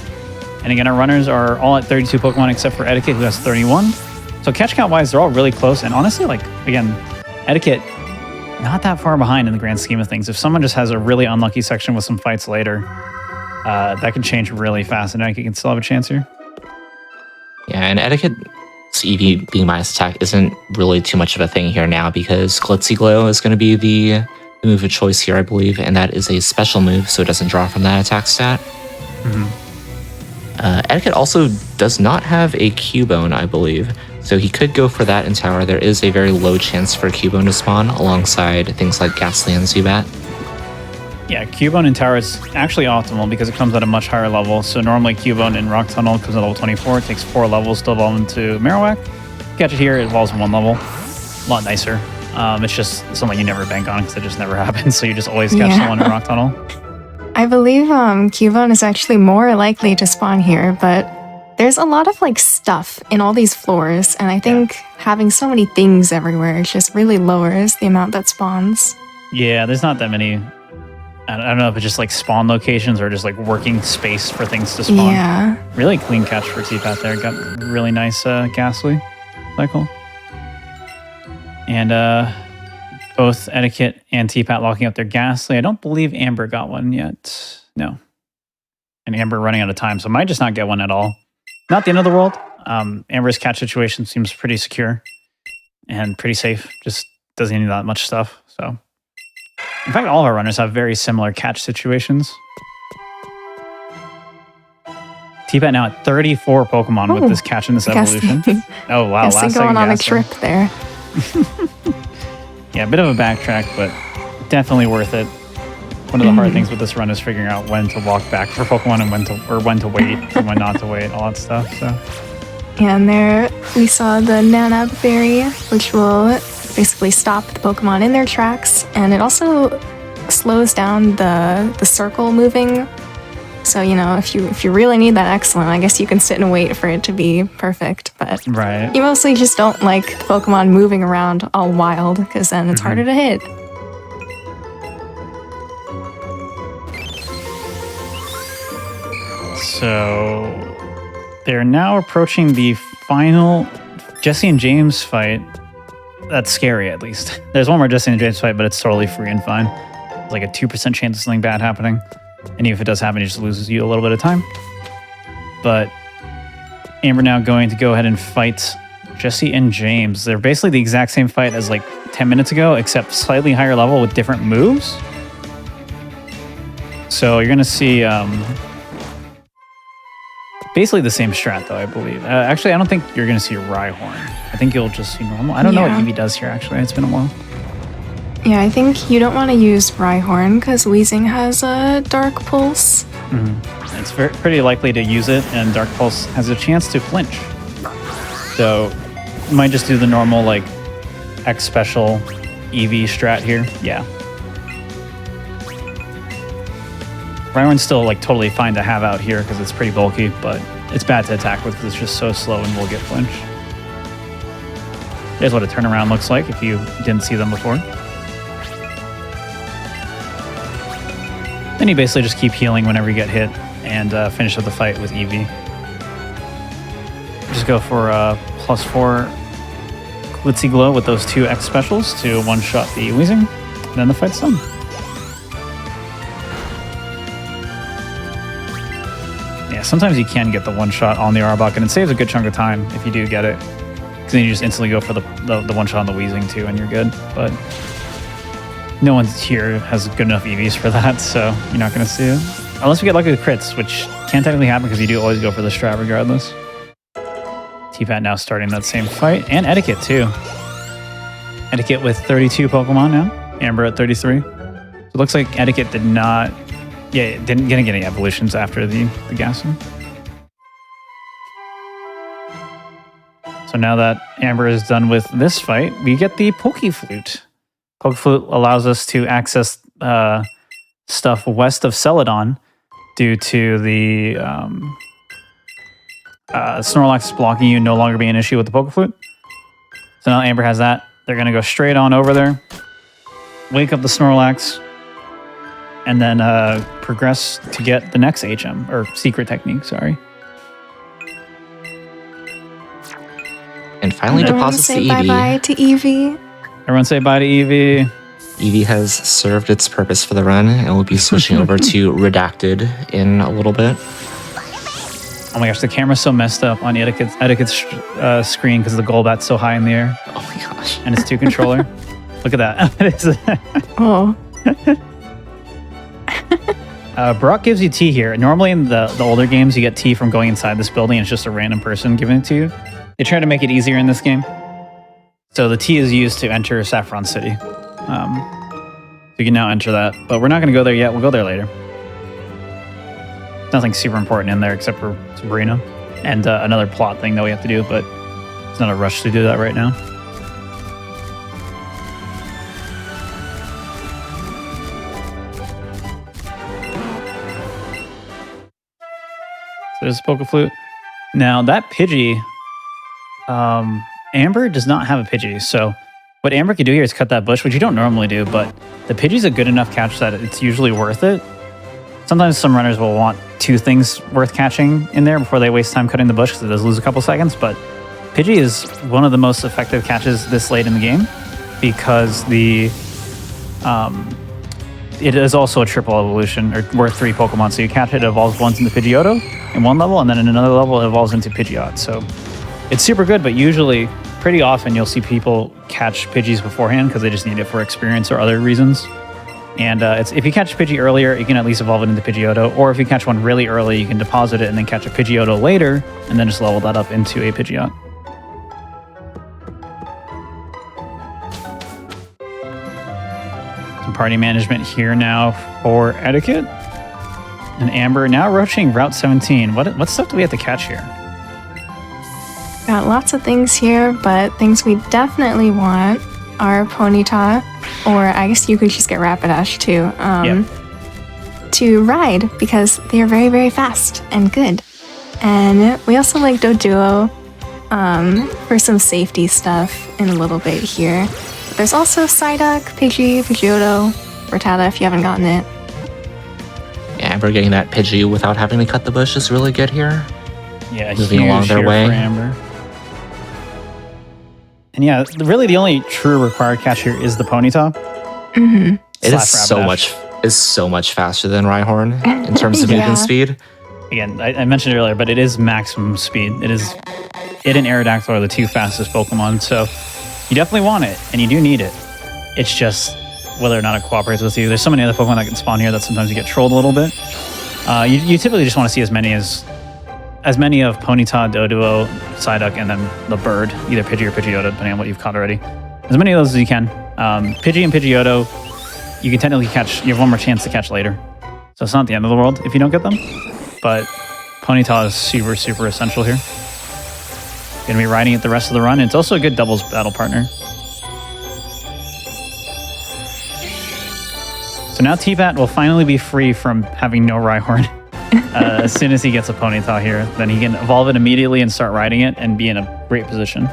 And again, our runners are all at 32 Pokemon except for Etiquette, who has 31. So catch count wise, they're all really close. And honestly, like, again, Etiquette, not that far behind in the grand scheme of things. If someone just has a really unlucky section with some fights later, that can change really fast, and Etiquette can still have a chance here. Yeah, and Etiquette's Eevee being minus attack isn't really too much of a thing here now because Glitzy Glow is going to be the move of choice here, I believe, and that is a special move, so it doesn't draw from that attack stat. Mm-hmm. Etiquette also does not have a Cubone, I believe, so he could go for that in Tower. There is a very low chance for Cubone to spawn alongside things like Ghastly and Zubat. Yeah, Cubone in Tower is actually optimal because it comes at a much higher level. So normally Cubone in Rock Tunnel comes at level 24. It takes 4 levels to evolve into Marowak. Catch it here, it evolves in 1 level. A lot nicer. It's just something you never bank on because it just never happens. So you just always catch someone in Rock Tunnel. I believe Cubone is actually more likely to spawn here, but there's a lot of like stuff in all these floors, and I think having so many things everywhere just really lowers the amount that spawns. Yeah, there's not that many. I don't know if it's just like spawn locations or just like working space for things to spawn. Yeah. Really clean catch for T-Pat there. Got really nice Ghastly cycle. And both Etiquette and T-Pat locking up their Ghastly. I don't believe Amber got one yet. No. And Amber running out of time, so might just not get one at all. Not the end of the world. Amber's catch situation seems pretty secure and pretty safe. Just doesn't need that much stuff. So, in fact, all of our runners have very similar catch situations. T-Pat now at 34 Pokemon with this catch in this evolution. Oh wow! Last going on a trip there. Yeah, a bit of a backtrack, but definitely worth it. One of the hard things with this run is figuring out when to walk back for Pokemon and when to wait and when not to wait, all that stuff. So. And there we saw the Nanab Berry, which will basically stop the Pokemon in their tracks, and it also slows down the circle moving. So, you know, if you really need that excellent, I guess you can sit and wait for it to be perfect. But right. You mostly just don't like the Pokemon moving around all wild, because then it's harder to hit. So they're now approaching the final Jesse and James fight. That's scary, at least. There's one more Jesse and James fight, but it's totally free and fine. It's like a 2% chance of something bad happening. And even if it does happen, it just loses you a little bit of time. But Amber now going to go ahead and fight Jesse and James. They're basically the exact same fight as like 10 minutes ago, except slightly higher level with different moves. So you're going to see basically the same strat, though, I believe. Actually, I don't think you're going to see Rhyhorn. I think you'll just see normal. I don't know what Eevee does here, actually. It's been a while. Yeah, I think you don't want to use Rhyhorn because Weezing has a Dark Pulse. Mm-hmm. It's pretty likely to use it, and Dark Pulse has a chance to flinch. So you might just do the normal, like, X special Eevee strat here. Yeah. Rhyhorn's still, like, totally fine to have out here because it's pretty bulky, but it's bad to attack with because it's just so slow and will get flinch. There's what a turnaround looks like if you didn't see them before. Then you basically just keep healing whenever you get hit and finish up the fight with Eevee. Just go for +4 Glitzy Glow with those 2 X specials to one-shot the Weezing, and then the fight's done. Yeah, sometimes you can get the one-shot on the Arbok, and it saves a good chunk of time if you do get it. Because then you just instantly go for the one-shot on the Weezing too, and you're good. But no one here has good enough EVs for that, so you're not going to see it. Unless we get lucky with crits, which can't technically happen because you do always go for the strat regardless. T-Pat now starting that same fight, and Etiquette too. Etiquette with 32 Pokemon now, Amber at 33. So it looks like Etiquette didn't get any evolutions after the gassing. So now that Amber is done with this fight, we get the Pokeflute. Pokeflute allows us to access stuff west of Celadon due to the Snorlax blocking you no longer being an issue with the Pokeflute. So now Amber has that. They're going to go straight on over there, wake up the Snorlax, and then progress to get the next HM, or secret technique, sorry. And finally deposits the Everyone say Eevee. bye-bye to Eevee. Everyone say bye to Eevee. Eevee has served its purpose for the run and will be switching over to Redacted in a little bit. Oh my gosh, the camera's so messed up on Etiquette's screen because the Golbat's so high in the air. Oh my gosh. And it's 2 controller. Look at that. Oh. Brock gives you tea here. Normally in the older games, you get tea from going inside this building and it's just a random person giving it to you. They try to make it easier in this game. So the tea is used to enter Saffron City. So you can now enter that. But we're not going to go there yet. We'll go there later. Nothing super important in there except for Sabrina. And another plot thing that we have to do, but it's not a rush to do that right now. So there's Pokeflute. Now that Pidgey, Amber does not have a Pidgey, so what Amber can do here is cut that bush, which you don't normally do, but the Pidgey's a good enough catch that it's usually worth it. Sometimes some runners will want 2 things worth catching in there before they waste time cutting the bush because it does lose a couple seconds, but Pidgey is one of the most effective catches this late in the game because it is also a triple evolution, or worth 3 Pokemon. So you catch it evolves once into Pidgeotto in one level, and then in another level it evolves into Pidgeot. So it's super good, but usually, pretty often, you'll see people catch Pidgeys beforehand because they just need it for experience or other reasons. And if you catch Pidgey earlier, you can at least evolve it into Pidgeotto. Or if you catch one really early, you can deposit it and then catch a Pidgeotto later, and then just level that up into a Pidgeot. Some party management here now for Etiquette. And Amber now rushing Route 17. What stuff do we have to catch here? Got lots of things here, but things we definitely want are Ponyta, or I guess you could just get Rapidash too, to ride because they are very, very fast and good. And we also like Doduo for some safety stuff in a little bit here. But there's also Psyduck, Pidgey, Pidgeotto, Rattata if you haven't gotten it. Yeah, Amber getting that Pidgey without having to cut the bush is really good here. Yeah, moving along their way. For Amber. And yeah, really the only true required catch here is the Ponyta. Mm-hmm. It is so much faster than Rhyhorn in terms of movement speed. Again, I mentioned it earlier, but it is maximum speed. It and Aerodactyl are the 2 fastest Pokemon, so you definitely want it, and you do need it. It's just whether or not it cooperates with you. There's so many other Pokemon that can spawn here that sometimes you get trolled a little bit. You typically just want to see as many of Ponyta, Doduo, Psyduck, and then the bird, either Pidgey or Pidgeotto, depending on what you've caught already. As many of those as you can. Pidgey and Pidgeotto, you can technically catch, you have one more chance to catch later. So it's not the end of the world if you don't get them. But Ponyta is super, super essential here. Going to be riding it the rest of the run. It's also a good doubles battle partner. So now T-Pat will finally be free from having no Rhyhorn. As soon as he gets a Ponyta here, then he can evolve it immediately and start riding it and be in a great position.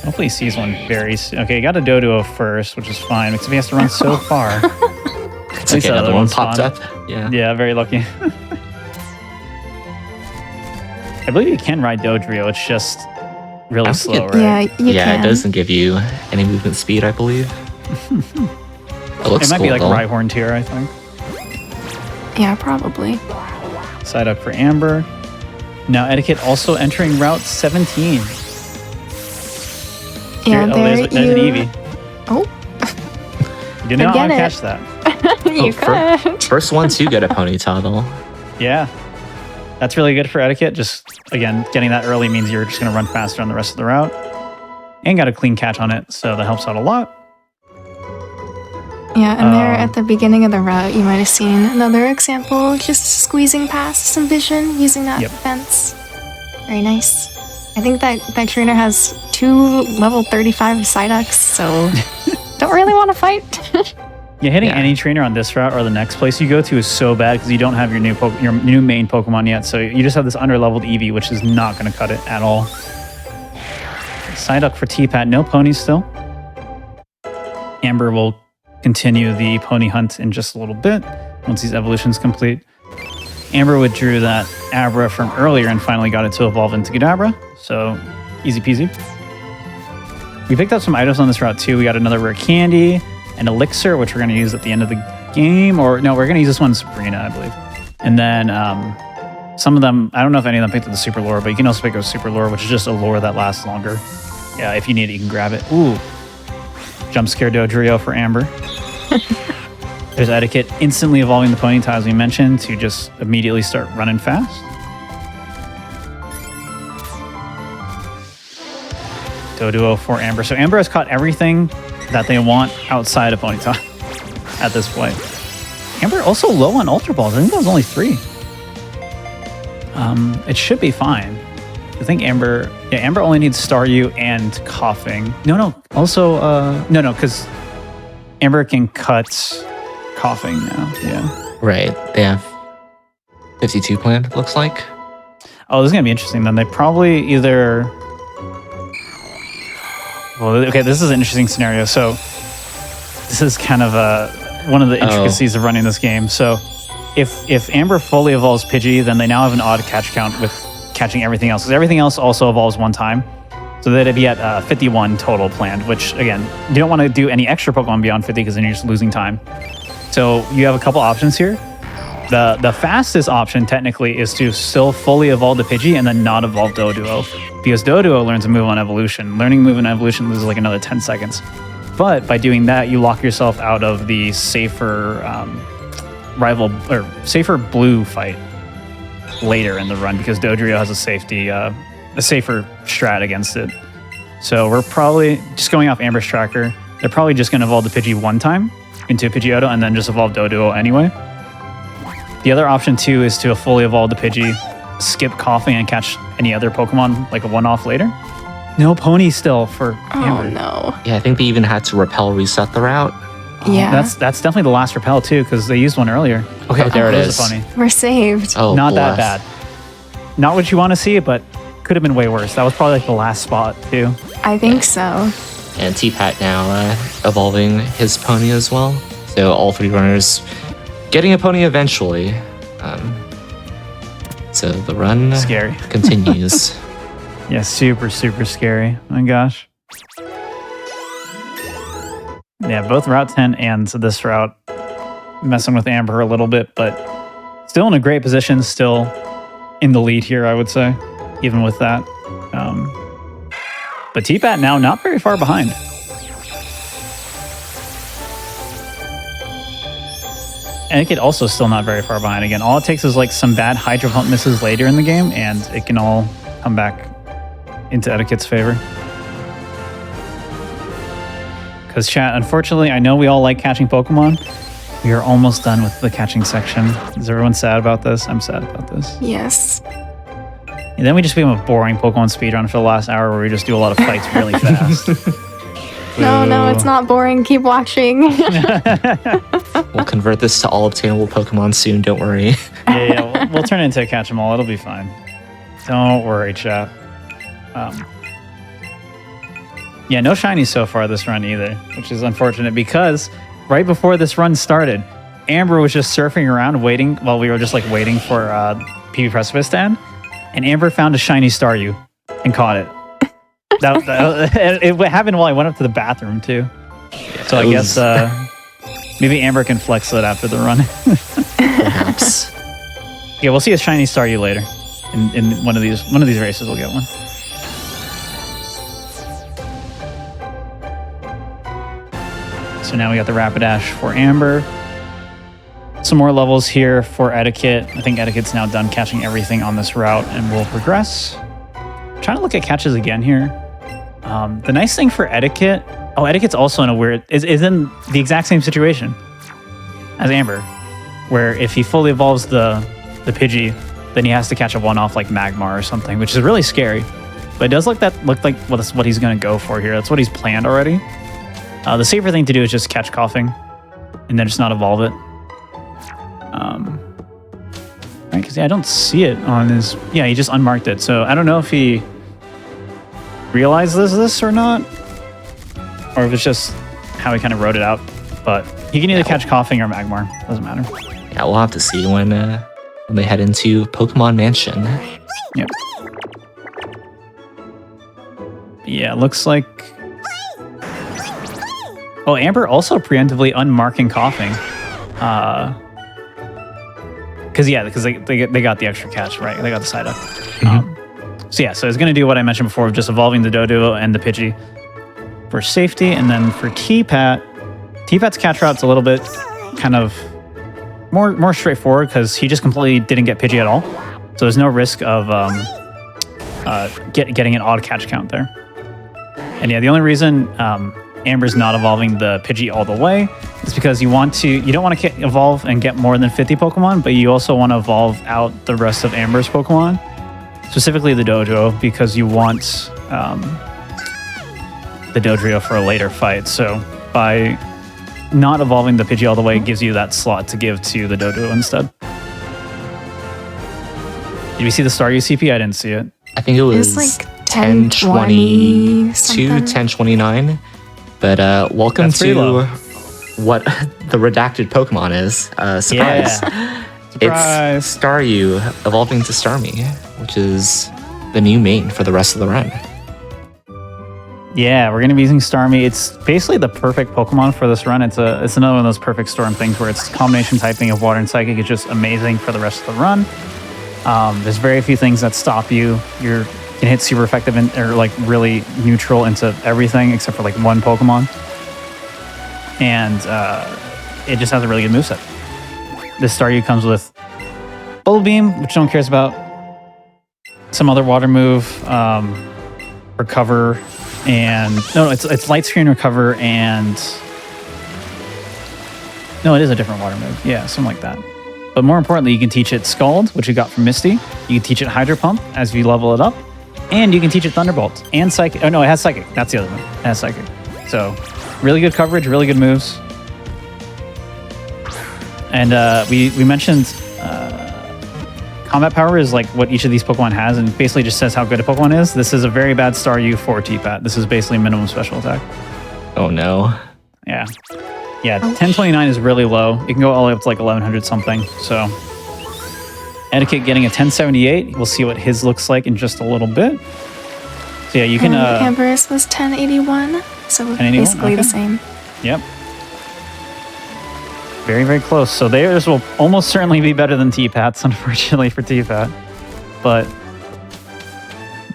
Hopefully he sees one very soon. Okay, he got a Doduo first, which is fine, because he has to run so far. It's okay, another one popped up. Yeah. Yeah, very lucky. I believe you can ride Dodrio. It's just really slow, right? Yeah, you Yeah, can. it doesn't give you any movement speed, I believe. It looks It might cool, be like though. Rhyhorn tier, I think. Yeah, probably. Side up for Amber. Now Etiquette also entering Route 17. Yeah, there's an Eevee. Oh, You did not Forget want to it. catch that. you could. First one to get a ponytail. Yeah. That's really good for Etiquette. Just, again, getting that early means you're just going to run faster on the rest of the route. And got a clean catch on it, so that helps out a lot. Yeah, and there at the beginning of the route, you might have seen another example, just squeezing past some vision using that Yep. fence. Very nice. I think that trainer has 2 level 35 Psyducks, so don't really want to fight. Yeah, hitting Yeah. any trainer on this route or the next place you go to is so bad because you don't have your new main Pokemon yet. So you just have this underleveled Eevee, which is not going to cut it at all. Side up for T-Pat. No ponies still. Amber will continue the pony hunt in just a little bit once these evolutions complete. Amber withdrew that Abra from earlier and finally got it to evolve into Kadabra. So easy peasy. We picked up some items on this route too. We got another rare candy, an elixir, which we're going to use at the end of the game. Or no, we're going to use this one in Sabrina, I believe. And then some of them, I don't know if any of them picked up the super lure, but you can also pick up super lure, which is just a lure that lasts longer. Yeah, if you need it, you can grab it. Ooh. Jump scare Dodrio for Amber. There's Etiquette instantly evolving the Ponyta, as we mentioned, to just immediately start running fast. Doduo for Amber. So Amber has caught everything that they want outside of Ponyta at this point. Amber also low on Ultra Balls. I think that was only 3. It should be fine. I think Amber only needs Staryu and Coughing. No. Also, no, because Amber can cut Coughing now. Yeah. Right. They have 52 planned, looks like. Oh, this is going to be interesting then. They probably either... Well, okay, this is an interesting scenario. So this is kind of one of the intricacies of running this game. So if Amber fully evolves Pidgey, then they now have an odd catch count with catching everything else. Because everything else also evolves one time. So that'd be at 51 total planned, which, again, you don't want to do any extra Pokemon beyond 50 because then you're just losing time. So you have a couple options here. The fastest option, technically, is to still fully evolve the Pidgey and then not evolve Doduo. Because Doduo learns a move on evolution. Learning move on evolution loses like another 10 seconds. But by doing that, you lock yourself out of the safer safer blue fight later in the run because Dodrio has a safer strat against it. So we're probably just going off Amber's tracker. They're probably just going to evolve the Pidgey one time into Pidgeotto and then just evolve Doduo anyway. The other option too is to fully evolve the Pidgey, skip Coughing and catch any other Pokemon like a one-off later. No pony still for Amber. Oh no. Yeah, I think they even had to repel reset the route. Yeah. That's definitely the last repel too because they used one earlier. Okay, there it There's is. a pony. We're saved. Oh, Not bless. that bad. Not what you want to see, but could have been way worse. That was probably like the last spot too. I think so. And T-Pat now evolving his pony as well. So all 3 runners getting a pony eventually. So the run Scary. continues. Yeah, super, super scary. Oh my gosh. Yeah, both Route 10 and this route messing with Amber a little bit, but still in a great position, still in the lead here, I would say, even with that. But T-Pat now not very far behind. Etiquette also still not very far behind. Again, all it takes is like some bad Hydro Pump misses later in the game, and it can all come back into Etiquette's favor. Because chat, unfortunately, I know we all like catching Pokemon. We are almost done with the catching section. Is everyone sad about this? I'm sad about this. Yes. And then we just become a boring Pokemon speedrun for the last hour where we just do a lot of fights really fast. No, it's not boring. Keep watching. We'll convert this to all obtainable Pokemon soon, don't worry. Yeah, we'll turn it into a catch 'em all. It'll be fine. Don't worry, chat. Yeah, no shinies so far this run either, which is unfortunate because right before this run started, Amber was just surfing around waiting while we were just like waiting for PB Precipice to end. And Amber found a shiny Staryu and caught it. It happened while I went up to the bathroom too. So I guess maybe Amber can flex it after the run. Perhaps. Yeah, we'll see a shiny Staryu later. In one of these races, we'll get one. So now we got the Rapidash for Amber. Some more levels here for Etiquette. I think Etiquette's now done catching everything on this route and will progress. Trying to look at catches again here. The nice thing for Etiquette, Etiquette's also in a weird, is in the exact same situation as Amber, where if he fully evolves the Pidgey, then he has to catch a one-off like Magmar or something, which is really scary. But it does look like what he's going to go for here. That's what he's planned already. The safer thing to do is just catch Coughing and then just not evolve it. Right, because I don't see it on his... Yeah, he just unmarked it. So I don't know if he realizes this or not, or if it's just how he kind of wrote it out. But he can either catch Coughing or Magmar. Doesn't matter. Yeah, we'll have to see when they head into Pokemon Mansion. Yep. Yeah, looks like... Oh, Amber also preemptively unmarking Coughing. Because they got the extra catch, right? They got the side up. So it's going to do what I mentioned before of just evolving the Doduo and the Pidgey for safety. And then for T-Pat, T-Pat's catch route's a little bit kind of more straightforward because he just completely didn't get Pidgey at all. So there's no risk of getting an odd catch count there. And yeah, the only reason Amber's not evolving the Pidgey all the way is because you don't want to evolve and get more than 50 Pokemon, but you also want to evolve out the rest of Amber's Pokemon, specifically the Dojo, because you want the Dodrio for a later fight. So by not evolving the Pidgey all the way, it gives you that slot to give to the Dojo instead. Did we see the Staryu CP? I didn't see it. I think it was like 1022, something. 1029. But welcome That's pretty to low. what the redacted Pokemon is. Surprise. Yeah. Surprise. It's Staryu evolving to Starmie, which is the new main for the rest of the run. Yeah, we're going to be using Starmie. It's basically the perfect Pokemon for this run. It's another one of those perfect storm things where its combination typing of Water and Psychic is just amazing for the rest of the run. There's very few things that stop you. You can hit super effective or like really neutral into everything except for like one Pokemon. And it just has a really good moveset. This Staryu comes with Bubble Beam, which no one cares about. Some other water move, Recover, and it's Light Screen, Recover, and no, it is a different water move. Yeah, something like that. But more importantly, you can teach it Scald, which you got from Misty. You can teach it Hydro Pump as you level it up, and you can teach it Thunderbolt and Psychic. Oh no, it has Psychic. That's the other one. It has Psychic. So really good coverage, really good moves. And we mentioned combat power is like what each of these Pokemon has, and basically just says how good a Pokemon is. This is a very bad Staryu for T-Pat. This is basically minimum special attack. Oh no. Yeah. Yeah, 1029 is really low. It can go all the way up to like 1100 something. So Etiquette getting a 1078. We'll see what his looks like in just a little bit. So yeah, you can... Amber's was 1081, so 1081, basically the okay. same. Yep. Very, very close. So theirs will almost certainly be better than T-Pat's, unfortunately, for T-Pat. But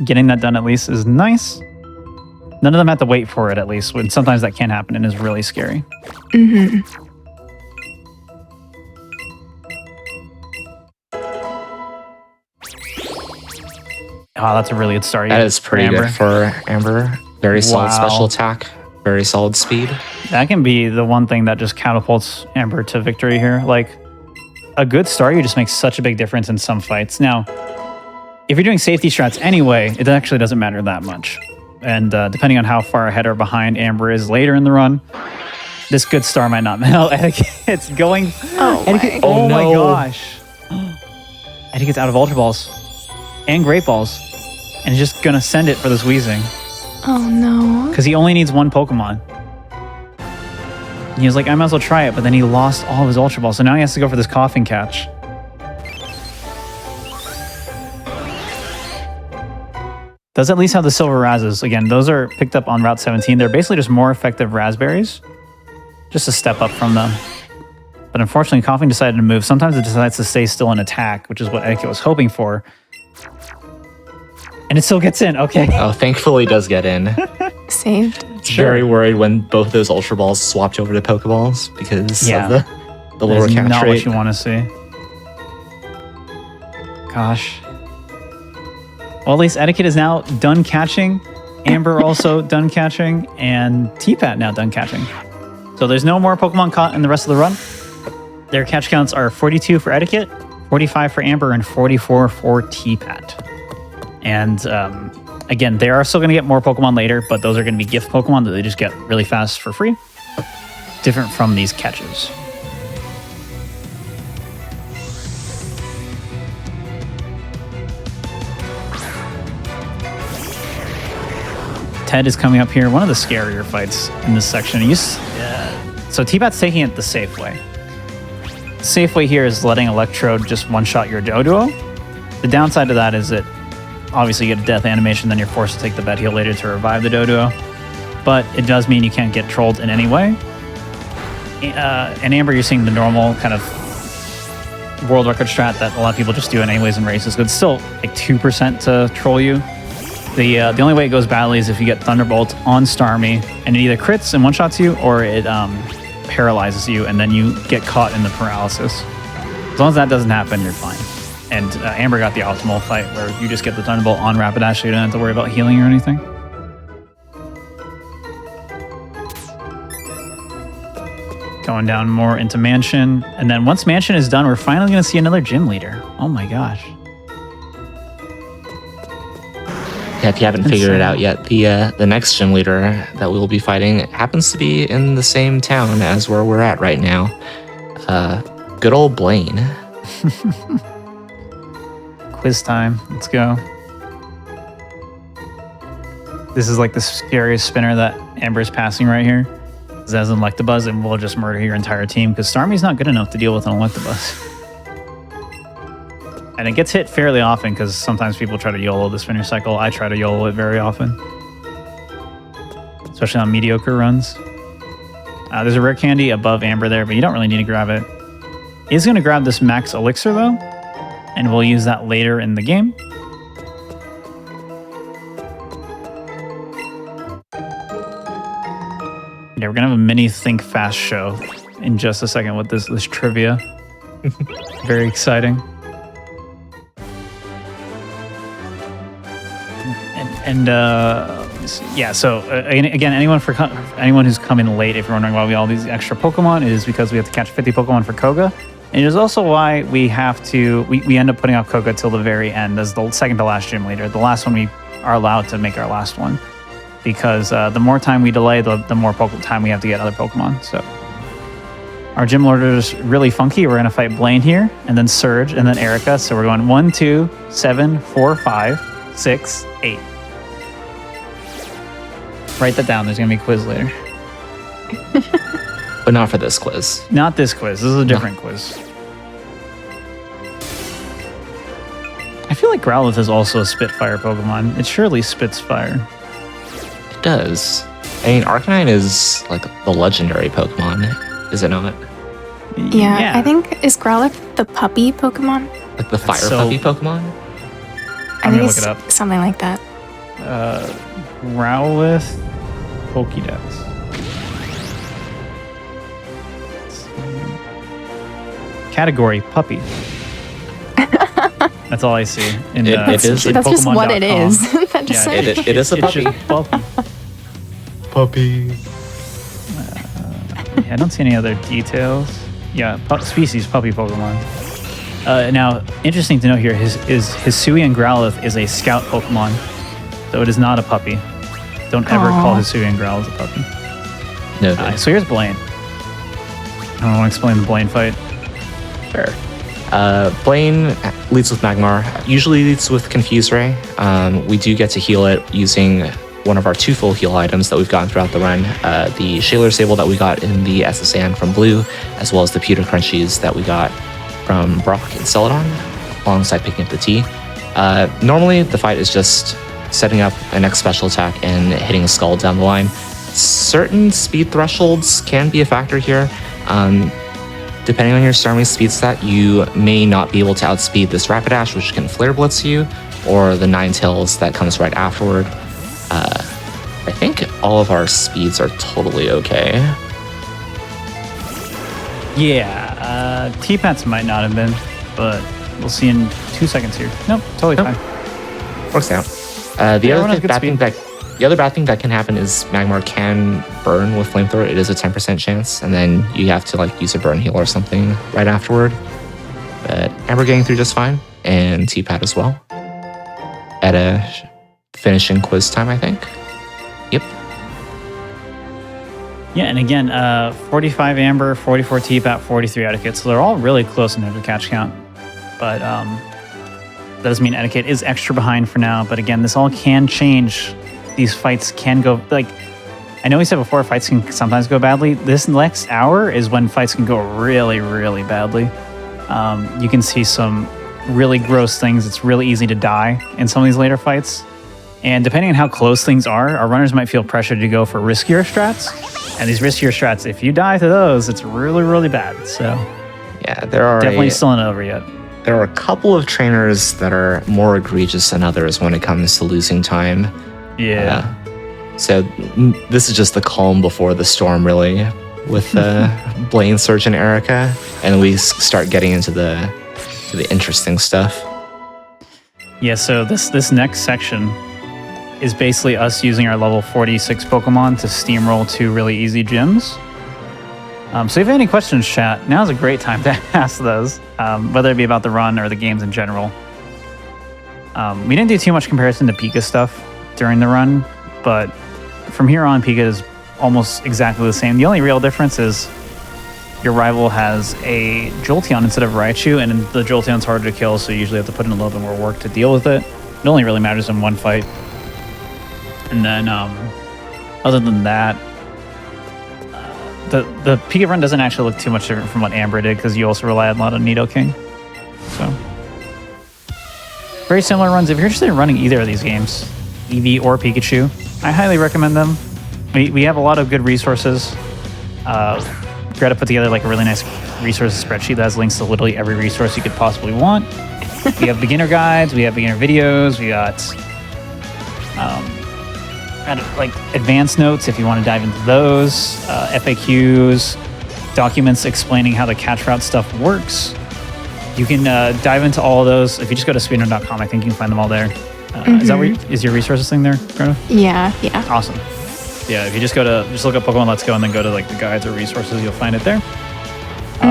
getting that done at least is nice. None of them have to wait for it, at least. When sometimes that can happen and is really scary. Mm-hmm. Oh, that's a really good start. That is pretty good for Amber. Very solid special attack. Very solid speed. That can be the one thing that just catapults Amber to victory here. Like, a good Staryu just makes such a big difference in some fights. Now, if you're doing safety strats anyway, it actually doesn't matter that much. And depending on how far ahead or behind Amber is later in the run, this good star might not matter. Etiquette's going... Oh my gosh. Etiquette's out of Ultra Balls. And Great Balls. And he's just going to send it for this Weezing. Oh no. Because he only needs one Pokemon. He was like, I might as well try it, but then he lost all of his Ultra Balls, so now he has to go for this coughing catch. Does at least have the silver razzes. Again, those are picked up on Route 17. They're basically just more effective raspberries. Just a step up from them. But unfortunately, coughing decided to move. Sometimes it decides to stay still and attack, which is what Etiquette was hoping for. And it still gets in. Okay. Oh, thankfully it does get in. Saved. Very worried when both those Ultra Balls swapped over to Pokeballs because Yeah. of the lower That's catch not rate. what you want to see. Gosh. Well, at least Etiquette is now done catching. Amber also done catching. And T-Pat now done catching. So there's no more Pokemon caught in the rest of the run. Their catch counts are 42 for Etiquette, 45 for Amber, and 44 for T-Pat. And again, they are still going to get more Pokemon later, but those are going to be gift Pokemon that they just get really fast for free. Different from these catches. Ted is coming up here. One of the scarier fights in this section. So T-Bat's taking it the safe way. The safe way here is letting Electrode just one-shot your Doduo. The downside to that is that obviously you get a death animation, then you're forced to take the bed heal later to revive the Doduo. But it does mean you can't get trolled in any way. And Amber, you're seeing the normal kind of world record strat that a lot of people just do it anyways in races. But it's still like 2% to troll you. The only way it goes badly is if you get Thunderbolt on Starmie and it either crits and one-shots you or it paralyzes you and then you get caught in the paralysis. As long as that doesn't happen, you're fine. And Amber got the optimal fight where you just get the Thunderbolt on Rapidash so you don't have to worry about healing or anything. Going down more into Mansion. And then once Mansion is done, we're finally going to see another gym leader. Oh my gosh. Yeah, if you haven't figured it out yet, the next gym leader that we will be fighting happens to be in the same town as where we're at right now. Good old Blaine. Quiz time. Let's go. This is like the scariest spinner that Amber's passing right here. This has an Electabuzz and will just murder your entire team because Starmie's not good enough to deal with an Electabuzz. And it gets hit fairly often because sometimes people try to YOLO the spinner cycle. I try to YOLO it very often. Especially on mediocre runs. There's a rare candy above Amber there, but you don't really need to grab it. He's going to grab this max elixir though. And we'll use that later in the game. Yeah, we're going to have a mini Think Fast show in just a second with this trivia. Very exciting. Yeah, so again, anyone who's come in late, if you're wondering why we have all these extra Pokemon, is because we have to catch 50 Pokemon for Koga. And it is also why we have to, we end up putting off Koga till the very end as the second to last gym leader. The last one we are allowed to make our last one. Because the more time we delay, the more time we have to get other Pokemon. So our gym leader is really funky. We're going to fight Blaine here, and then Surge, and then Erica. So we're going 1, 2, 7, 4, 5, 6, 8. Write that down. There's going to be a quiz later. But not for this quiz. Not this quiz. This is a different quiz. I feel like Growlithe is also a Spitfire Pokemon. It surely spits fire. It does. I mean, Arcanine is like the legendary Pokemon, is it not? Yeah, I think, is Growlithe the puppy Pokemon? Like the fire puppy Pokemon? I think it's something like that. Growlithe Pokédex. Category puppy. That's all I see. In, it is. That's just what it is. That just it is a puppy. Puppy. I don't see any other details. Yeah, species puppy Pokemon. Now, interesting to note here, Hisui and Growlithe is a scout Pokemon, so it is not a puppy. Don't ever call Hisui and Growlithe a puppy. No. So here's Blaine. I don't want to explain the Blaine fight. Sure. Blaine leads with Magmar, usually leads with Confuse Ray. We do get to heal it using one of our 2 full heal items that we've gotten throughout the run, the Shaler Sable that we got in the SSN from Blue, as well as the Pewter Crunchies that we got from Brock and Celadon, alongside picking up the T. Normally, the fight is just setting up a next special attack and hitting a skull down the line. Certain speed thresholds can be a factor here. Depending on your starting speed stat, you may not be able to outspeed this Rapidash, which can Flare Blitz you, or the Ninetales that comes right afterward. I think all of our speeds are totally okay. Yeah, T-Pats might not have been, but we'll see in 2 seconds here. Nope, totally Nope. fine. Works out. The other bad thing that can happen is Magmar can burn with Flamethrower. It is a 10% chance, and then you have to like use a burn heal or something right afterward. But Amber getting through just fine, and T-Pat as well. At a finishing quiz time, I think. Yep. Yeah, and again, 45 Amber, 44 T-Pat, 43 Etiquette. So they're all really close in terms of catch count. But that doesn't mean Etiquette is extra behind for now. But again, this all can change. These fights can go, like, I know we said before, fights can sometimes go badly. This next hour is when fights can go really, really badly. You can see some really gross things. It's really easy to die in some of these later fights. And depending on how close things are, our runners might feel pressured to go for riskier strats. And these riskier strats, if you die to those, it's really, really bad. So yeah, there are definitely still not over yet. There are a couple of trainers that are more egregious than others when it comes to losing time. Yeah. So this is just the calm before the storm, really, with Blaine, Surge, and Erica, and we start getting into the interesting stuff. Yeah. So this next section is basically us using our level 46 Pokemon to steamroll 2 really easy gyms. So if you have any questions, chat, now's a great time to ask those, whether it be about the run or the games in general. We didn't do too much comparison to Pika stuff during the run, but from here on, Pika is almost exactly the same. The only real difference is your rival has a Jolteon instead of Raichu, and the Jolteon's harder to kill, so you usually have to put in a little bit more work to deal with it. It only really matters in one fight. And then, other than that, the Pika run doesn't actually look too much different from what Amber did, because you also rely a lot on Nidoking. So, very similar runs. If you're interested in running either of these games, Eevee or Pikachu, I highly recommend them. We have a lot of good resources. Greta put together like a really nice resources spreadsheet that has links to literally every resource you could possibly want. We have beginner guides, we have beginner videos, we got like advanced notes if you want to dive into those, FAQs, documents explaining how the catch route stuff works. You can dive into all of those. If you just go to speedrun.com, I think you can find them all there. Is that where is your resources thing there, Greta? Yeah. Awesome. Yeah, if you just look up Pokemon Let's Go and then go to like the guides or resources, you'll find it there.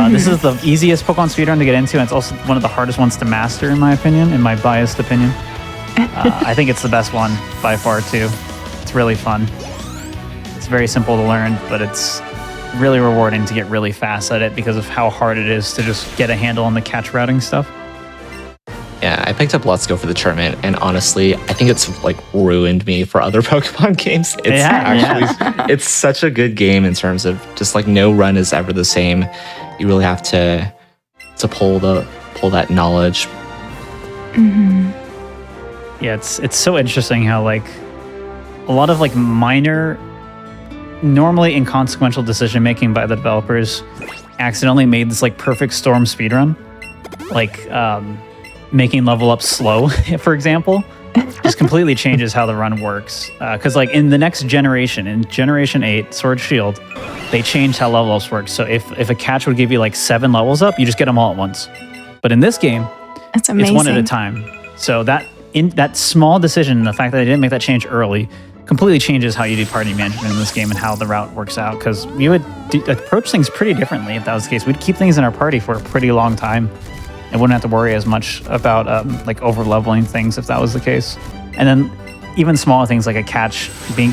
This is the easiest Pokemon speedrun to get into, and it's also one of the hardest ones to master, in my opinion, in my biased opinion. I think it's the best one by far too. It's really fun. It's very simple to learn, but it's really rewarding to get really fast at it because of how hard it is to just get a handle on the catch routing stuff. Yeah, I picked up Let's Go for the tournament, and honestly, I think it's like ruined me for other Pokemon games. It's it's such a good game in terms of just like no run is ever the same. You really have to pull that knowledge. Yeah, it's so interesting how like a lot of like minor, normally inconsequential decision making by the developers accidentally made this like perfect storm speedrun. Like making level up slow, for example, just completely changes how the run works. Because like in the next generation, in Generation 8, Sword Shield, they changed how level ups work. So if a catch would give you like 7 levels up, you just get them all at once. But in this game, That's amazing. it's one at a time. So that small decision, the fact that they didn't make that change early, completely changes how you do party management in this game and how the route works out. Because we would approach things pretty differently if that was the case. We'd keep things in our party for a pretty long time and wouldn't have to worry as much about like over leveling things if that was the case. And then even smaller things like a catch being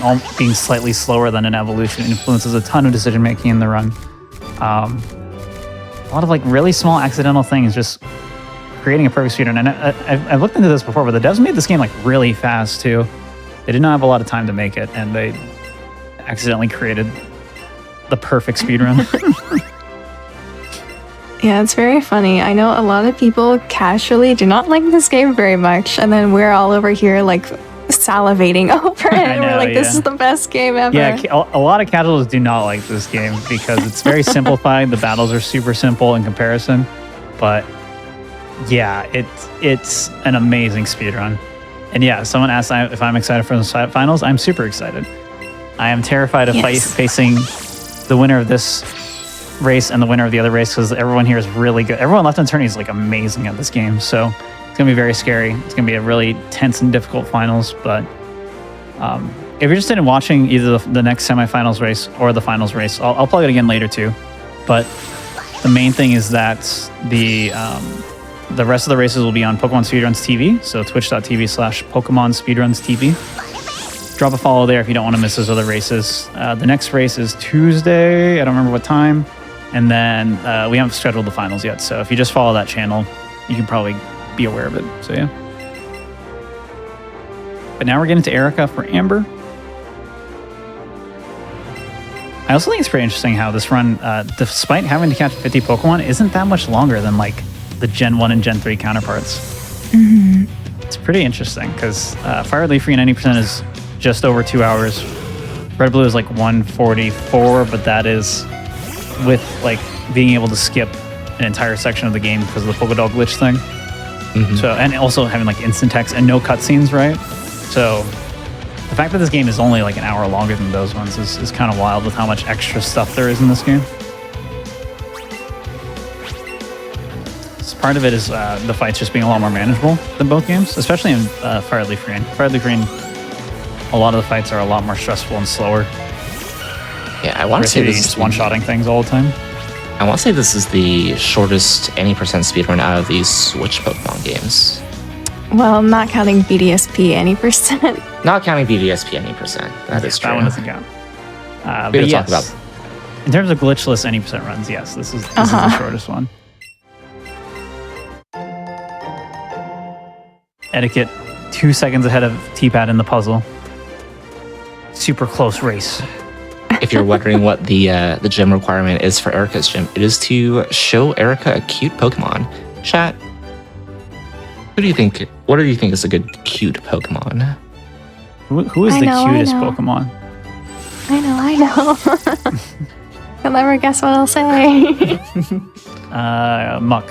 slightly slower than an evolution influences a ton of decision making in the run. A lot of like really small accidental things just creating a perfect speedrun. And I've looked into this before, but the devs made this game like really fast too. They did not have a lot of time to make it, and they accidentally created the perfect speedrun. Yeah, it's very funny. I know a lot of people casually do not like this game very much, and then we're all over here like salivating over it. I know, We're like, this yeah. is the best game ever. Yeah, a lot of casuals do not like this game because it's very simplified. The battles are super simple in comparison, but yeah, it's an amazing speedrun. And yeah, someone asked if I'm excited for the finals. I'm super excited. I am terrified of facing the winner of this race and the winner of the other race because everyone here is really good. Everyone left on turn is like amazing at this game, so it's gonna be very scary. It's gonna be a really tense and difficult finals. But if you're interested in watching either the next semifinals race or the finals race, I'll plug it again later too. But the main thing is that the rest of the races will be on Pokemon Speedruns TV, so twitch.tv/Pokemon Speedruns TV. Drop a follow there if you don't want to miss those other races. The next race is Tuesday. I don't remember what time. And then we haven't scheduled the finals yet. So if you just follow that channel, you can probably be aware of it. So yeah. But now we're getting to Erica for Amber. I also think it's pretty interesting how this run, despite having to catch 50 Pokemon, isn't that much longer than like the Gen 1 and Gen 3 counterparts. Mm-hmm. It's pretty interesting because Fire Leaf Free 90% is just over 2 hours. Red Blue is like 144, but that is with like being able to skip an entire section of the game because of the Pokédoll glitch thing. Mhm. So, and also having like instant text and no cutscenes, right? So the fact that this game is only like an hour longer than those ones is kind of wild with how much extra stuff there is in this game. So part of it is the fights just being a lot more manageable than both games, especially in Fire Leaf Green. Fire Leaf Green, a lot of the fights are a lot more stressful and slower. Yeah, I want to say You're this just is one-shotting things all the time. I want to say this is the shortest any percent speedrun out of these Switch Pokemon games. Well, not counting BDSP any percent. Not counting BDSP any percent. That is true. That one doesn't count. We But can yes, talk about. in terms of glitchless any percent runs, yes, this is the shortest one. Etiquette, 2 seconds ahead of T-Pad in the puzzle. Super close race. If you're wondering what the gym requirement is for Erica's gym, it is to show Erica a cute Pokemon. Chat. Who do you think? What do you think is a good cute Pokemon? Who is I the know, I cutest know. Pokemon? I know. You'll never guess what I'll say. Muck.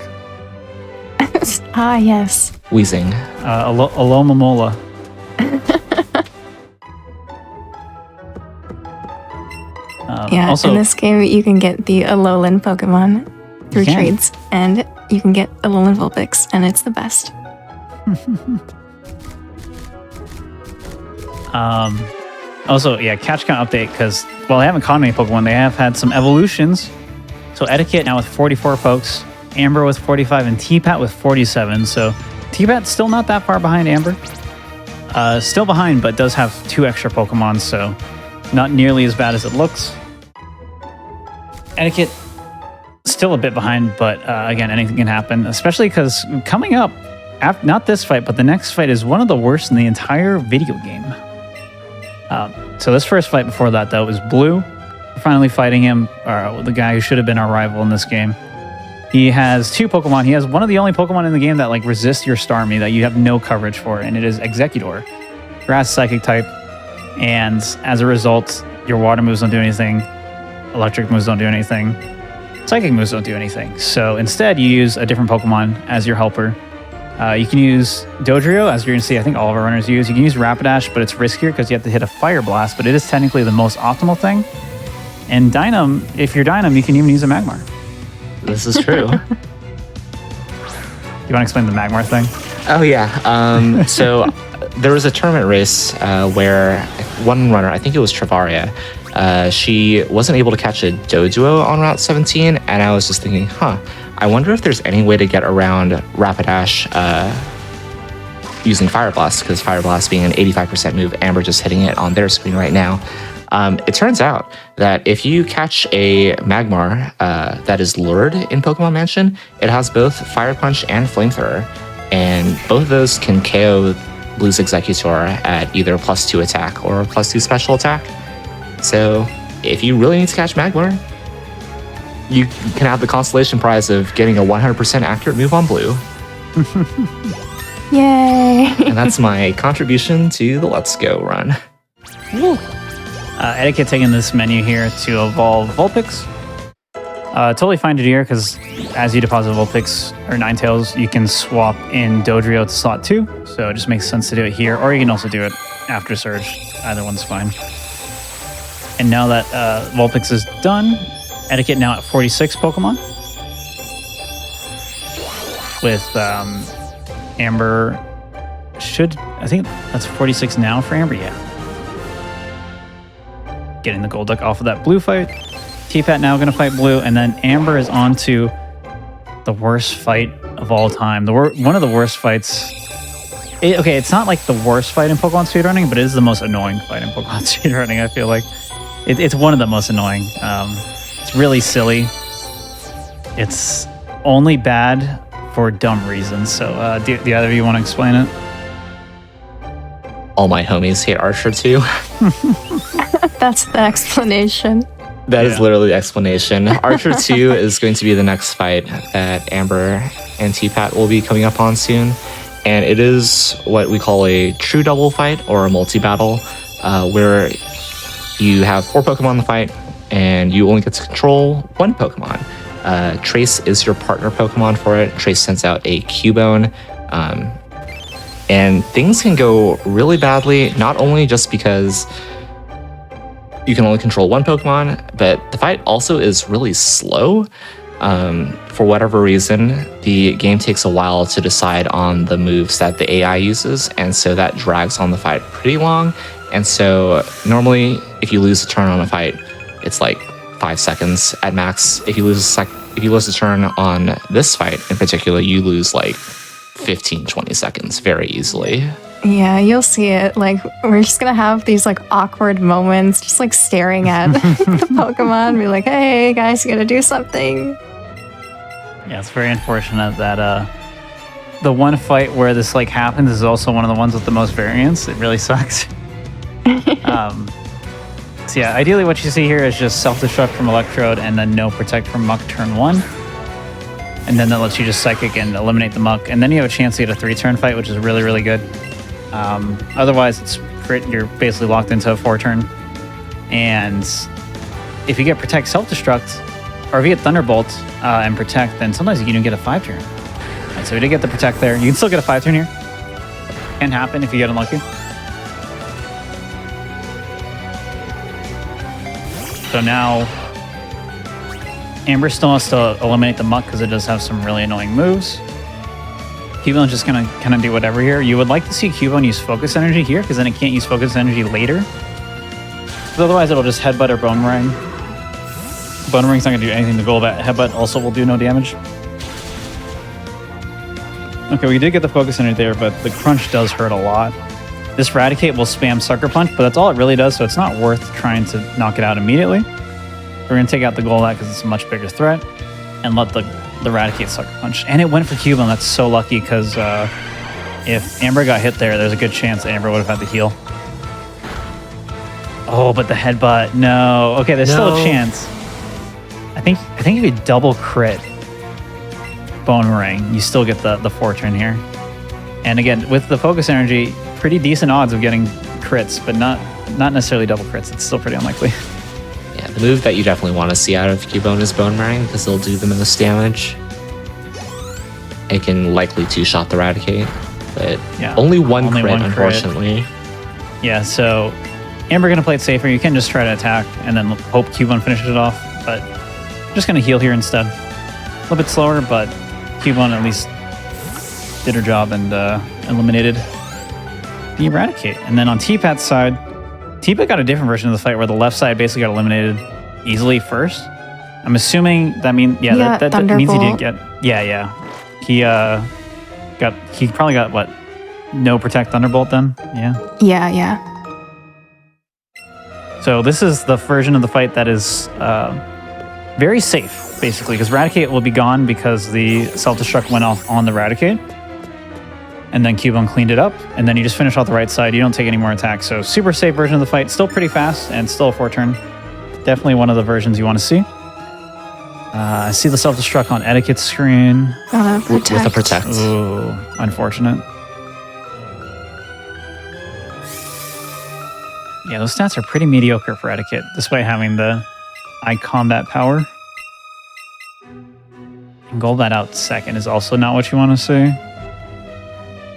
Ah, yes. Weezing. Alomomola. Yeah, also, in this game, you can get the Alolan Pokemon through You can. trades, and you can get Alolan Vulpix, and it's the best. Also, yeah, catch count update because while they haven't caught any Pokemon, they have had some evolutions. So Etiquette now with 44 folks, Amber with 45, and T-Pat with 47. So T-Pat's still not that far behind Amber. Still behind, but does have 2 extra Pokemon, so not nearly as bad as it looks. Etiquette still a bit behind, but again, anything can happen, especially because coming up, not this fight, but the next fight is one of the worst in the entire video game. So this first fight before that, though, was Blue. We're finally fighting him, or the guy who should have been our rival in this game. He has 2 Pokemon. He has one of the only Pokemon in the game that like resists your Starmie that you have no coverage for, and it is Executor. Grass Psychic type, and as a result, your Water moves don't do anything, Electric moves don't do anything, Psychic moves don't do anything. So instead, you use a different Pokemon as your helper. You can use Dodrio, as you're going to see, I think all of our runners use. You can use Rapidash, but it's riskier because you have to hit a Fire Blast, but it is technically the most optimal thing. And Dynam, if you're Dynam, you can even use a Magmar. This is true. You want to explain the Magmar thing? Oh yeah. So there was a tournament race where one runner, I think it was Travaria, she wasn't able to catch a Doduo on Route 17, and I was just thinking, I wonder if there's any way to get around Rapidash using Fire Blast, because Fire Blast being an 85% move, Amber just hitting it on their screen right now. It turns out that if you catch a Magmar that is lured in Pokemon Mansion, it has both Fire Punch and Flamethrower, and both of those can KO Blue's Executor at either +2 attack or +2 special attack. So if you really need to catch Magmar, you can have the consolation prize of getting a 100% accurate move on Blue. Yay! And that's my contribution to the Let's Go run. Etiquette taking this menu here to evolve Vulpix. Totally fine to do here because as you deposit Vulpix or Ninetales, you can swap in Dodrio to slot 2. So it just makes sense to do it here, or you can also do it after Surge. Either one's fine. And now that Vulpix is done, Etiquette now at 46 Pokemon. With Amber I think that's 46 now for Amber, yeah. Getting the Golduck off of that blue fight. T-Pat now going to fight blue, and then Amber is on to the worst fight of all time. One of the worst fights. It's not like the worst fight in Pokemon speedrunning, but it is the most annoying fight in Pokemon speedrunning, I feel like. It's one of the most annoying. It's really silly. It's only bad for dumb reasons. So do either of you want to explain it? All my homies hate Archer too. That's the explanation. That is literally the explanation. Archer 2 is going to be the next fight that Amber and T-Pat will be coming up on soon. And it is what we call a true double fight or a multi-battle, where you have 4 Pokemon in the fight and you only get to control 1 Pokemon. Trace is your partner Pokemon for it. Trace sends out a Cubone. And things can go really badly, not only just because you can only control 1 Pokemon, but the fight also is really slow. For whatever reason, the game takes a while to decide on the moves that the AI uses, and so that drags on the fight pretty long. And so normally, if you lose a turn on a fight, it's like 5 seconds at max. If you lose a turn on this fight in particular, you lose like 15-20 seconds very easily. Yeah, you'll see it. Like, we're just gonna have these like awkward moments, just like staring at the Pokemon, be like, "Hey guys, you gotta do something." Yeah, it's very unfortunate that the one fight where this like happens is also one of the ones with the most variance. It really sucks. So yeah, ideally what you see here is just self-destruct from Electrode and then no protect from Muck turn 1. And then that lets you just Psychic and eliminate the Muck. And then you have a chance to get a 3-turn fight, which is really, really good. Otherwise, you're basically locked into a 4-turn. And if you get Protect Self-Destruct, or if you get Thunderbolt and Protect, then sometimes you can get a 5-turn. Right, so we did get the Protect there. You can still get a 5-turn here. Can happen if you get unlucky. So now, Amber still has to eliminate the Muck because it does have some really annoying moves. Cubone's just going to kind of do whatever here. You would like to see Cubone use Focus Energy here because then it can't use Focus Energy later. But otherwise, it'll just Headbutt or Boomerang. Boomerang's not going to do anything to Golbat. Headbutt also will do no damage. Okay, we did get the Focus Energy there, but the Crunch does hurt a lot. This Raticate will spam Sucker Punch, but that's all it really does, so it's not worth trying to knock it out immediately. We're going to take out the Golbat because it's a much bigger threat and let the Raticate Sucker Punch. And it went for Cubone. That's so lucky because if Amber got hit there, there's a good chance Amber would have had the heal. Oh, but the Headbutt. No. Okay, there's still a chance. I think if you double crit Boomerang, you still get the 4-turn here. And again, with the Focus Energy, pretty decent odds of getting crits, but not necessarily double crits. It's still pretty unlikely. Yeah, the move that you definitely want to see out of Cubone is Boomerang because it'll do the most damage. It can likely 2-shot the Raticate, but Yeah, only one only crit, one crit. unfortunately. Yeah, so Amber going to play it safer. You can just try to attack and then hope Cubone finishes it off, but I'm just going to heal here instead. A little bit slower, but Cubone at least did her job and eliminated the Eradicate. And then on T-Pat's side, T-Pat got a different version of the fight where the left side basically got eliminated easily first. I'm assuming that means that means he did get he probably got what, no Protect Thunderbolt then? Yeah. So this is the version of the fight that is very safe, basically, because Raticate will be gone because the Self-Destruct went off on the Raticate. And and then Cubone cleaned it up, and then you just finish off the right side. You don't take any more attacks. So super safe version of the fight. Still pretty fast and still a 4-turn. Definitely one of the versions you want to see. I see the self-destruct on etiquette screen. With a protect. Ooh, unfortunate. Yeah, those stats are pretty mediocre for etiquette, despite having the high combat power. And Golbat out second is also not what you want to see.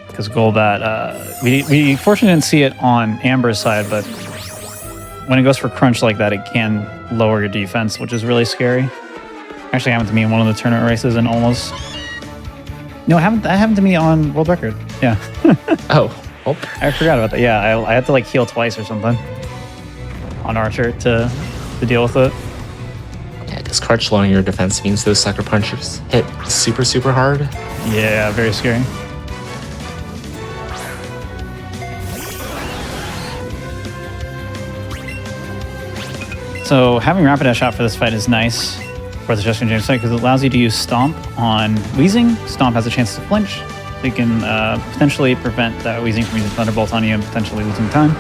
Because Golbat, we fortunately didn't see it on Amber's side, but when it goes for crunch like that, it can lower your defense, which is really scary. Actually happened to me in one of the tournament races and almost... No, that happened to me on world record. Yeah. Oh. I forgot about that. Yeah, I had to like heal twice or something on Archer to deal with it. Yeah, because crunch lowering your defense means those sucker punches hit super, super hard. Yeah, very scary. So having Rapid Dash out for this fight is nice for the Justin James fight because it allows you to use Stomp on Weezing. Stomp has a chance to flinch. So you can potentially prevent that Weezing from using Thunderbolt on you and potentially losing time.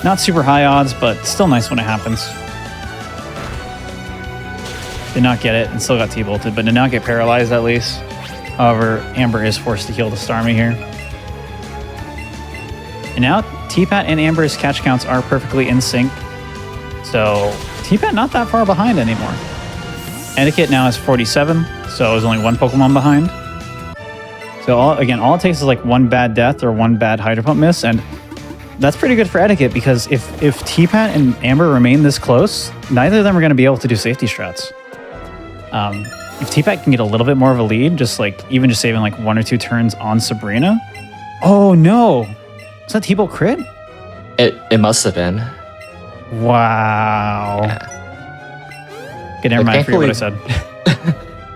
Not super high odds, but still nice when it happens. Did not get it and still got T-bolted, but did not get paralyzed at least. However, Amber is forced to heal the Starmie here. And now T-Pat and Amber's catch counts are perfectly in sync. So T-Pat not that far behind anymore. Etiquette now is 47, so it was only one Pokemon behind. So all it takes is like one bad death or one bad Hydro Pump miss, and that's pretty good for Etiquette because if T-Pat and Amber remain this close, neither of them are going to be able to do safety strats. If T-Pat can get a little bit more of a lead, just saving like 1 or 2 turns on Sabrina. Oh no! Is that T-Bolt crit? It must have been. Wow. Yeah. Okay, never mind. I forget what I said.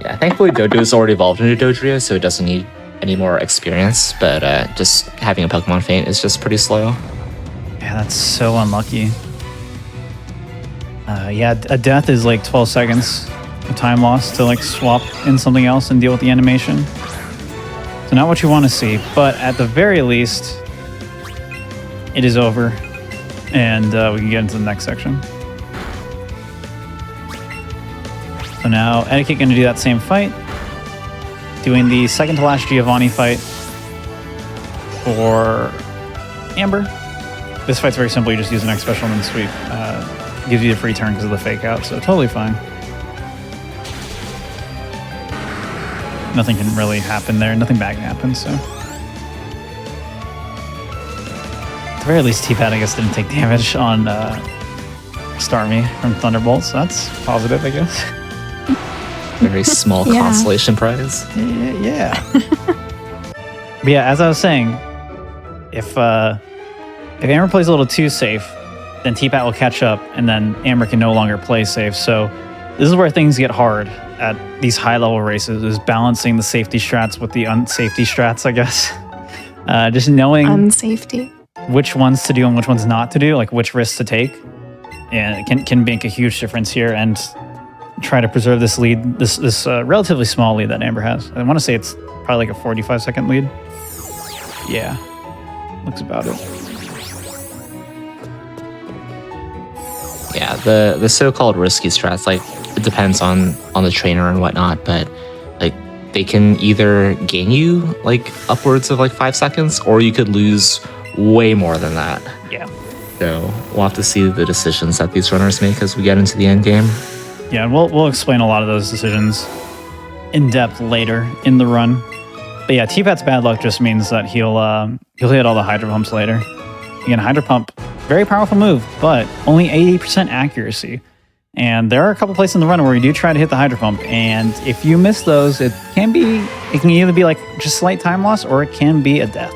Yeah, thankfully Doduo's already evolved into Dodrio, so it doesn't need any more experience, but just having a Pokemon Faint is just pretty slow. Yeah, that's so unlucky. Yeah, a death is like 12 seconds of time lost to like swap in something else and deal with the animation. So not what you want to see, but at the very least, it is over, and we can get into the next section. So now Etiquette going to do that same fight, doing the second to last Giovanni fight for Amber. This fight's very simple. You just use an X special and then sweep. Gives you a free turn because of the fake out, so totally fine. Nothing can really happen there. Nothing bad can happen, so. At the very least, T-Pat, I guess, didn't take damage on Starmie from Thunderbolt, so that's positive, I guess. Very small consolation prize. Yeah. But yeah, as I was saying, if Amber plays a little too safe, then T-Pat will catch up, and then Amber can no longer play safe. So this is where things get hard at these high-level races, is balancing the safety strats with the unsafety strats, I guess. Just knowing unsafety, which ones to do and which ones not to do, like which risks to take, and it can make a huge difference here. And try to preserve this lead, this relatively small lead that Amber has. I want to say it's probably like a 45-second lead. Yeah, looks about it. Yeah, the so-called risky strats, like it depends on the trainer and whatnot, but like they can either gain you like upwards of like 5 seconds, or you could lose way more than that. Yeah. So we'll have to see the decisions that these runners make as we get into the end game. Yeah, and we'll explain a lot of those decisions in depth later in the run. But yeah, T-Pat's bad luck just means that he'll hit all the Hydro Pumps later. Again, Hydro Pump, very powerful move, but only 80% accuracy. And there are a couple places in the run where you do try to hit the Hydro Pump, and if you miss those, it can either be like just slight time loss, or it can be a death.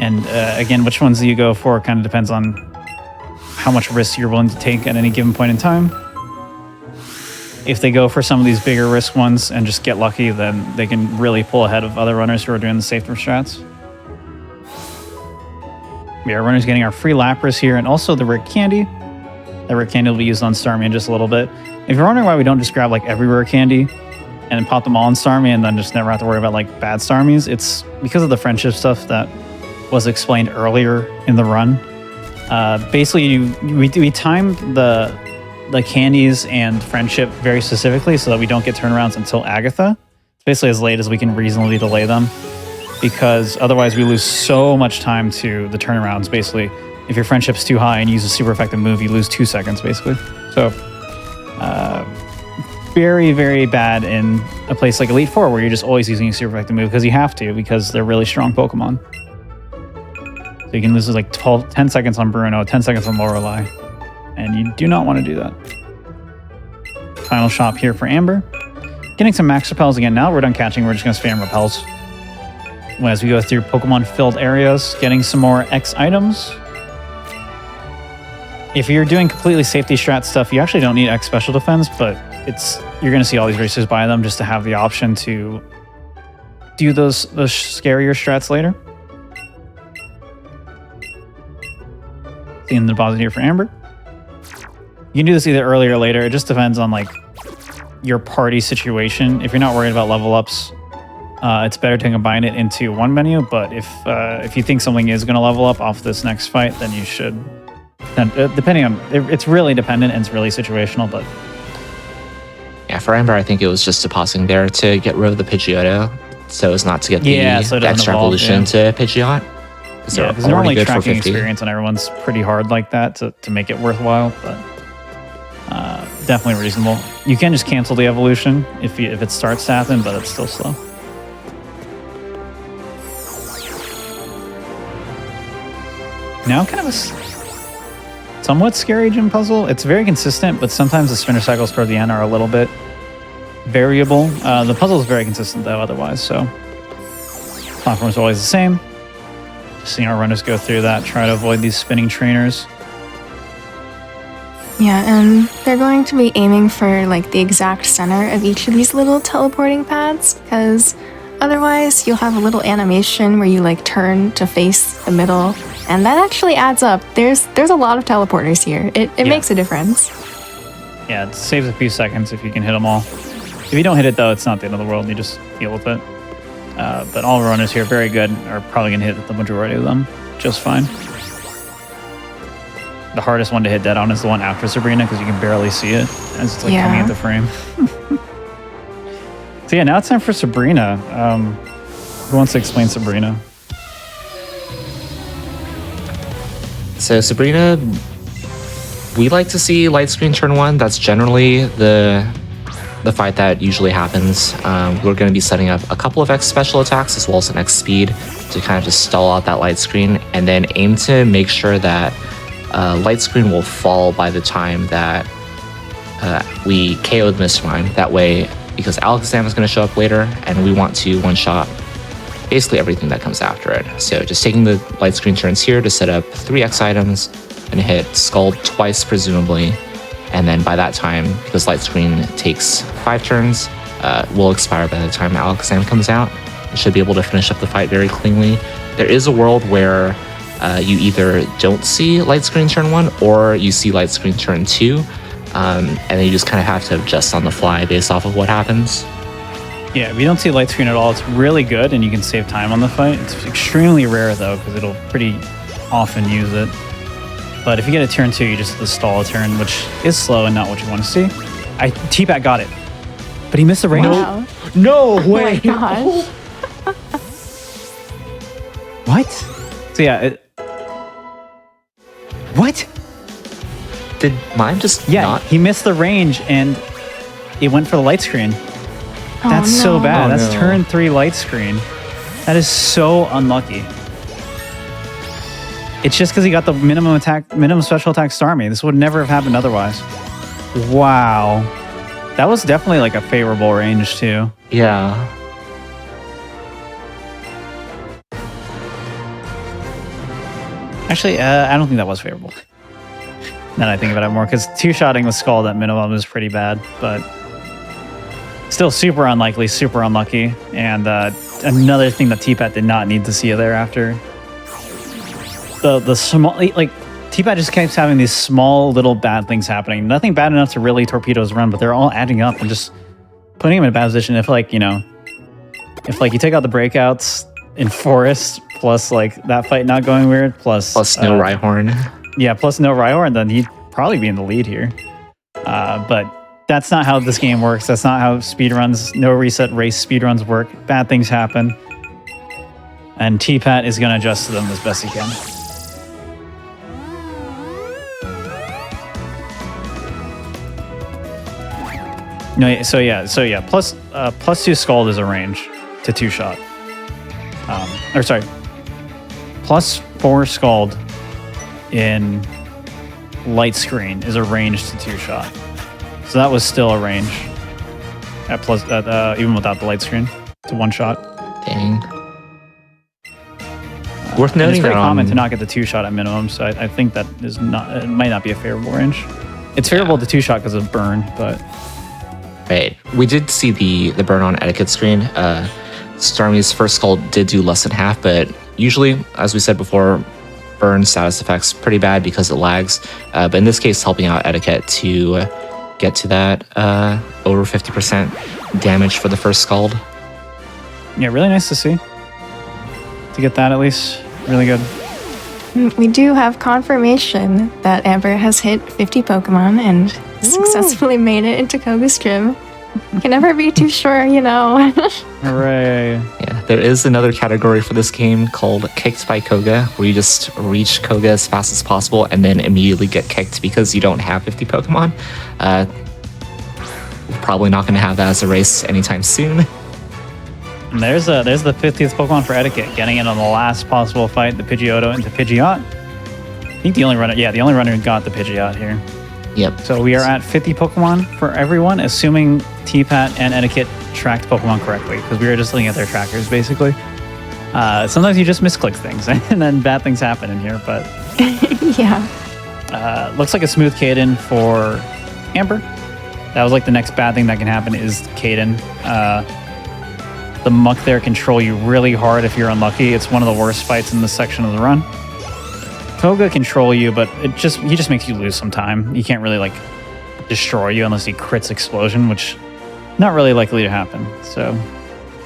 And again, which ones do you go for kind of depends on how much risk you're willing to take at any given point in time. If they go for some of these bigger risk ones and just get lucky, then they can really pull ahead of other runners who are doing the safer strats. Yeah, our runner's getting our free Lapras here, and also the rare candy. That rare candy will be used on Starmie in just a little bit. If you're wondering why we don't just grab like every rare candy, and pop them all in Starmie and then just never have to worry about like bad Starmies. It's because of the friendship stuff that was explained earlier in the run. Basically, we timed the candies and friendship very specifically so that we don't get turnarounds until Agatha. It's basically as late as we can reasonably delay them, because otherwise we lose so much time to the turnarounds. Basically, if your friendship's too high and you use a super effective move, you lose 2 seconds basically. So very, very bad in a place like Elite Four where you're just always using a super effective move because you have to, because they're really strong Pokemon. So you can lose like 10 seconds on Bruno, 10 seconds on Lorelei, and you do not want to do that. Final shop here for Amber. Getting some max repels again. Now we're done catching, we're just going to spam repels as we go through Pokemon-filled areas, getting some more X items. If you're doing completely safety strat stuff, you actually don't need X special defense, but you're going to see all these racers buy them just to have the option to do those scarier strats later. In the deposit here for Amber. You can do this either earlier or later. It just depends on like your party situation. If you're not worried about level ups, it's better to combine it into one menu. But if you think something is going to level up off this next fight, then you should. Then depending on, it's really dependent and it's really situational. But Yeah, for Amber, I think it was just depositing there to get rid of the Pidgeotto, so as not to get so the extra evolution to Pidgeot. Yeah, because normally tracking experience on everyone's pretty hard like that to make it worthwhile, but definitely reasonable. You can just cancel the evolution if it starts to happen, but it's still slow. Now kind of a somewhat scary gym puzzle. It's very consistent, but sometimes the spinner cycles toward the end are a little bit variable. The puzzle is very consistent though otherwise, so platform is always the same. Seeing our runners go through that, try to avoid these spinning trainers. Yeah, and they're going to be aiming for like the exact center of each of these little teleporting pads, because otherwise you'll have a little animation where you like turn to face the middle, and that actually adds up. There's a lot of teleporters here. It makes a difference. Yeah, it saves a few seconds if you can hit them all. If you don't hit it though, it's not the end of the world. You just deal with it. But all runners here, very good, are probably going to hit the majority of them just fine. The hardest one to hit dead on is the one after Sabrina, because you can barely see it as it's like coming into frame. So yeah, now it's time for Sabrina. Who wants to explain Sabrina? So Sabrina, we like to see light screen turn 1. That's generally the fight that usually happens. We're going to be setting up a couple of X special attacks as well as an X speed to kind of just stall out that light screen, and then aim to make sure that light screen will fall by the time that we KO the Mr. Mime. That way, because Alakazam is going to show up later, and we want to one-shot basically everything that comes after it. So just taking the light screen turns here to set up 3 X items and hit Scald twice presumably. And then by that time, because light screen takes 5 turns, will expire by the time Alakazam comes out. You should be able to finish up the fight very cleanly. There is a world where you either don't see light screen turn 1 or you see light screen turn 2, and then you just kind of have to adjust on the fly based off of what happens. Yeah, if you don't see light screen at all, it's really good and you can save time on the fight. It's extremely rare though, because it'll pretty often use it. But if you get a turn 2, you just have to stall a turn, which is slow and not what you want to see. T-Pat got it, but he missed the range. Wow. No Oh way! my gosh. What? So yeah, what? Did mine just not? He missed the range and it went for the light screen. Oh, That's so no. bad. Oh, That's no. turn 3 light screen. That is so unlucky. It's just because he got the minimum special attack Starmie. This would never have happened otherwise. Wow. That was definitely like a favorable range too. Yeah. Actually, I don't think that was favorable. Now that I think about it more, because 2-shotting with Scald at minimum is pretty bad, but still super unlikely, super unlucky. And another thing that T-Pat did not need to see thereafter. The small, like, T-Pat just keeps having these small little bad things happening. Nothing bad enough to really torpedo his run, but they're all adding up and just putting him in a bad position if like, you know, if like you take out the breakouts in Forest plus like that fight not going weird plus no Rhyhorn. Yeah, plus no Rhyhorn, then he'd probably be in the lead here. But that's not how this game works. That's not how speedruns, no reset race speedruns work. Bad things happen. And T-Pat is going to adjust to them as best he can. No, so yeah, plus 2 Scald is a range to 2-shot. Or sorry, plus 4 Scald in light screen is a range to 2-shot. So that was still a range at plus even without the light screen to 1-shot. Dang. Worth And noting it's very that common to not get the 2-shot at minimum, so I think that is not, it might not be a favorable range. It's favorable to 2-shot because of burn, but right. We did see the burn on etiquette screen. Starmie's first Scald did do less than half, but usually, as we said before, burn status effects pretty bad because it lags. But in this case, helping out etiquette to get to that over 50% damage for the first Scald. yeah, really nice to see. To get that at least, really good. We do have confirmation that Amber has hit 50 Pokemon and successfully made it into Koga's gym. Can never be too sure, you know. Hooray. Yeah, there is another category for this game called Kicked by Koga, where you just reach Koga as fast as possible and then immediately get kicked because you don't have 50 Pokemon. We're probably not going to have that as a race anytime soon. And there's the 50th Pokemon for etiquette, getting it on the last possible fight, the Pidgeotto into Pidgeot. I think the only runner who got the Pidgeot here. Yep. So we are at 50 Pokemon for everyone, assuming T-Pat and Etiquette tracked Pokemon correctly, because we were just looking at their trackers, basically. Sometimes you just misclick things, and then bad things happen in here, but... yeah. Looks like a smooth Caden for Amber. That was like the next bad thing that can happen is Caden. The Muck there control you really hard if you're unlucky. It's one of the worst fights in this section of the run. Koga control you, but he just makes you lose some time. He can't really like destroy you unless he crits Explosion, which not really likely to happen. So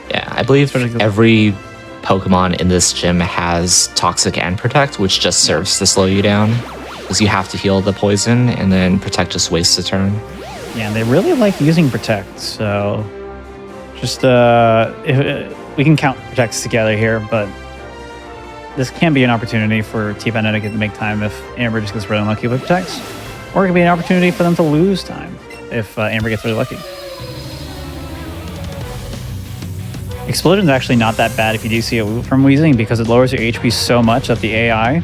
yeah, I believe every Pokemon in this gym has Toxic and Protect, which just serves to slow you down because you have to heal the poison and then Protect just wastes a turn. yeah, and they really like using Protect. So just if we can count Protects together here, but this can be an opportunity for T-Pat and Etiquette to make time if Amber just gets really unlucky with Protects. Or it could be an opportunity for them to lose time if Amber gets really lucky. Explosion's actually not that bad if you do see it from Weezing because it lowers your HP so much that the AI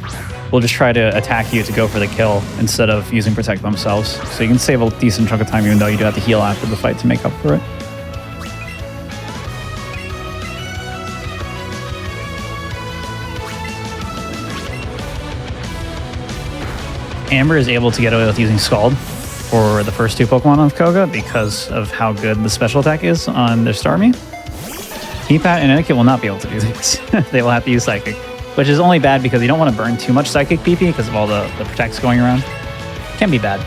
will just try to attack you to go for the kill instead of using Protect themselves. So you can save a decent chunk of time even though you do have to heal after the fight to make up for it. Amber is able to get away with using Scald for the first 2 Pokemon of Koga because of how good the special attack is on their Starmie. T-Pat and Etiquette will not be able to do this. They will have to use Psychic, which is only bad because you don't want to burn too much Psychic PP because of all the Protects going around. Can be bad.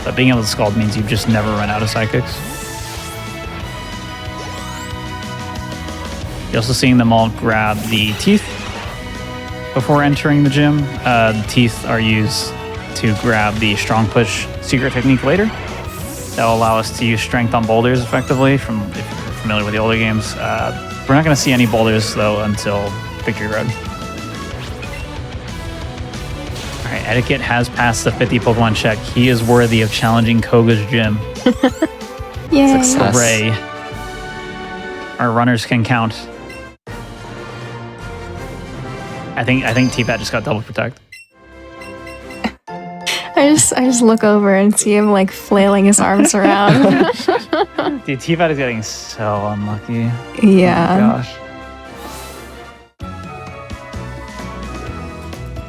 But being able to Scald means you just never run out of Psychics. You're also seeing them all grab the Teeth before entering the gym. The Teeth are used to grab the Strong Push secret technique later. That will allow us to use Strength on boulders effectively, if you're familiar with the older games. We're not going to see any boulders, though, until Victory Road. All right, Etiquette has passed the 50 Pokemon check. He is worthy of challenging Koga's gym. Yay. Success. Hooray. Our runners can count. I think T-Pat just got double Protect. I just look over and see him like flailing his arms around. Dude, T-Pat is getting so unlucky. Yeah. Oh my gosh.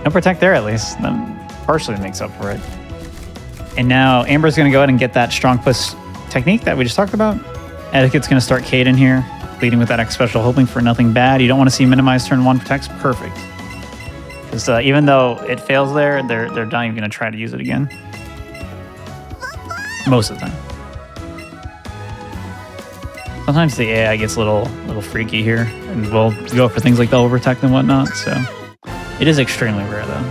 No Protect there at least. Then partially makes up for it. And now Amber's going to go ahead and get that Strong Push technique that we just talked about. Etiquette's going to start Caden here, leading with that X Special, hoping for nothing bad. You don't want to see minimize turn 1 Protects. Perfect. Because even though it fails there, they're not even going to try to use it again. Most of the time. Sometimes the AI gets a little freaky here, and we'll go for things like the overprotect and whatnot. So it is extremely rare, though.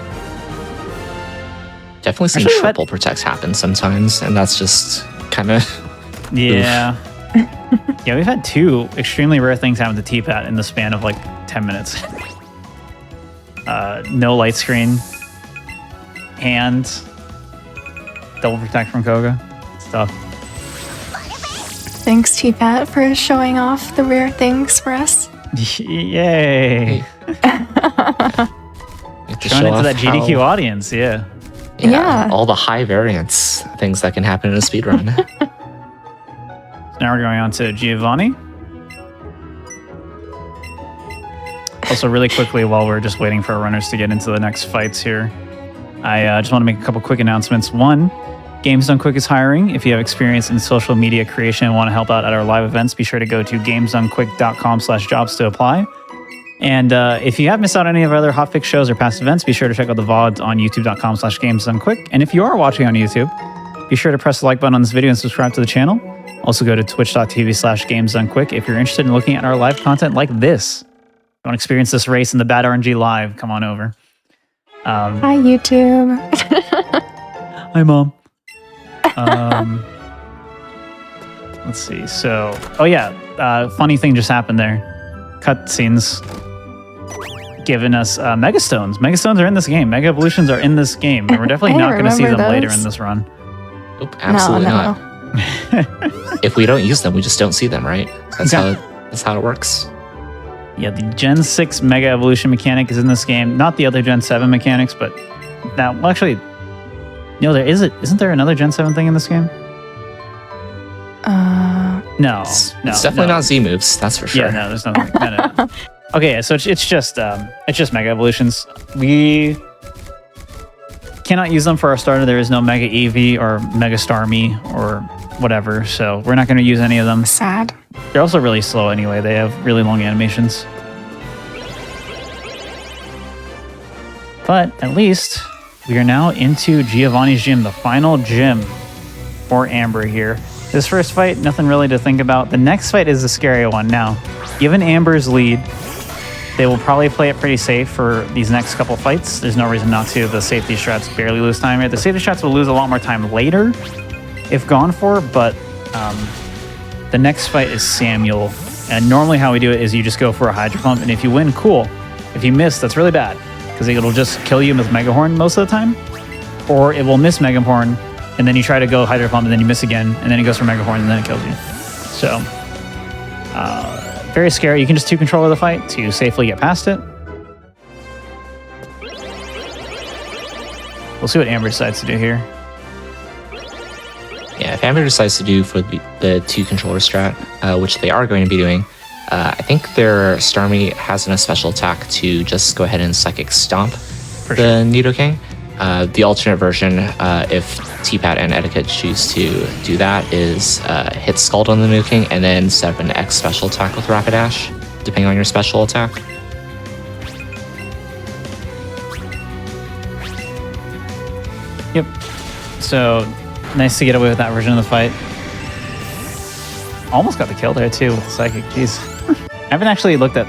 Definitely seen Actually, triple protects happen sometimes, and that's just kind of Yeah. Yeah, we've had 2 extremely rare things happen to T-Pat in the span of like 10 minutes. No light screen and double protect from Koga. Stuff. Thanks, T-Pat, for showing off the rare things for us. Yay. Showing it to that GDQ audience, yeah. Yeah. All the high variance things that can happen in a speedrun. Now we're going on to Giovanni. Also, really quickly, while we're just waiting for our runners to get into the next fights here, I just want to make a couple quick announcements. One, Games Done Quick is hiring. If you have experience in social media creation and want to help out at our live events, be sure to go to gamesdonequick.com/jobs to apply. And if you have missed out on any of our other Hotfix shows or past events, be sure to check out the VODs on youtube.com/gamesdonequick. And if you are watching on YouTube, be sure to press the like button on this video and subscribe to the channel. Also go to twitch.tv/gamesdonequick if you're interested in looking at our live content like this. If you want to experience this race in the Bad RNG live, come on over. Hi, YouTube. Hi, Mom. Let's see. So, oh yeah, funny thing just happened there. Cutscenes giving us Megastones. Megastones are in this game. Mega Evolutions are in this game. And we're definitely not going to see them later in this run. Nope, absolutely No. not. If we don't use them, we just don't see them, right? That's how it works. Yeah, the Gen 6 Mega Evolution mechanic is in this game. Not the other Gen 7 mechanics, but that, well, actually, no, isn't there another Gen 7 thing in this game? No, It's definitely not Z moves, that's for sure. Yeah, no, there's nothing. No. Okay, so it's just Mega Evolutions. We cannot use them for our starter. There is no Mega Eevee or Mega Starmie or whatever, so we're not going to use any of them. Sad. They're also really slow anyway. They have really long animations. But at least we are now into Giovanni's gym, the final gym for Amber here. This first fight, nothing really to think about. The next fight is the scary one. Now, given Amber's lead, they will probably play it pretty safe for these next couple fights. There's no reason not to. The safety strats barely lose time here. The safety strats will lose a lot more time later if gone for, but the next fight is Samuel. And normally how we do it is you just go for a Hydro Pump, and if you win, cool. If you miss, that's really bad, because it'll just kill you with Mega Horn most of the time. Or it will miss Mega Horn, and then you try to go Hydro Pump, and then you miss again, and then it goes for Mega Horn, and then it kills you. So, very scary. You can just 2-controller the fight to safely get past it. We'll see what Amber decides to do here. Yeah, if Amber decides to do for the 2-controller strat, which they are going to be doing, I think their Starmie has a special attack to just go ahead and Psychic Stomp the Nidoking. The alternate version, if T-Pat and Etiquette choose to do that, is hit Scald on the Nidoking and then set up an X special attack with Rapidash, depending on your special attack. Yep. So, nice to get away with that version of the fight. Almost got the kill there, too, with the Psychic. Jeez. I haven't actually looked at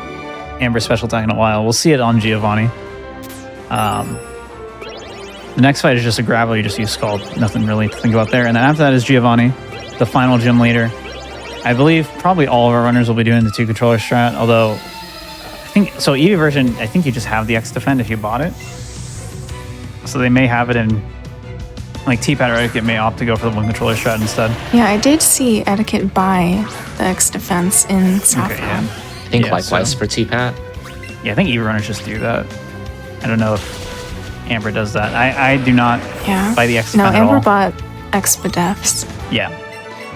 Amber's special attack in a while. We'll see it on Giovanni. The next fight is just a grab where you just use Scald. Nothing really to think about there. And then after that is Giovanni, the final gym leader. I believe probably all of our runners will be doing the 2-controller strat, although I think, so Eevee version, I think you just have the X defend if you bought it. So they may have it in, like T-Pat or Etiquette may opt to go for the 1-controller strat instead. Yeah, I did see Etiquette buy the X defense in Saffron. Okay, yeah. I think likewise for T-Pat. Yeah, I think Eevee runners just do that. I don't know if Amber does that. I do not buy the X defend at all. No, Amber bought Expedefs. Yeah.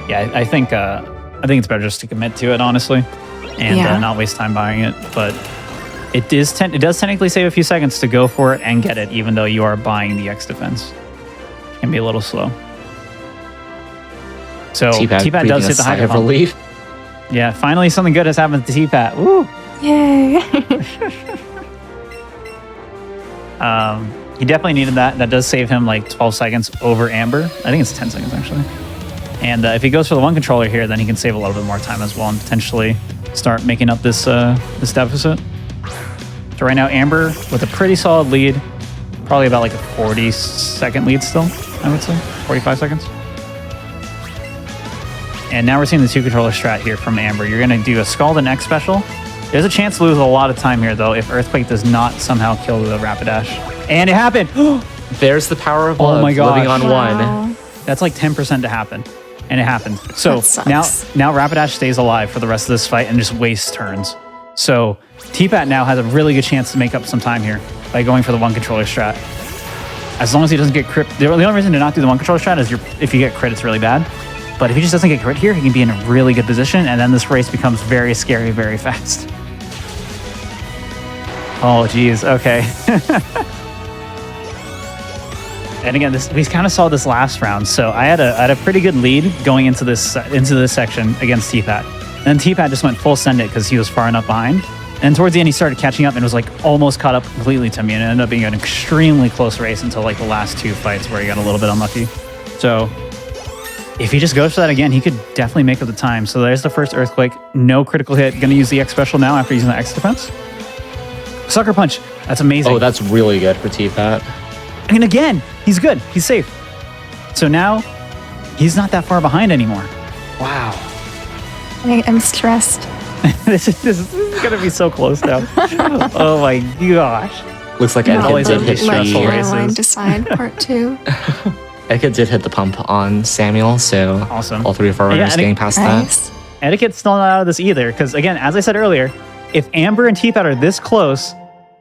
Yeah, I think it's better just to commit to it, honestly, and not waste time buying it. But it does technically save a few seconds to go for it and get it, even though you are buying the X defense. It can be a little slow. So T-Pat does hit the Hydro Pump. Relief. Yeah, finally something good has happened to T-Pat. Woo! Yay! He definitely needed that. That does save him like 12 seconds over Amber. I think it's 10 seconds, actually. And if he goes for the one controller here, then he can save a little bit more time as well and potentially start making up this this deficit. So right now, Amber with a pretty solid lead, probably about like a 40-second lead still, I would say, 45 seconds. And now we're seeing the two controller strat here from Amber. You're going to do a Scald and X special. There's a chance to lose a lot of time here, though, if Earthquake does not somehow kill the Rapidash. And it happened! There's the power of Oh love my gosh. living on one. Wow. That's like 10% to happen. And it happened. So That sucks. now Rapidash stays alive for the rest of this fight and just wastes turns. So T-Pat now has a really good chance to make up some time here by going for the one controller strat. As long as he doesn't get crit. The only reason to not do the one controller strat is if you get crit, it's really bad. But if he just doesn't get crit here, he can be in a really good position, and then this race becomes very scary very fast. Oh, geez. Okay. And again, we kind of saw this last round. So I had a pretty good lead going into this section against T-Pat. And then T-Pat just went full send it because he was far enough behind. And towards the end, he started catching up and was like almost caught up completely to me. And it ended up being an extremely close race until like the last two fights where he got a little bit unlucky. So if he just goes for that again, he could definitely make up the time. So there's the first Earthquake. No critical hit. Going to use the X special now after using the X defense. Sucker Punch. That's amazing. Oh, that's really good for T-Pat. And again, he's good. He's safe. So now he's not that far behind anymore. Wow. I'm stressed. this is going to be so close now. Oh my gosh. Looks like Not Etiquette always did a hit stressful the race. Line decide part 2. Etiquette did hit the pump on Samuel, so Awesome. all three of our Yeah, runners and getting past that. Nice. Etiquette's still not out of this either, because again, as I said earlier, if Amber and T-Pat are this close,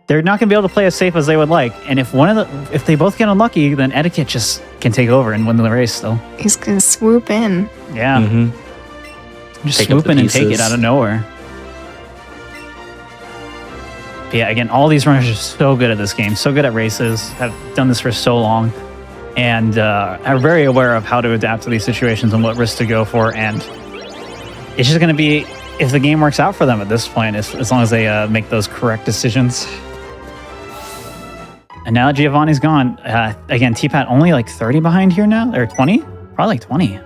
they're not going to be able to play as safe as they would like. And if if they both get unlucky, then Etiquette just can take over and win the race still. He's gonna swoop in. Yeah. Mm-hmm. Just Take up swoop the in and take it pieces. out of nowhere. But yeah, again, all these runners are so good at this game, so good at races, have done this for so long, and are very aware of how to adapt to these situations and what risks to go for. And it's just going to be if the game works out for them at this point, as long as they make those correct decisions. And now that Giovanni's gone, again, T-Pat only like 30 behind here now, or 20? Probably like 20.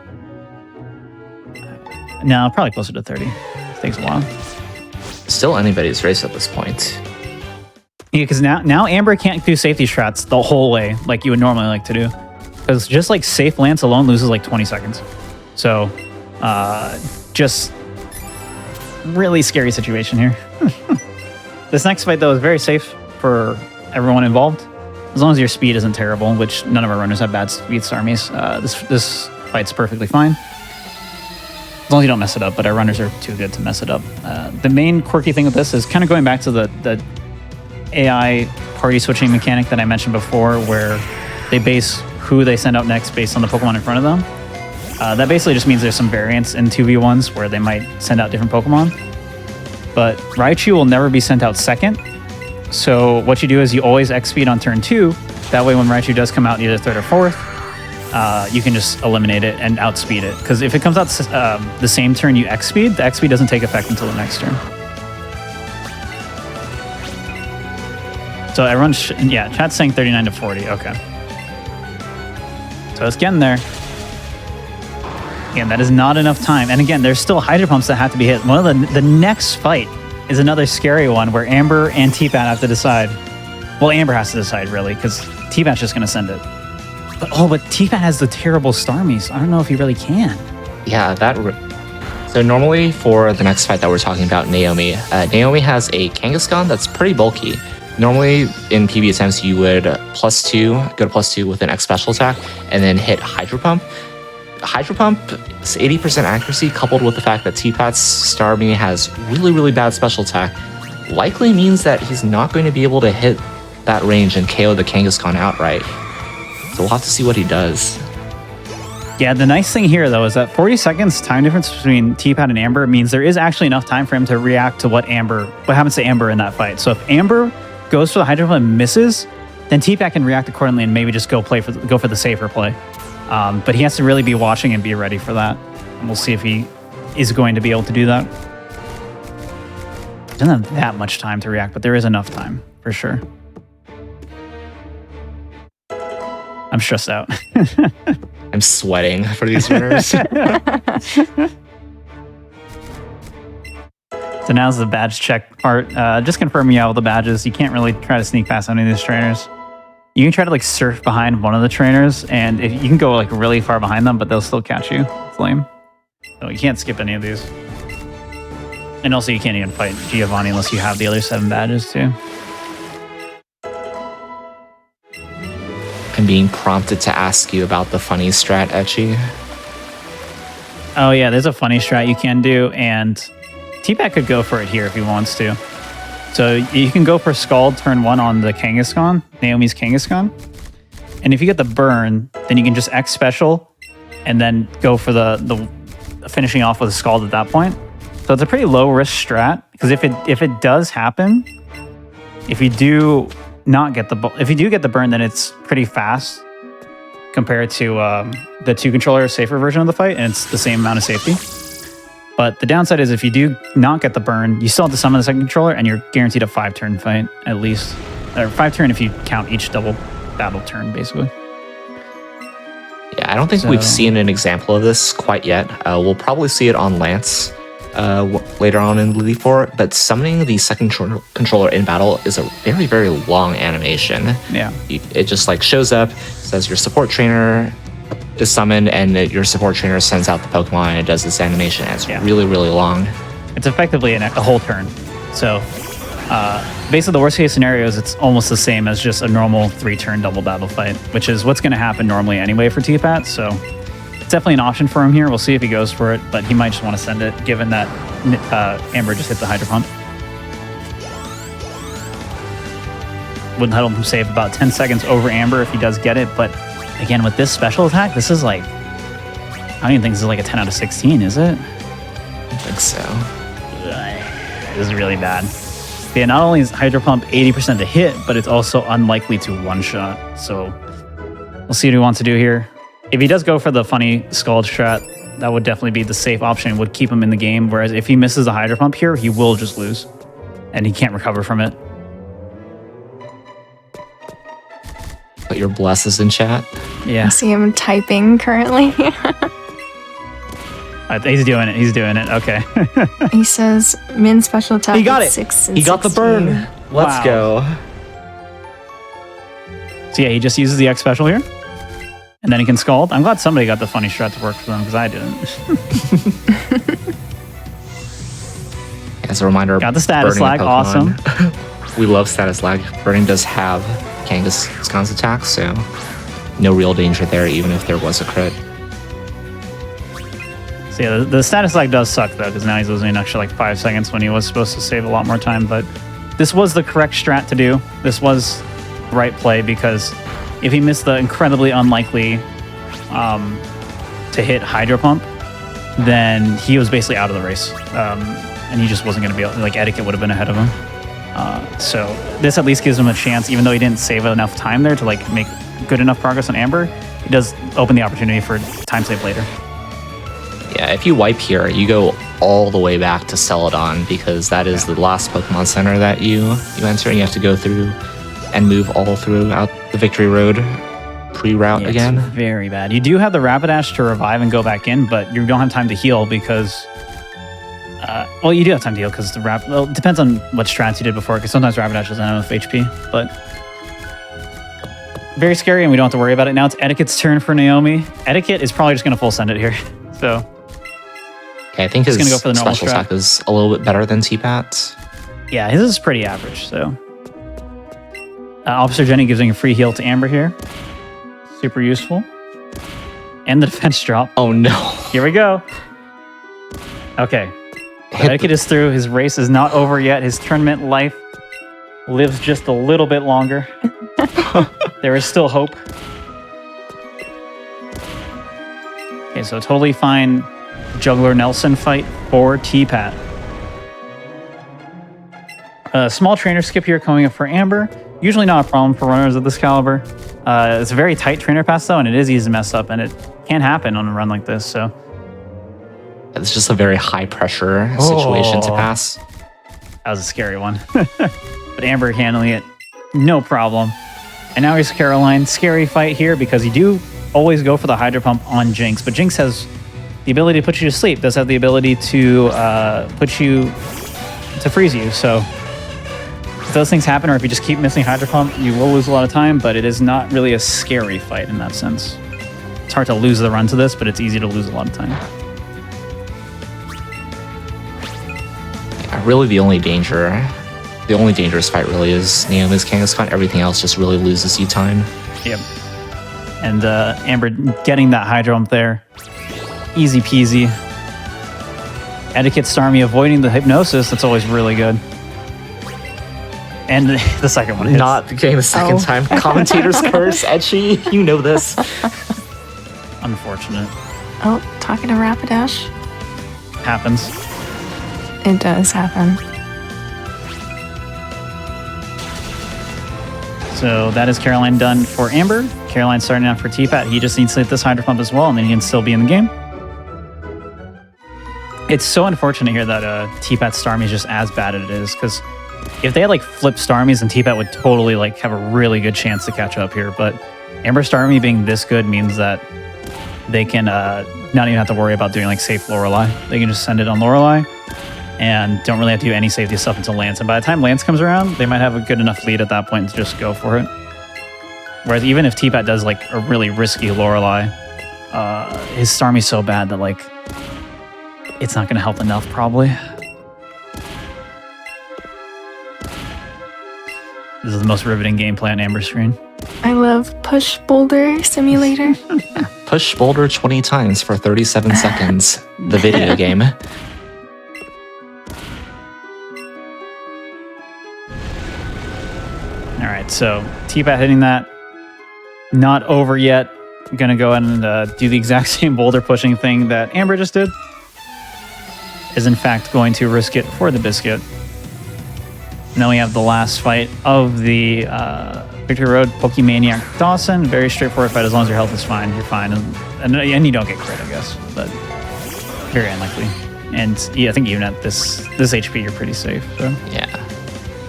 No, probably closer to 30. It takes a while. Still anybody's race at this point. Yeah, because now Amber can't do safety strats the whole way like you would normally like to do. Because just like safe Lance alone loses like 20 seconds. So, just really scary situation here. This next fight, though, is very safe for everyone involved. As long as your speed isn't terrible, which none of our runners have bad speed armies, this fight's perfectly fine. As long as you don't mess it up, but our runners are too good to mess it up. The main quirky thing with this is kind of going back to the AI party switching mechanic that I mentioned before, where they base who they send out next based on the Pokemon in front of them. That basically just means there's some variance in 2v1s where they might send out different Pokemon. But Raichu will never be sent out second. So what you do is you always X-speed on turn 2. That way when Raichu does come out either third or fourth, you can just eliminate it and outspeed it. Because if it comes out the same turn you X-speed, the X-speed doesn't take effect until the next turn. So everyone, chat's saying 39 to 40. Okay. So it's getting there. Again, that is not enough time. And again, there's still Hydro Pumps that have to be hit. One of the next fight is another scary one where Amber and T-Pat have to decide. Well, Amber has to decide, really, because T-Pat's just going to send it. But T-Pat has the terrible Starmies. I don't know if he really can. Yeah, so normally for the next fight that we're talking about, Naomi has a Kangaskhan that's pretty bulky. Normally in PB attempts, you would go to +2 with an X special attack and then hit Hydro Pump. Hydro Pump is 80% accuracy, coupled with the fact that T-Pat's Starmie has really, really bad special attack, likely means that he's not going to be able to hit that range and KO the Kangaskhan outright. So we'll have to see what he does. Yeah, the nice thing here, though, is that 40 seconds time difference between T-Pat and Amber means there is actually enough time for him to react to what happens to Amber in that fight. So if Amber goes for the Hydro Pump and misses, then T-Pat can react accordingly and maybe just go for the safer play. But he has to really be watching and be ready for that. And we'll see if he is going to be able to do that. He doesn't have that much time to react, but there is enough time, for sure. I'm stressed out. I I'm sweating for these runners. So now's the badge check part. Just confirming you have all the badges. You can't really try to sneak past any of these trainers. You can try to like surf behind one of the trainers, and if you can go like really far behind them, but they'll still catch you. It's lame. So you can't skip any of these. And also you can't even fight Giovanni unless you have the other 7 badges too. I'm being prompted to ask you about the funny strat, Etchy. Oh yeah, there's a funny strat you can do, and T-Pat could go for it here if he wants to. So you can go for Scald turn 1 on the Kangaskhan, Naomi's Kangaskhan. And if you get the burn, then you can just X special and then go for the finishing off with a Scald at that point. So it's a pretty low risk strat, because if it does happen, if you do get the burn, then it's pretty fast compared to the 2 controller safer version of the fight, and it's the same amount of safety. But the downside is if you do not get the burn, you still have to summon the second controller, and you're guaranteed a 5-turn fight at least, or 5-turn if you count each double battle turn, basically. Yeah, I don't think we've seen an example of this quite yet. We'll probably see it on Lance later on in Lily 4, but summoning the second controller in battle is a very, very long animation. Yeah. It just like shows up, says your support trainer is summoned, and your support trainer sends out the Pokemon, and it does this animation, and it's really, really long. It's effectively a whole turn. So basically the worst case scenarios, it's almost the same as just a normal 3-turn double battle fight, which is what's going to happen normally anyway for T-Pat. So it's definitely an option for him here. We'll see if he goes for it, but he might just want to send it, given that Amber just hit the Hydro Pump. Wouldn't let him save about 10 seconds over Amber if he does get it, but again, with this special attack, this is like, I don't even think this is like a 10 out of 16, is it? I think so. This is really bad. Yeah, not only is Hydro Pump 80% to hit, but it's also unlikely to one-shot. So we'll see what he wants to do here. If he does go for the funny Scald strat, that would definitely be the safe option, would keep him in the game. Whereas if he misses the Hydro Pump here, he will just lose, and he can't recover from it. Put your blesses in chat. Yeah. I see him typing currently. He's doing it. He's doing it. Okay. He says min special attack. He got it. 6 and He got the 16. burn. Let's Wow. go. So yeah, he just uses the X special here, and then he can Scald. I'm glad somebody got the funny strat to work for them, because I didn't. As a reminder, Got the status burning a lag. Pokemon. Awesome. We love status lag. Burning does have Kangaskhan's attack, so no real danger there, even if there was a crit. So yeah, the status lag does suck though, because now he's losing an extra like 5 seconds when he was supposed to save a lot more time. But this was the correct strat to do. This was the right play, because if he missed the incredibly unlikely to hit Hydro Pump, then he was basically out of the race, and he just wasn't going to be able, like Etiquette would have been ahead of him. So this at least gives him a chance, even though he didn't save enough time there to like make good enough progress on Amber. It does open the opportunity for time save later. Yeah, if you wipe here, you go all the way back to Celadon, because that is the last Pokemon Center that you enter, and you have to go through and move all throughout the Victory Road pre-route again. It's very bad. You do have the Rapidash to revive and go back in, but you don't have time to heal because... well, you do have time to heal because the well, it depends on what strats you did before, because sometimes Rapidash doesn't have enough HP, but... Very scary, and we don't have to worry about it. Now it's Etiquette's turn for Naomi. Etiquette is probably just going to full send it here. So... Okay, I think his gonna go for the normal special strat. attack is a little bit better than T-Pat's. Yeah, his is pretty average, so... Officer Jenny gives a free heal to Amber here. Super useful. And the defense drop. Oh no. Here we go. Okay. Etiquette is through. His race is not over yet. His tournament life lives just a little bit longer. There is still hope. Okay, so totally fine Juggler Nelson fight for T-Pat. A small trainer skip here coming up for Amber. Usually not a problem for runners of this caliber. It's a very tight trainer pass though, and it is easy to mess up, and it can happen on a run like this, so... It's just a very high pressure situation to pass. That was a scary one. But Amber handling it, no problem. And now here's Caroline. Scary fight here because you do always go for the Hydro Pump on Jinx, but Jinx has the ability to put you to sleep, does have the ability to freeze you. So if those things happen, or if you just keep missing Hydro Pump, you will lose a lot of time, but it is not really a scary fight in that sense. It's hard to lose the run to this, but it's easy to lose a lot of time. Really, the only dangerous fight really is Naomi's Kangaskhan. Everything else just really loses you time. Yep. And Amber getting that Hydro Pump there. Easy peasy. Etiquette Starmie avoiding the Hypnosis. That's always really good. And the second one hits. Not getting the second time. Commentator's curse, Etchy. You know this. Unfortunate. Oh, talking to Rapidash. Happens. It does happen. So that is Caroline done for Amber. Caroline starting out for T-Pat. He just needs to hit this Hydro Pump as well, and then he can still be in the game. It's so unfortunate here that T-Pat Starmie is just as bad as it is, because if they had like flipped Starmies, then T-Pat would totally like have a really good chance to catch up here. But Amber Starmie being this good means that they can not even have to worry about doing like safe Lorelei. They can just send it on Lorelei and don't really have to do any safety stuff until Lance. And by the time Lance comes around, they might have a good enough lead at that point to just go for it. Whereas even if T-Pat does like a really risky Lorelei, his Starmie's so bad that like it's not going to help enough probably. This is the most riveting gameplay on Amber's screen. I love Push Boulder Simulator. Push Boulder 20 times for 37 seconds. The video game. All right, so T-Pat hitting that. Not over yet. I'm going to go ahead and do the exact same boulder pushing thing that Amber just did. Is in fact going to risk it for the biscuit. And then we have the last fight of the Victory Road, Pokemaniac Dawson. Very straightforward fight. As long as your health is fine, you're fine. And you don't get crit, I guess. But very unlikely. And yeah, I think even at this HP, you're pretty safe. So. Yeah.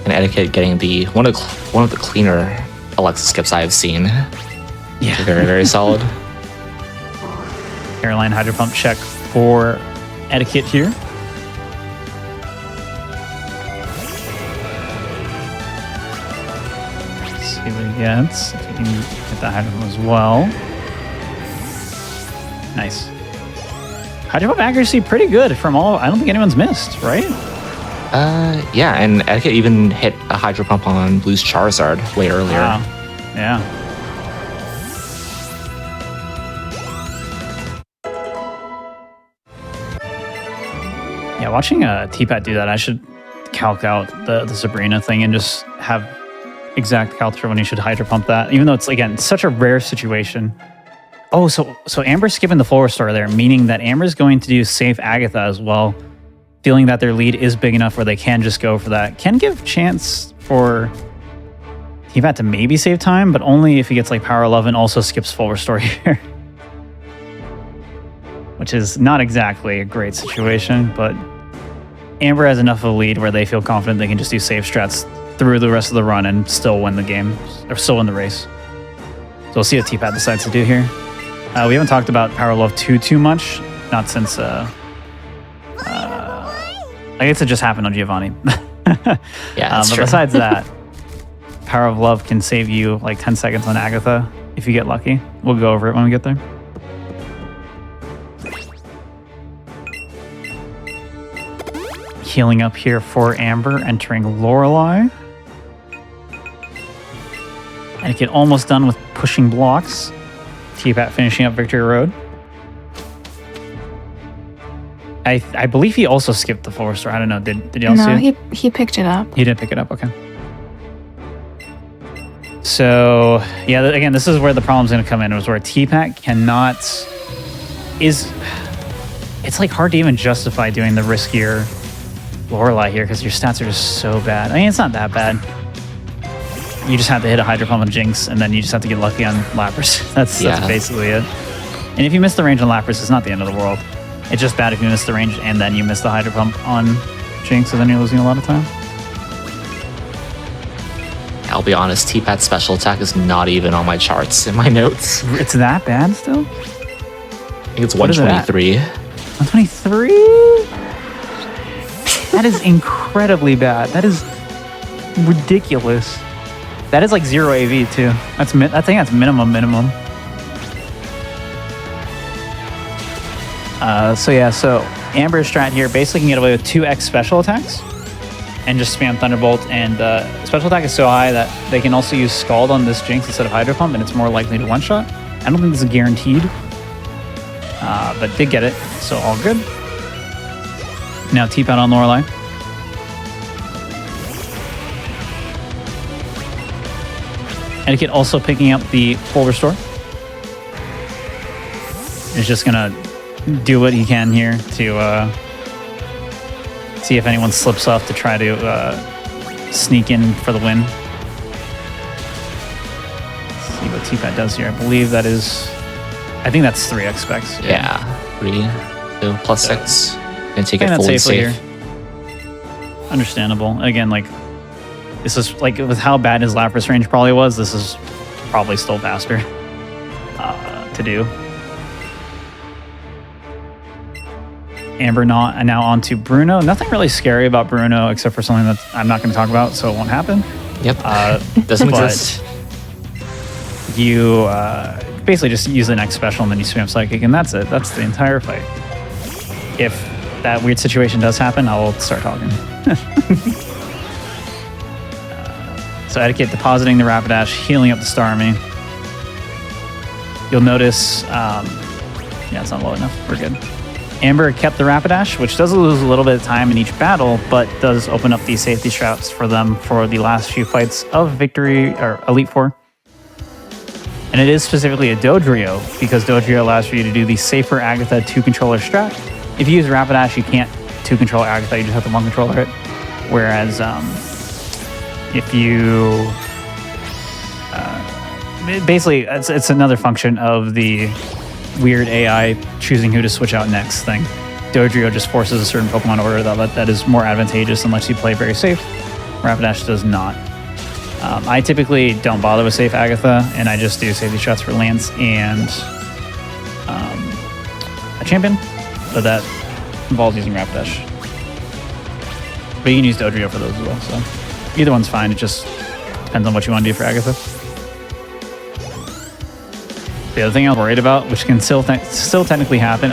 And Etiquette getting the one of the cleaner Alexa skips I have seen. Yeah. Very, very solid. Caroline Hydro Pump check for Etiquette here. See what he gets. If he can get that Hydro Pump as well. Nice. Hydro Pump accuracy pretty good from all. I don't think anyone's missed, right? Yeah, and Etiquette even hit a Hydro Pump on Blue's Charizard way earlier. Wow. Yeah. Yeah, watching T-Pat do that, I should calc out the Sabrina thing and just have exact calc for when you should Hydro Pump that, even though it's, again, such a rare situation. Oh, so Amber's skipping the full restore there, meaning that Amber's going to do safe Agatha as well, feeling that their lead is big enough where they can just go for that. Can give chance for T-Pat to maybe save time, but only if he gets like Power 11 also skips full restore here. Which is not exactly a great situation, but Amber has enough of a lead where they feel confident they can just do safe strats through the rest of the run and still win the game, or still win the race. So we'll see what T-Pat decides to do here. We haven't talked about Power Love too much, not since I guess it just happened on Giovanni. Yeah, that's but true. besides that, Power of Love can save you like 10 seconds on Agatha if you get lucky. We'll go over it when we get there. Healing up here for Amber, entering Lorelei. And it get almost done with pushing blocks. T-Pat finishing up Victory Road. I believe he also skipped the full restore. I don't know. Did y'all see it? No, he picked it up. He did pick it up. Okay. So yeah, again, this is where the problem's going to come in. It was where T-Pat cannot it's like hard to even justify doing the riskier Lorelei here because your stats are just so bad. I mean, it's not that bad. You just have to hit a Hydro Pump on Jinx, and then you just have to get lucky on Lapras. That's basically it. And if you miss the range on Lapras, it's not the end of the world. It's just bad if you miss the range and then you miss the Hydro Pump on Jinx, so then you're losing a lot of time. I'll be honest, T-Pat's special attack is not even on my charts in my notes. It's that bad still? I think it's What is it at? 123. 123? That is incredibly bad. That is ridiculous. That is like 0 AV too. I think that's minimum. So Amber's strat here basically can get away with 2x special attacks and just spam Thunderbolt, and special attack is so high that they can also use Scald on this Jinx instead of Hydro Pump, and it's more likely to one-shot. I don't think this is guaranteed, but did get it, so all good. Now T-Pat on Lorelei. Etiquette also picking up the full restore. Is just gonna do what he can here to see if anyone slips off to try to sneak in for the win. Let's see what T-Pat does here. I believe that is, I think that's 3x specs. Yeah, 3. So plus 6. And take it Playing that fully safely safe. here. Understandable. Again, like, this is like with how bad his Lapras range probably was, this is probably still faster to do. Amber now on to Bruno. Nothing really scary about Bruno except for something that I'm not going to talk about, so it won't happen. Yep. Doesn't but exist. You basically just use the next special and then you spam Psychic, and that's it. That's the entire fight. If that weird situation does happen, I'll start talking. So Etiquette depositing the Rapidash, healing up the Starmie. You'll notice, yeah, it's not low enough. We're good. Amber kept the Rapidash, which does lose a little bit of time in each battle, but does open up these safety straps for them for the last few fights of Victory or Elite Four. And it is specifically a Dodrio, because Dodrio allows for you to do the safer Agatha 2-controller strat. If you use Rapidash, you can't 2-control Agatha, you just have to 1-controller it. Whereas if you... basically, it's another function of the weird AI choosing who to switch out next thing. Dodrio just forces a certain Pokemon order that is more advantageous and lets you play very safe. Rapidash does not. I typically don't bother with safe Agatha, and I just do safety shots for Lance and a champion, but that involves using Rapidash. But you can use Dodrio for those as well, so either one's fine. It just depends on what you want to do for Agatha. The other thing I was worried about, which can still technically happen.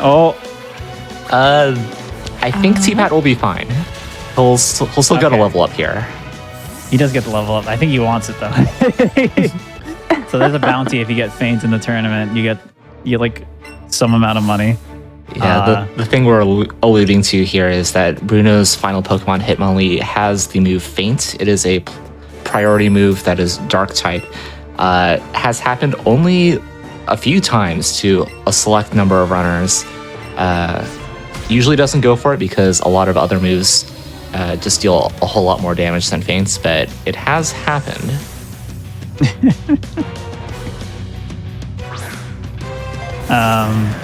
I think T-Pat will be fine. He'll still get a level up here. He does get the level up. I think he wants it though. So there's a bounty if you get Feint in the tournament. You get like some amount of money. Yeah, the thing we're alluding to here is that Bruno's final Pokemon Hitmonlee has the move Feint. It is a priority move that is Dark type. Has happened only a few times to a select number of runners. Usually doesn't go for it because a lot of other moves just deal a whole lot more damage than Feints, but it has happened.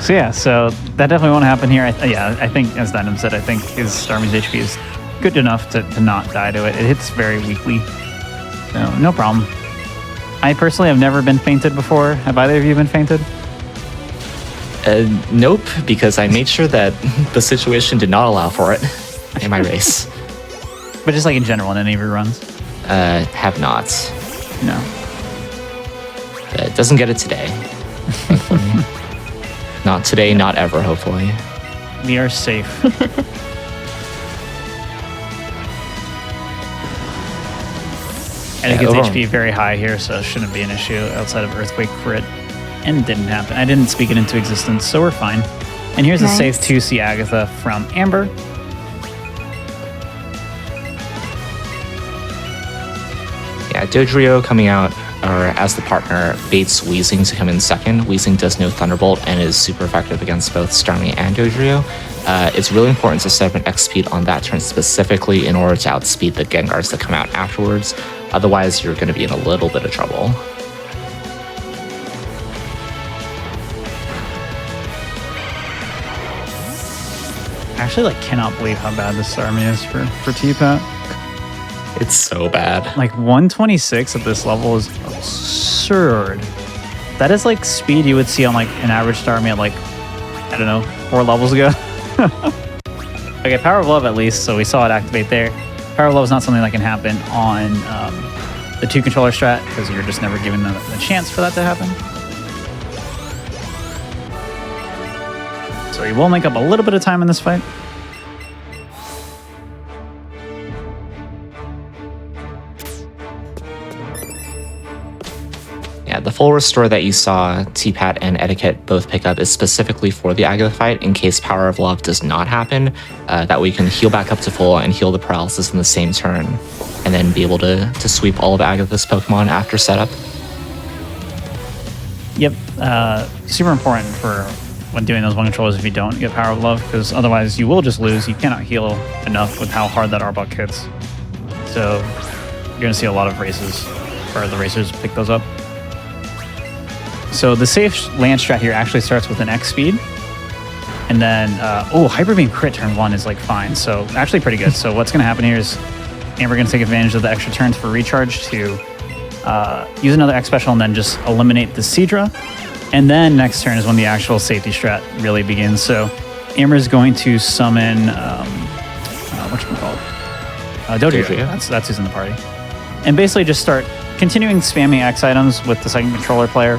So that definitely won't happen here. I think, as Dynam said, I think his Starmie's HP is good enough to not die to it. It hits very weakly. So, no problem. I personally have never been fainted before. Have either of you been fainted? Nope, because I made sure that the situation did not allow for it in my race. But just like in general in any of your runs? Have not. No. It doesn't get it today. Hopefully. Not today, not ever, hopefully. We are safe. And it gets HP very high here, so it shouldn't be an issue outside of Earthquake Crit. And it didn't happen. I didn't speak it into existence, so we're fine. And here's a safe 2C Agatha from Amber. Yeah, Dodrio coming out, or as the partner, baits Weezing to come in second. Weezing does no Thunderbolt and is super effective against both Starmie and Dodrio. It's really important to set up an X speed on that turn specifically in order to outspeed the Gengars that come out afterwards. Otherwise, you're going to be in a little bit of trouble. I actually cannot believe how bad this Starmie is for T-Pat. It's so bad. Like 126 at this level is absurd. That is like speed you would see on like an average Starmie at like, I don't know, 4 levels ago. Okay, Power of Love at least, so we saw it activate there. Power of Love is not something that can happen on the 2 controller strat because you're just never given the chance for that to happen. So he will make up a little bit of time in this fight. Yeah, the full restore that you saw T-Pat and Etiquette both pick up is specifically for the Agatha fight in case Power of Love does not happen. That way you can heal back up to full and heal the paralysis in the same turn, and then be able to sweep all of Agatha's Pokemon after setup. Yep, super important for when doing those one controllers if you don't get Power of Love, because otherwise you will just lose. You cannot heal enough with how hard that Arbok hits. So you're going to see a lot of races where the racers pick those up. So the safe land strat here actually starts with an X speed. And then, Hyper Beam crit turn 1 is like fine. So actually pretty good. So what's going to happen here is Amber going to take advantage of the extra turns for recharge to use another X special and then just eliminate the Seadra. And then next turn is when the actual safety strat really begins. So Amber is going to summon, whatchamacallit? Dodrio. That's who's in the party. And basically just start continuing spamming X items with the second controller player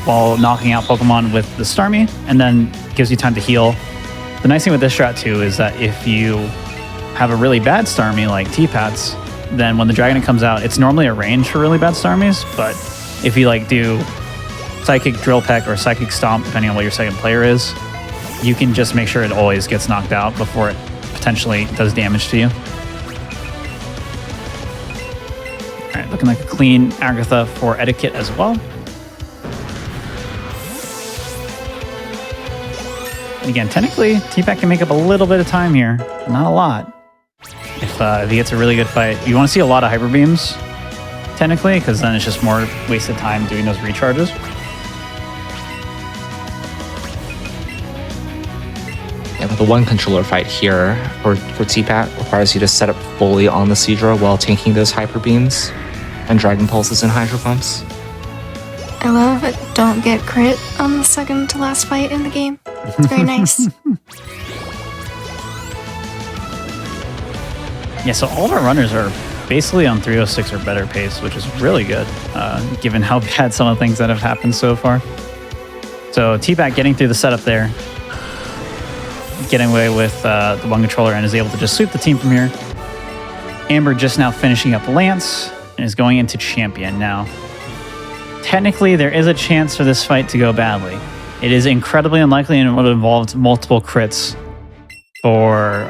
while knocking out Pokemon with the Starmie, and then gives you time to heal. The nice thing with this strat too is that if you have a really bad Starmie like T-Pats, then when the Dragonite comes out, it's normally a range for really bad Starmies, but if you like do Psychic Drill Peck or Psychic Stomp, depending on what your second player is, you can just make sure it always gets knocked out before it potentially does damage to you. All right, looking like a clean Agatha for Etiquette as well. And again, technically, T-Pack can make up a little bit of time here. Not a lot. If he gets a really good fight. You want to see a lot of Hyper Beams, technically, because then it's just more wasted time doing those recharges. Yeah, but the one controller fight here for T-Pat requires you to set up fully on the Seadra while tanking those Hyper Beams and Dragon Pulses and Hydro Pumps. I love it. Don't get crit on the second to last fight in the game. It's very nice. Yeah, so all of our runners are basically on 306 or better pace, which is really good, given how bad some of the things that have happened so far. So T-Pack getting through the setup there, getting away with the one controller, and is able to just sweep the team from here. Amber just now finishing up Lance and is going into Champion now. Technically, there is a chance for this fight to go badly. It is incredibly unlikely and it would have involved multiple crits for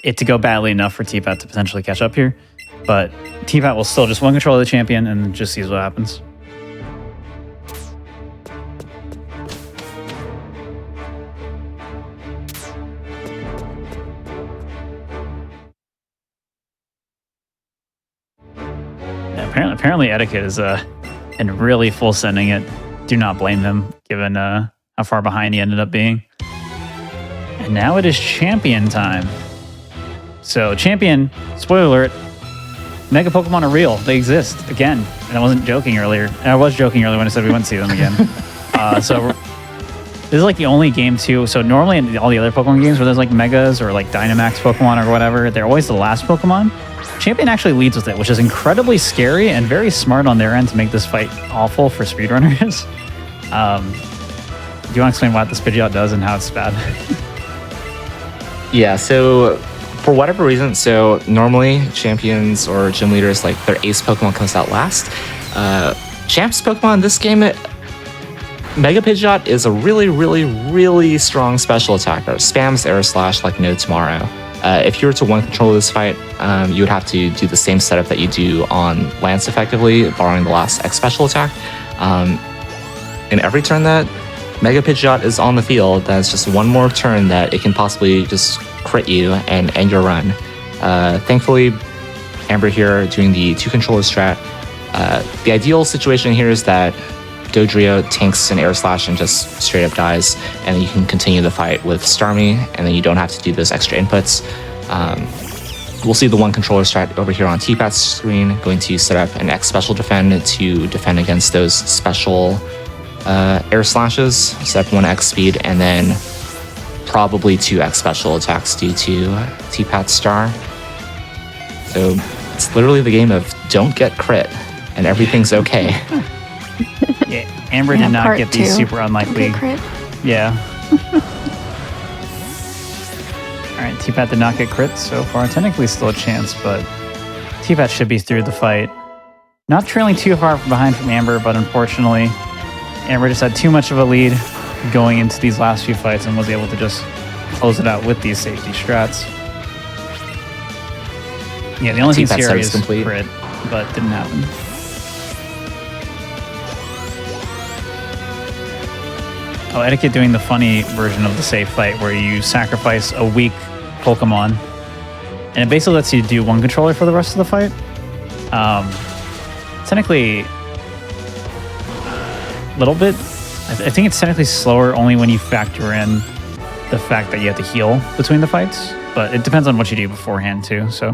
it to go badly enough for T-Pat to potentially catch up here. But T-Pat will still just one control the champion and just sees what happens. Yeah, apparently Etiquette is in really full sending it. Do not blame him, given how far behind he ended up being. And now it is Champion time. So Champion, spoiler alert, Mega Pokemon are real. They exist, again. And I wasn't joking earlier. And I was joking earlier when I said we wouldn't see them again. So this is like the only game too. So normally in all the other Pokemon games where there's like Megas or like Dynamax Pokemon or whatever, they're always the last Pokemon. Champion actually leads with it, which is incredibly scary and very smart on their end to make this fight awful for speedrunners. Do you want to explain what this Pidgeot does and how it's bad? Yeah, so for whatever reason, so normally champions or gym leaders, like their ace Pokemon comes out last. Champ's Pokemon in this game, Mega Pidgeot is a really, really, really strong special attacker. Spams Air Slash like no tomorrow. If you were to one control this fight, you would have to do the same setup that you do on Lance effectively, borrowing the last X special attack. In every turn that Mega Pidgeot is on the field, that's just one more turn that it can possibly just crit you and end your run. Thankfully, Amber here doing the two controller strat. The ideal situation here is that Dodrio tanks an Air Slash and just straight up dies, and then you can continue the fight with Starmie, and then you don't have to do those extra inputs. we'll see the one controller strat over here on T-Pat's screen. Going to set up an X special defend to defend against those special air slashes. Set up 1 X speed and then probably 2 X special attacks due to T-Pat's star. So it's literally the game of don't get crit and everything's okay. Yeah, Amber did not get these super unlikely. Crit. Yeah. All right, T-Pat did not get crit so far. Technically still a chance, but T-Pat should be through the fight. Not trailing too far behind from Amber, but unfortunately, Amber just had too much of a lead going into these last few fights and was able to just close it out with these safety strats. Yeah, the only thing scary is crit, but didn't happen. Oh, Etiquette doing the funny version of the safe fight where you sacrifice a weak Pokemon, and it basically lets you do 1 controller for the rest of the fight. Technically, a little bit. I think it's technically slower only when you factor in the fact that you have to heal between the fights, but it depends on what you do beforehand too. So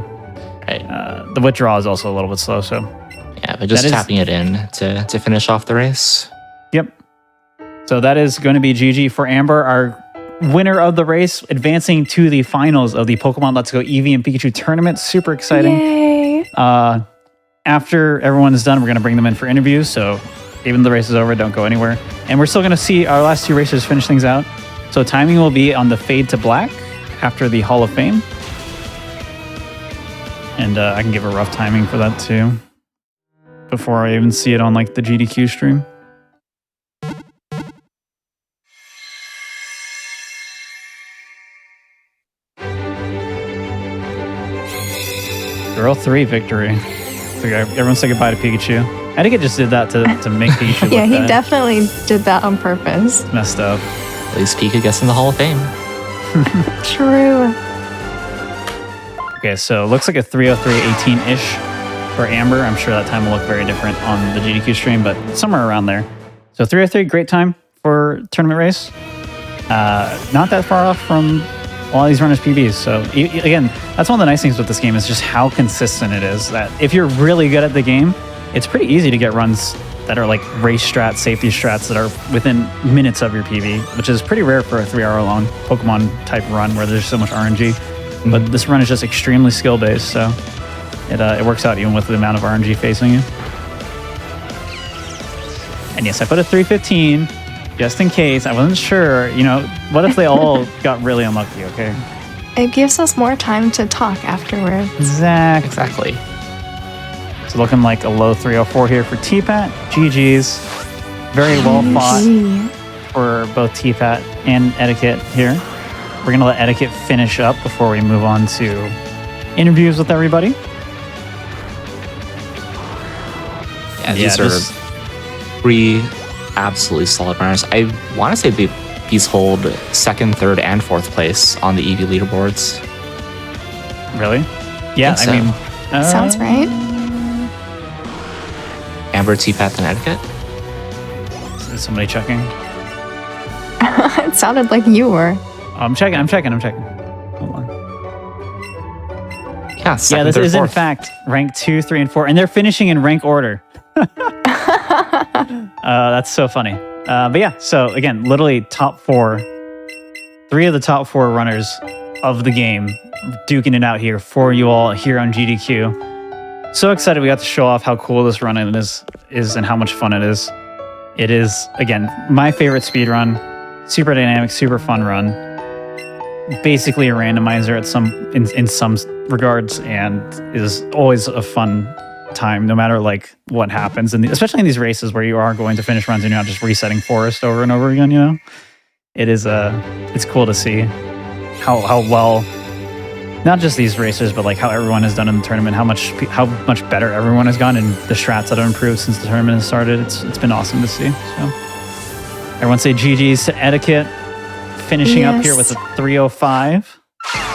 the withdrawal is also a little bit slow. So yeah, but just tapping it in to finish off the race. Yep. So that is going to be GG for Amber, our winner of the race, advancing to the finals of the Pokemon Let's Go Eevee and Pikachu tournament. Super exciting. Yay. After everyone is done, we're going to bring them in for interviews. So even though the race is over, don't go anywhere. And we're still going to see our last 2 racers finish things out. So timing will be on the Fade to Black after the Hall of Fame. And I can give a rough timing for that too, before I even see it on like the GDQ stream. Girl 3 victory. So everyone say goodbye to Pikachu. I think it just did that to make Pikachu look Yeah, he bad. definitely did that on purpose. It's messed up. At least Pika gets in the Hall of Fame. True. Okay, so it looks like a 3:03:18-ish for Amber. I'm sure that time will look very different on the GDQ stream, but somewhere around there. So 3:03, great time for tournament race. Not that far off from a lot of these runners' PBs. So again, that's one of the nice things with this game is just how consistent it is. That if you're really good at the game, it's pretty easy to get runs that are like race strats, safety strats that are within minutes of your PB, which is pretty rare for a 3-hour long Pokemon type run where there's so much RNG. Mm-hmm. But this run is just extremely skill based, so it works out even with the amount of RNG facing you. And yes, I put a 3:15 just in case. I wasn't sure. You know, what if they all got really unlucky? Okay. It gives us more time to talk afterwards. Exactly. So looking like a low 3:04 here for T-Pat. GG's. Very well fought for both T-Pat and Etiquette here. We're going to let Etiquette finish up before we move on to interviews with everybody. Yeah, these are 3 absolutely solid runners. I want to say these hold 2nd, 3rd, and 4th place on the Eevee leaderboards. Really? Yeah, I mean... Sounds right. Amber, T-Pat, and Etiquette? Is somebody checking? It sounded like you were. I'm checking. Hold on. Yeah, yeah, this is in fact rank 2, 3, and 4, and they're finishing in rank order. That's so funny. But yeah, so again, literally top 4, 3 of the top 4 runners of the game duking it out here for you all here on GDQ. So excited we got to show off how cool this run is and how much fun it is. It is, again, my favorite speed run. Super dynamic, super fun run. Basically a randomizer in some regards, and is always a fun time, no matter like what happens, and especially in these races where you are going to finish runs and you're not just resetting forest over and over again. You know, it is it's cool to see how well not just these racers, but like how everyone has done in the tournament, how much better everyone has gone, and the strats that have improved since the tournament has started. It's been awesome to see. So everyone say GG's to Etiquette, finishing up here with a 3:05.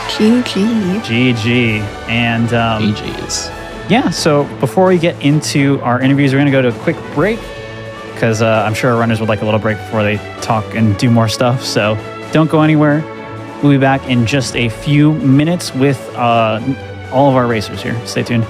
GG. And GG's. Yeah, so before we get into our interviews, we're going to go to a quick break because I'm sure our runners would like a little break before they talk and do more stuff. So don't go anywhere. We'll be back in just a few minutes with all of our racers here. Stay tuned.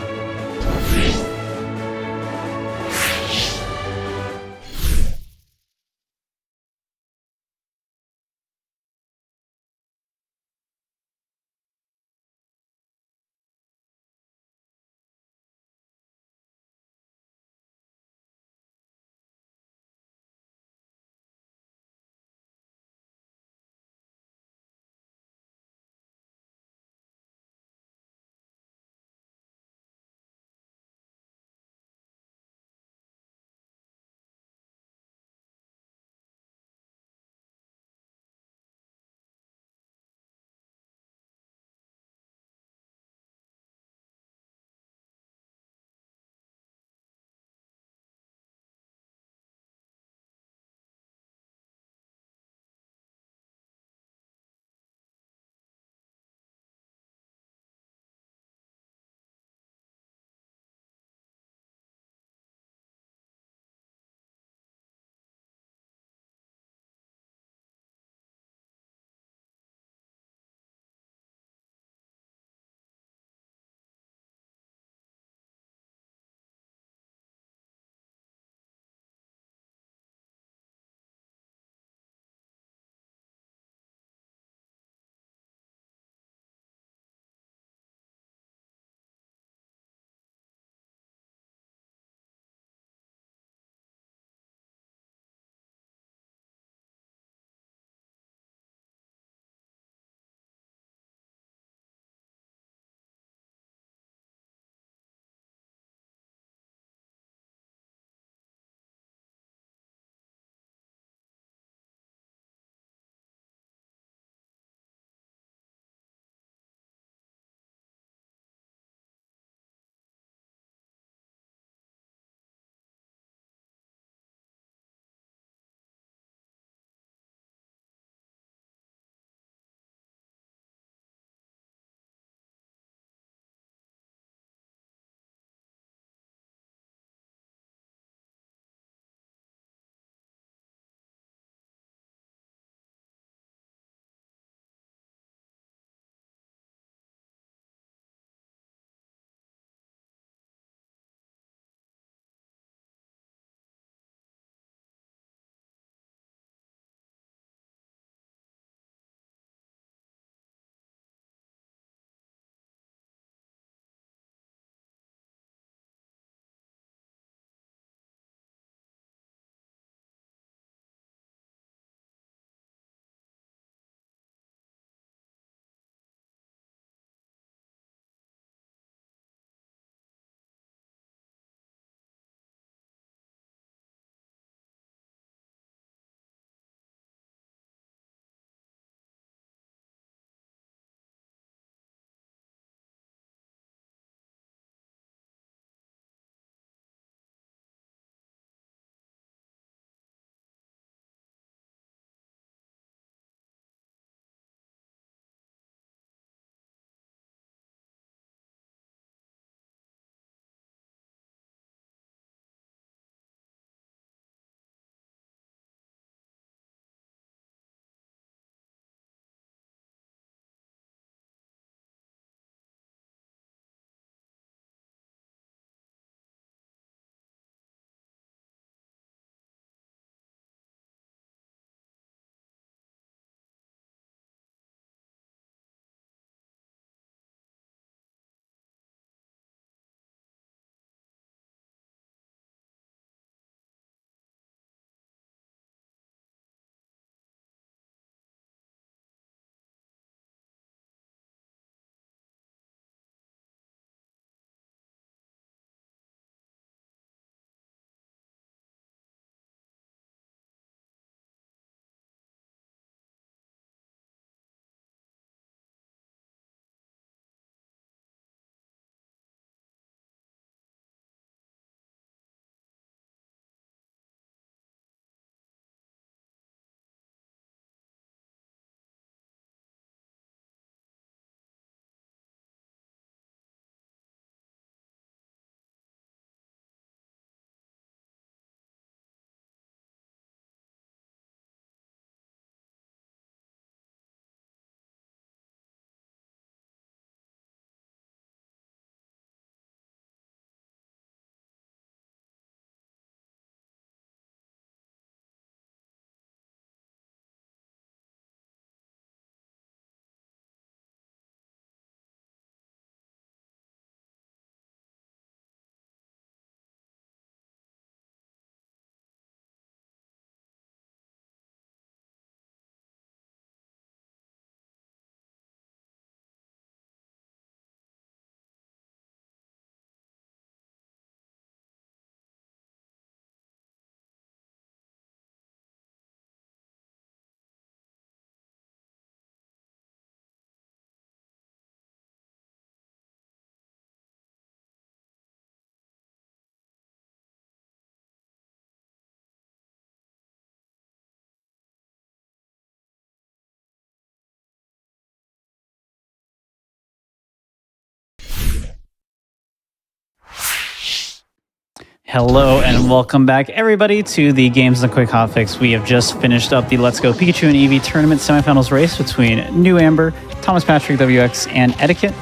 Hello and welcome back, everybody, to the Games and Quick Hotfix. We have just finished up the Let's Go Pikachu and Eevee tournament semifinals race between New Amber, Thomas Patrick WX, and Etiquette.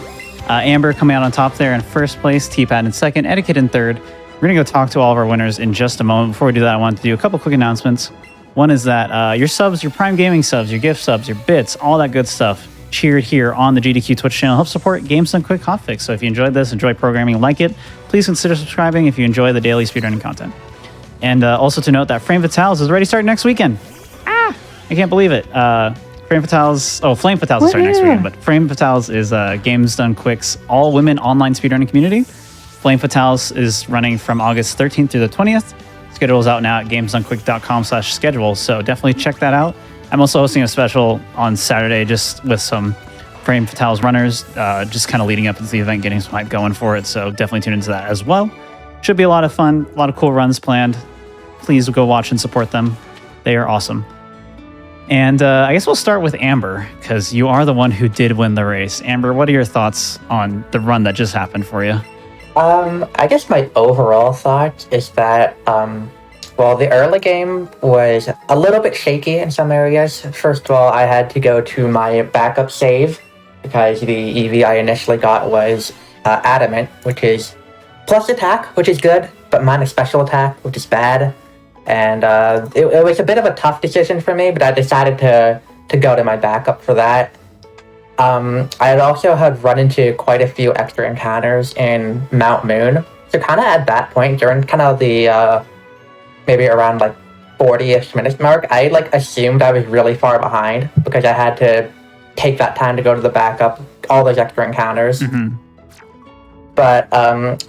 Amber coming out on top there in first place, T-Pat in second, Etiquette in third. We're going to go talk to all of our winners in just a moment. Before we do that, I wanted to do a couple quick announcements. One is that your subs, your Prime Gaming subs, your gift subs, your bits, all that good stuff, cheered here on the GDQ Twitch channel. Help support Games and Quick Hotfix. So if you enjoyed this, enjoy programming, like it, please consider subscribing if you enjoy the daily speedrunning content. And also to note that Flame Fatales is already starting next weekend. I can't believe it. Flame Fatales is starting next weekend, but Flame Fatales is Games Done Quick's all-women online speedrunning community. Flame Fatales is running from August 13th through the 20th. Schedule is out now at gamesdonequick.com/schedule, so definitely check that out. I'm also hosting a special on Saturday just with some Flame Fatales runners, just kind of leading up into the event, getting some hype going for it. So definitely tune into that as well. Should be a lot of fun, a lot of cool runs planned. Please go watch and support them. They are awesome. And I guess we'll start with Amber, because you are the one who did win the race. Amber, what are your thoughts on the run that just happened for you? I guess my overall thought is that, well, the early game was a little bit shaky in some areas. First of all, I had to go to my backup save because the Eevee I initially got was Adamant, which is plus attack, which is good, but minus special attack, which is bad. And it was a bit of a tough decision for me, but I decided to go to my backup for that. I had also run into quite a few extra encounters in Mount Moon. So kind of at that point, during kind of the maybe around like 40-ish minutes mark, I assumed I was really far behind because I had to take that time to go to the backup, all those extra encounters. Mm-hmm. But I'm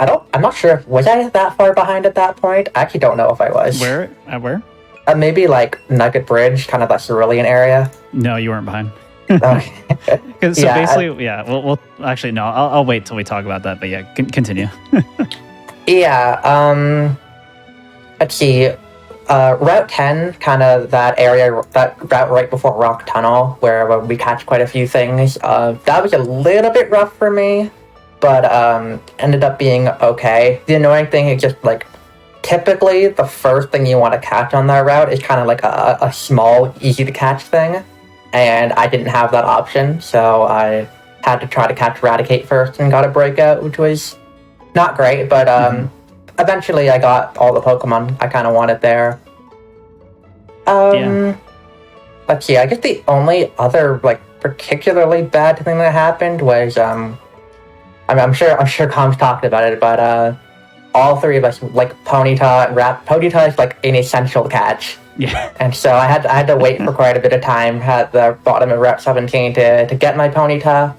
not sure, was I that far behind at that point? I actually don't know if I was. Where? At where? Maybe like Nugget Bridge, kind of that cerulean area. No, you weren't behind. Okay. So basically, we'll actually, no, I'll wait till we talk about that. But yeah, continue. Yeah, let's see. Route 10, kind of that area, that route right before Rock Tunnel, where we catch quite a few things. That was a little bit rough for me, but ended up being okay. The annoying thing is just typically the first thing you want to catch on that route is kind of like a small, easy to catch thing, and I didn't have that option, so I had to try to catch Eradicate first and got a breakout, which was not great, but eventually I got all the Pokemon I kind of wanted there. Let's see, I guess the only other particularly bad thing that happened was I'm sure Com's talked about it, but all three of us Ponyta and Ponyta is an essential catch. Yeah. And so I had to wait for quite a bit of time at the bottom of Route 17 to get my Ponyta.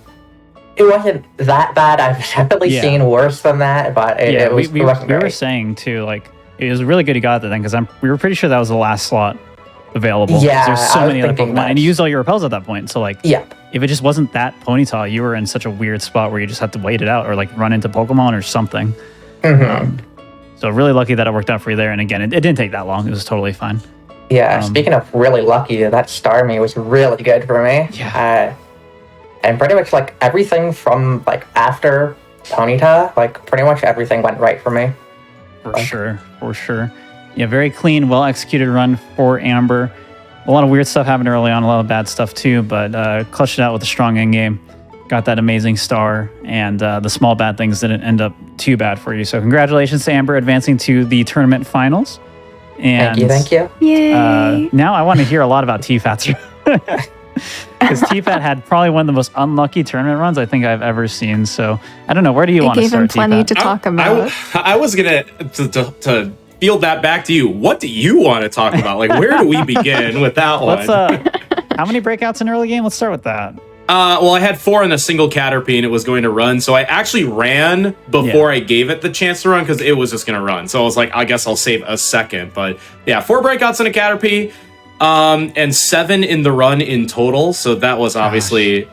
It wasn't that bad. I've definitely seen worse than that, but it wasn't great. We were saying too, it was really good you got that then, because we were pretty sure that was the last slot available. Yeah, there's so many other Pokemon, and you used all your repels at that point. So if it just wasn't that Ponyta, you were in such a weird spot where you just had to wait it out or run into Pokemon or something. Mm-hmm. So really lucky that it worked out for you there. And again, it didn't take that long. It was totally fine. Yeah, speaking of really lucky, that Starmie was really good for me. Yeah. And pretty much everything from after Ponyta, pretty much everything went right for me. For sure. Yeah, very clean, well executed run for Amber. A lot of weird stuff happened early on, a lot of bad stuff too, but clutched it out with a strong end game. Got that amazing star, and the small bad things didn't end up too bad for you. So congratulations to Amber advancing to the tournament finals. And thank you. Yay! Now I want to hear a lot about T-Fat's. Because T-Fat had probably one of the most unlucky tournament runs I think I've ever seen. So I don't know, where do you want to start, It gave him plenty T-Fat? to talk about. I was gonna to field that back to you. What do you want to talk about? Where do we begin with that one? How many breakouts in early game? Let's start with that. Well, I had 4 in a single Caterpie and it was going to run. So I actually ran before I gave it the chance to run because it was just going to run. So I was like, I guess I'll save a second. But yeah, 4 breakouts in a Caterpie and 7 in the run in total. So that was obviously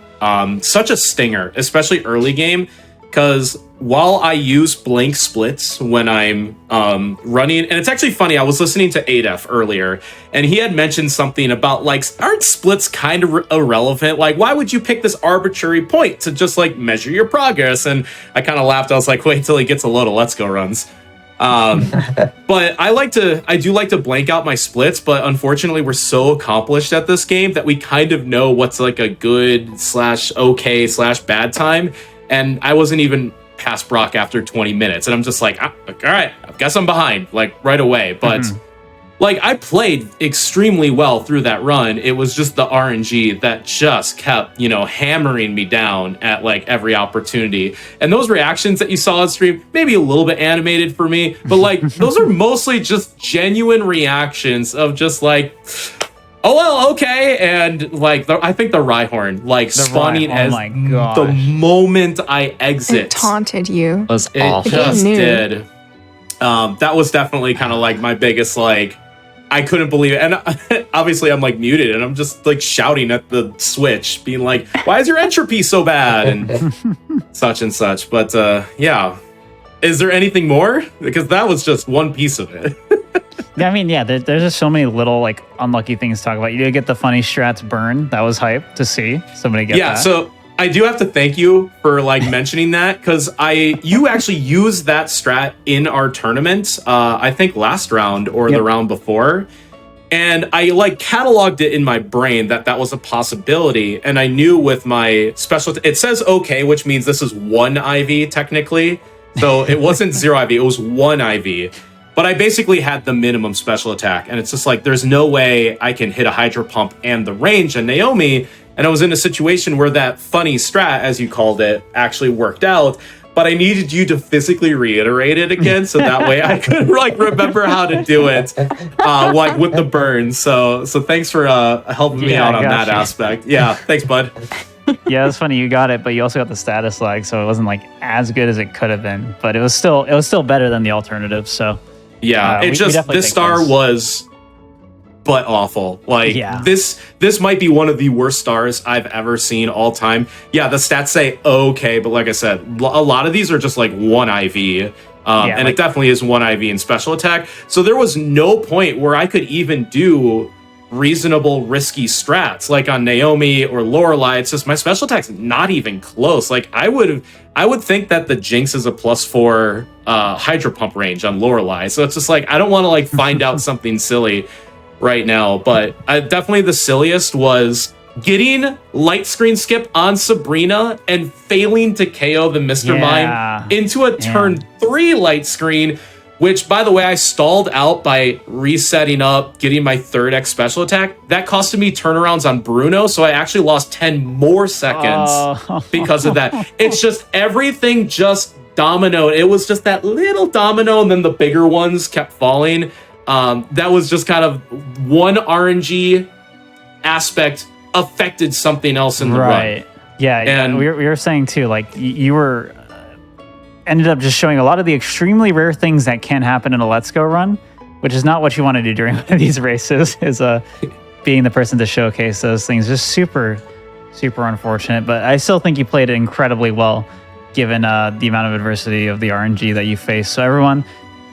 such a stinger, especially early game. Because while I use blank splits when I'm running, and it's actually funny, I was listening to ADF earlier, and he had mentioned something about, aren't splits kind of irrelevant? Why would you pick this arbitrary point to just, measure your progress? And I kind of laughed. I was like, wait till he gets a load of Let's Go runs. But I do like to blank out my splits, but unfortunately we're so accomplished at this game that we kind of know what's like a good / okay / bad time. And I wasn't even past Brock after 20 minutes. And I'm just like, all right, I guess I'm behind like right away. But like I played extremely well through that run. It was just the RNG that just kept, hammering me down at like every opportunity. And those reactions that you saw on stream, maybe a little bit animated for me, but like those are mostly just genuine reactions of just like, oh well, okay. And like I think the Rhyhorn like spawning as the moment I exit. It taunted you. It was It awful. just did. That was definitely kind of like my biggest like. I couldn't believe it. And obviously I'm like muted and I'm just like shouting at the Switch being like, why is your entropy so bad? And such and such. But yeah. Is there anything more? Because that was just one piece of it. Yeah, I mean, yeah, there's just so many little like unlucky things to talk about. You did get the funny strats burn. That was hype to see somebody get that. Yeah, so I do have to thank you for like mentioning that because you actually used that strat in our tournament. I think last round or the round before, and I like cataloged it in my brain that was a possibility. And I knew with my special, it says okay, which means this is 1 IV technically. So it wasn't 0 IV, it was 1 IV. But I basically had the minimum special attack, and it's just like there's no way I can hit a Hydro Pump and the range and Naomi. And I was in a situation where that funny strat, as you called it, actually worked out. But I needed you to physically reiterate it again, so that way I could like remember how to do it, like with the burns. So thanks for helping me out on that aspect. Yeah, thanks, bud. Yeah, it's funny you got it, but you also got the status lag, so it wasn't like as good as it could have been. But it was still better than the alternative. So yeah, this star was but awful. Like this might be one of the worst stars I've ever seen all time. Yeah, the stats say okay, but like I said, a lot of these are just like 1 IV. And it definitely is 1 IV in special attack. So there was no point where I could even do reasonable risky strats like on Naomi or Lorelei. It's just my special attack's not even close. Like I would think that the Jinx is a +4 Hydro Pump range on Lorelei. So it's just like I don't want to like find out something silly right now, but definitely the silliest was getting light screen skip on Sabrina and failing to KO the Mr. Mime into a turn 3 light screen, which by the way I stalled out by resetting up, getting my 3rd X special attack. That costed me turnarounds on Bruno, so I actually lost 10 more seconds because of that. It's just everything just dominoed. It was just that little domino, and then the bigger ones kept falling. That was just kind of one RNG aspect affected something else in the run. Yeah, and we were saying too, like you were ended up just showing a lot of the extremely rare things that can happen in a Let's Go run, which is not what you want to do during one of these races. Is being the person to showcase those things. Just super, super unfortunate. But I still think you played it incredibly well, given the amount of adversity of the RNG that you faced. So everyone,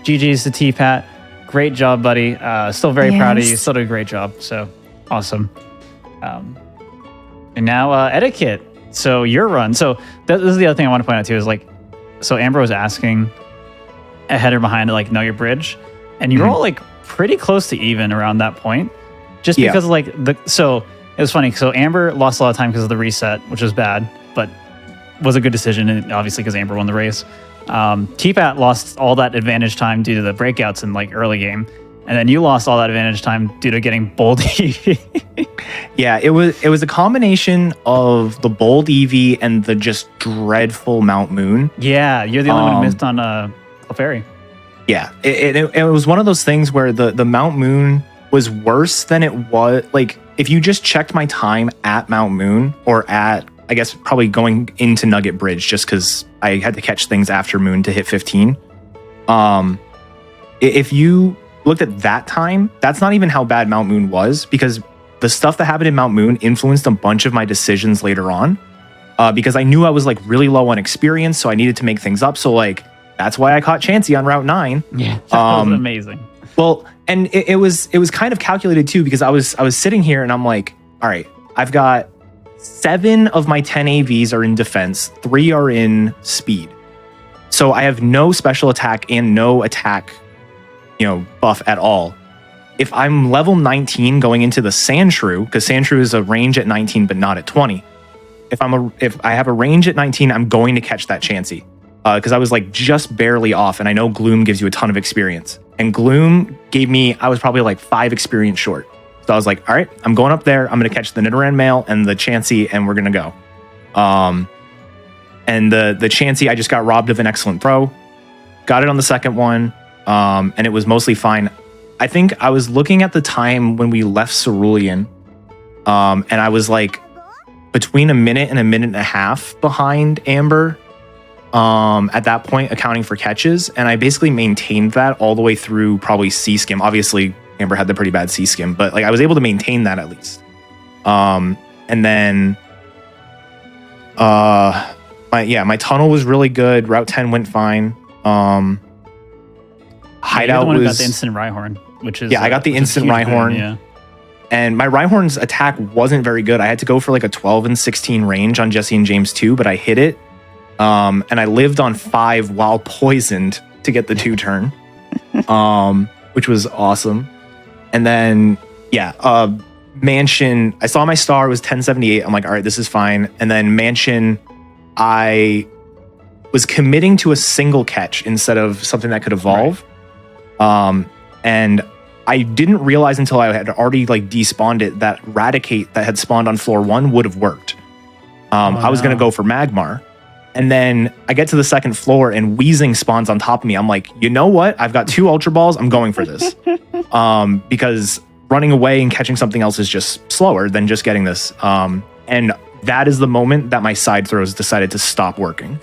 GG's to T-Pat. Great job, buddy. Still very proud of you. Still did a great job. So awesome. And now etiquette. So your run. So this is the other thing I want to point out too is like, so Amber was asking ahead or behind like Nugget Bridge, and you were all like pretty close to even around that point, just because of like so it was funny. So Amber lost a lot of time because of the reset, which was bad, but was a good decision, and obviously because Amber won the race. T-Pat lost all that advantage time due to the breakouts in like early game, and then you lost all that advantage time due to getting bold Eevee. Yeah, it was a combination of the bold Eevee and the just dreadful Mount Moon. Yeah, you're the only one who missed on Clefairy. Yeah, it was one of those things where the Mount Moon was worse than it was. Like, if you just checked my time at Mount Moon or at, I guess, probably going into Nugget Bridge, just because I had to catch things after Moon to hit 15. If you looked at that time, that's not even how bad Mount Moon was, because the stuff that happened in Mount Moon influenced a bunch of my decisions later on, because I knew I was like really low on experience, so I needed to make things up. So like that's why I caught Chansey on Route 9. Yeah, that was amazing. Well, and it was kind of calculated too, because I was sitting here and I'm like, all right, I've got 7 of my 10 AVs are in defense, 3 are in speed. So I have no special attack and no attack, buff at all. If I'm level 19 going into the Sandshrew, because Sandshrew is a range at 19 but not at 20. If I have a range at 19, I'm going to catch that Chansey. Because I was like just barely off, and I know Gloom gives you a ton of experience. And Gloom gave me, I was probably like 5 experience short. So I was like, all right, I'm going up there. I'm going to catch the Nidoran male and the Chansey, and we're going to go. And the Chansey, I just got robbed of an excellent throw. Got it on the second one, and it was mostly fine. I think I was looking at the time when we left Cerulean, and I was like between a minute and a half behind Amber. At that point, accounting for catches, and I basically maintained that all the way through probably C-Skim. Obviously, Amber had the pretty bad C-Skim, but like I was able to maintain that at least. And then, my tunnel was really good. Route 10 went fine. Hideout the one who got was the instant Rhyhorn, which is I got the instant Rhyhorn. Yeah. And my Rhyhorn's attack wasn't very good. I had to go for like a 12 and 16 range on Jesse and James 2, but I hit it. And I lived on 5 while poisoned to get the 2 turn, which was awesome. And then, Mansion, I saw my star was 1078. I'm like, all right, this is fine. And then Mansion, I was committing to a single catch instead of something that could evolve. Right. And I didn't realize until I had already like despawned it that Raticate that had spawned on floor 1 would have worked. I was going to go for Magmar. And then I get to the second floor and Weezing spawns on top of me. I'm like, you know what? I've got 2 Ultra Balls. I'm going for this. Because running away and catching something else is just slower than just getting this. And that is the moment that my side throws decided to stop working.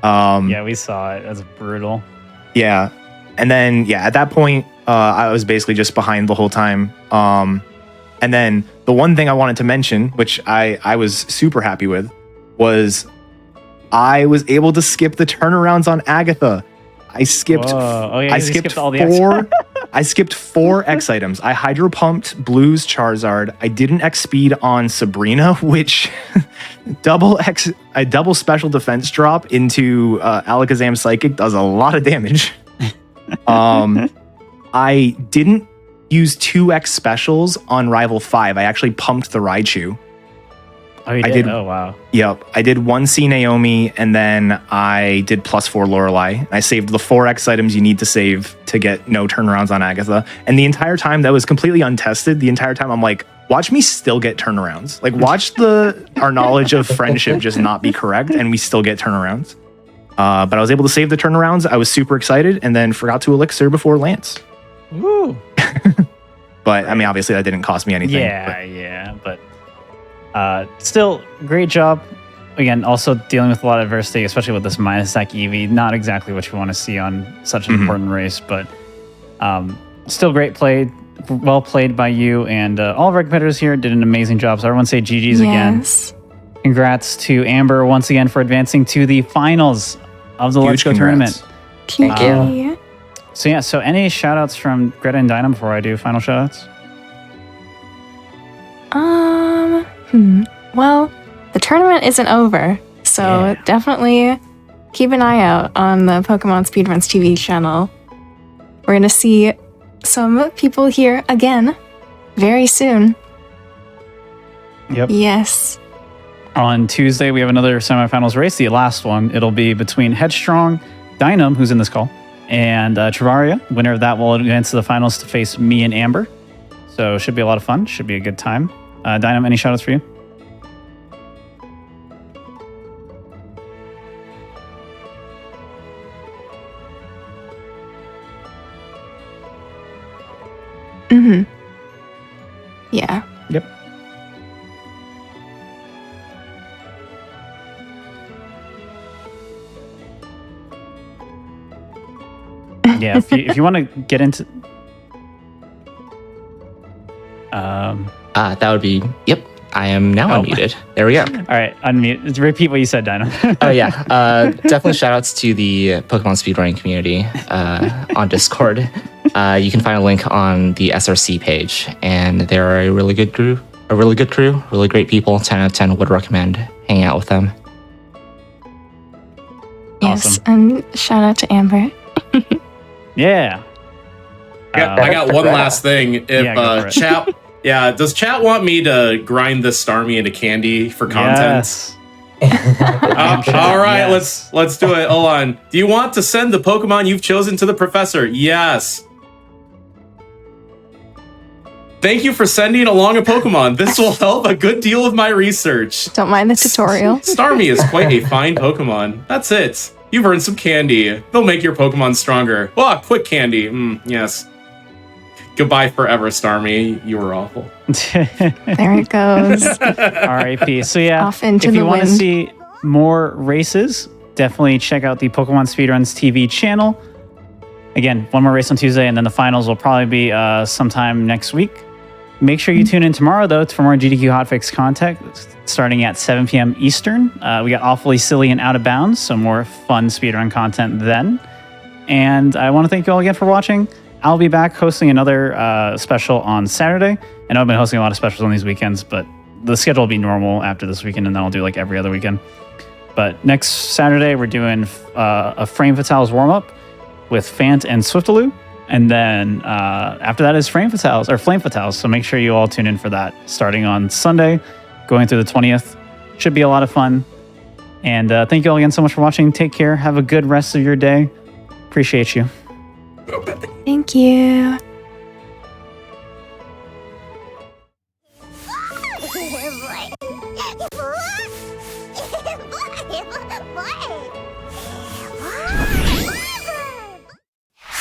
Yeah, we saw it. That's brutal. Yeah. And then, at that point, I was basically just behind the whole time. And then the one thing I wanted to mention, which I was super happy with, was I was able to skip the turnarounds on Agatha. I skipped all the four. I skipped 4 X items. I hydro pumped Blue's Charizard. I did an X speed on Sabrina, which double special defense drop into Alakazam Psychic does a lot of damage. I didn't use 2X specials on Rival 5. I actually pumped the Raichu. Oh, you did? Oh, wow. Yep. I did 1 C Naomi, and then I did +4 Lorelei. I saved the 4 X items you need to save to get no turnarounds on Agatha. And the entire time, that was completely untested. The entire time, I'm like, watch me still get turnarounds. Like, watch our knowledge of friendship just not be correct, and we still get turnarounds. But I was able to save the turnarounds. I was super excited, and then forgot to Elixir before Lance. Woo! But, I mean, obviously, that didn't cost me anything. But still, great job. Again, also dealing with a lot of adversity, especially with this minus attack Eevee. Not exactly what you want to see on such an important race, but still great play. Well played by you, and all of our competitors here did an amazing job. So everyone say GG's again. Congrats to Amber once again for advancing to the finals of the Let's Go tournament. Thank you. So any shout outs from Greta and Dinah before I do final shout outs? Well, the tournament isn't over, so definitely keep an eye out on the Pokemon Speedruns TV channel. We're going to see some people here again very soon. Yep. Yes. On Tuesday, we have another semifinals race, the last one. It'll be between Headstrong, Dynam, who's in this call, and Travaria. Winner of that will advance to the finals to face me and Amber. So should be a lot of fun. Should be a good time. Dynam, any shout outs for you? Yeah. Yep. Yeah, if you want to get into that would be, yep, I am now unmuted. There we go. All right, unmute. Repeat what you said, Dinah. Oh, yeah. Definitely shout outs to the Pokemon speedrunning community on Discord. You can find a link on the SRC page, and they're a really good crew, really great people. 10 out of 10 would recommend hanging out with them. Yes, Awesome. and shout out to Amber. Yeah. I got one last thing. If Yeah, go for it. chat, does chat want me to grind this Starmie into candy for content? Yes. All right, Yes. let's do it. Hold on. Do you want to send the Pokemon you've chosen to the professor? Yes. Thank you for sending along a Pokemon. This will help a good deal of my research. Don't mind the tutorial. Starmie is quite a fine Pokemon. That's it. You've earned some candy. They'll make your Pokemon stronger. Oh, quick candy. Yes. Goodbye forever, Starmie. You were awful. There it goes. R.I.P. So yeah, Off into if you the want to wind. see more races, definitely check out the Pokemon Speedruns TV channel. Again, one more race on Tuesday, and then the finals will probably be sometime next week. Make sure you tune in tomorrow, though, for more GDQ Hotfix content, starting at 7 p.m. Eastern. We got Awfully Silly and Out of Bounds, so more fun speedrun content then. And I want to thank you all again for watching. I'll be back hosting another special on Saturday. I know I've been hosting a lot of specials on these weekends, but the schedule will be normal after this weekend, and then I'll do like every other weekend. But next Saturday, we're doing a Frame Fatales warm-up with Fant and Swiftaloo. And then after that is Flame Fatales. So make sure you all tune in for that. Starting on Sunday, going through the 20th. Should be a lot of fun. And thank you all again so much for watching. Take care. Have a good rest of your day. Appreciate you. Thank you.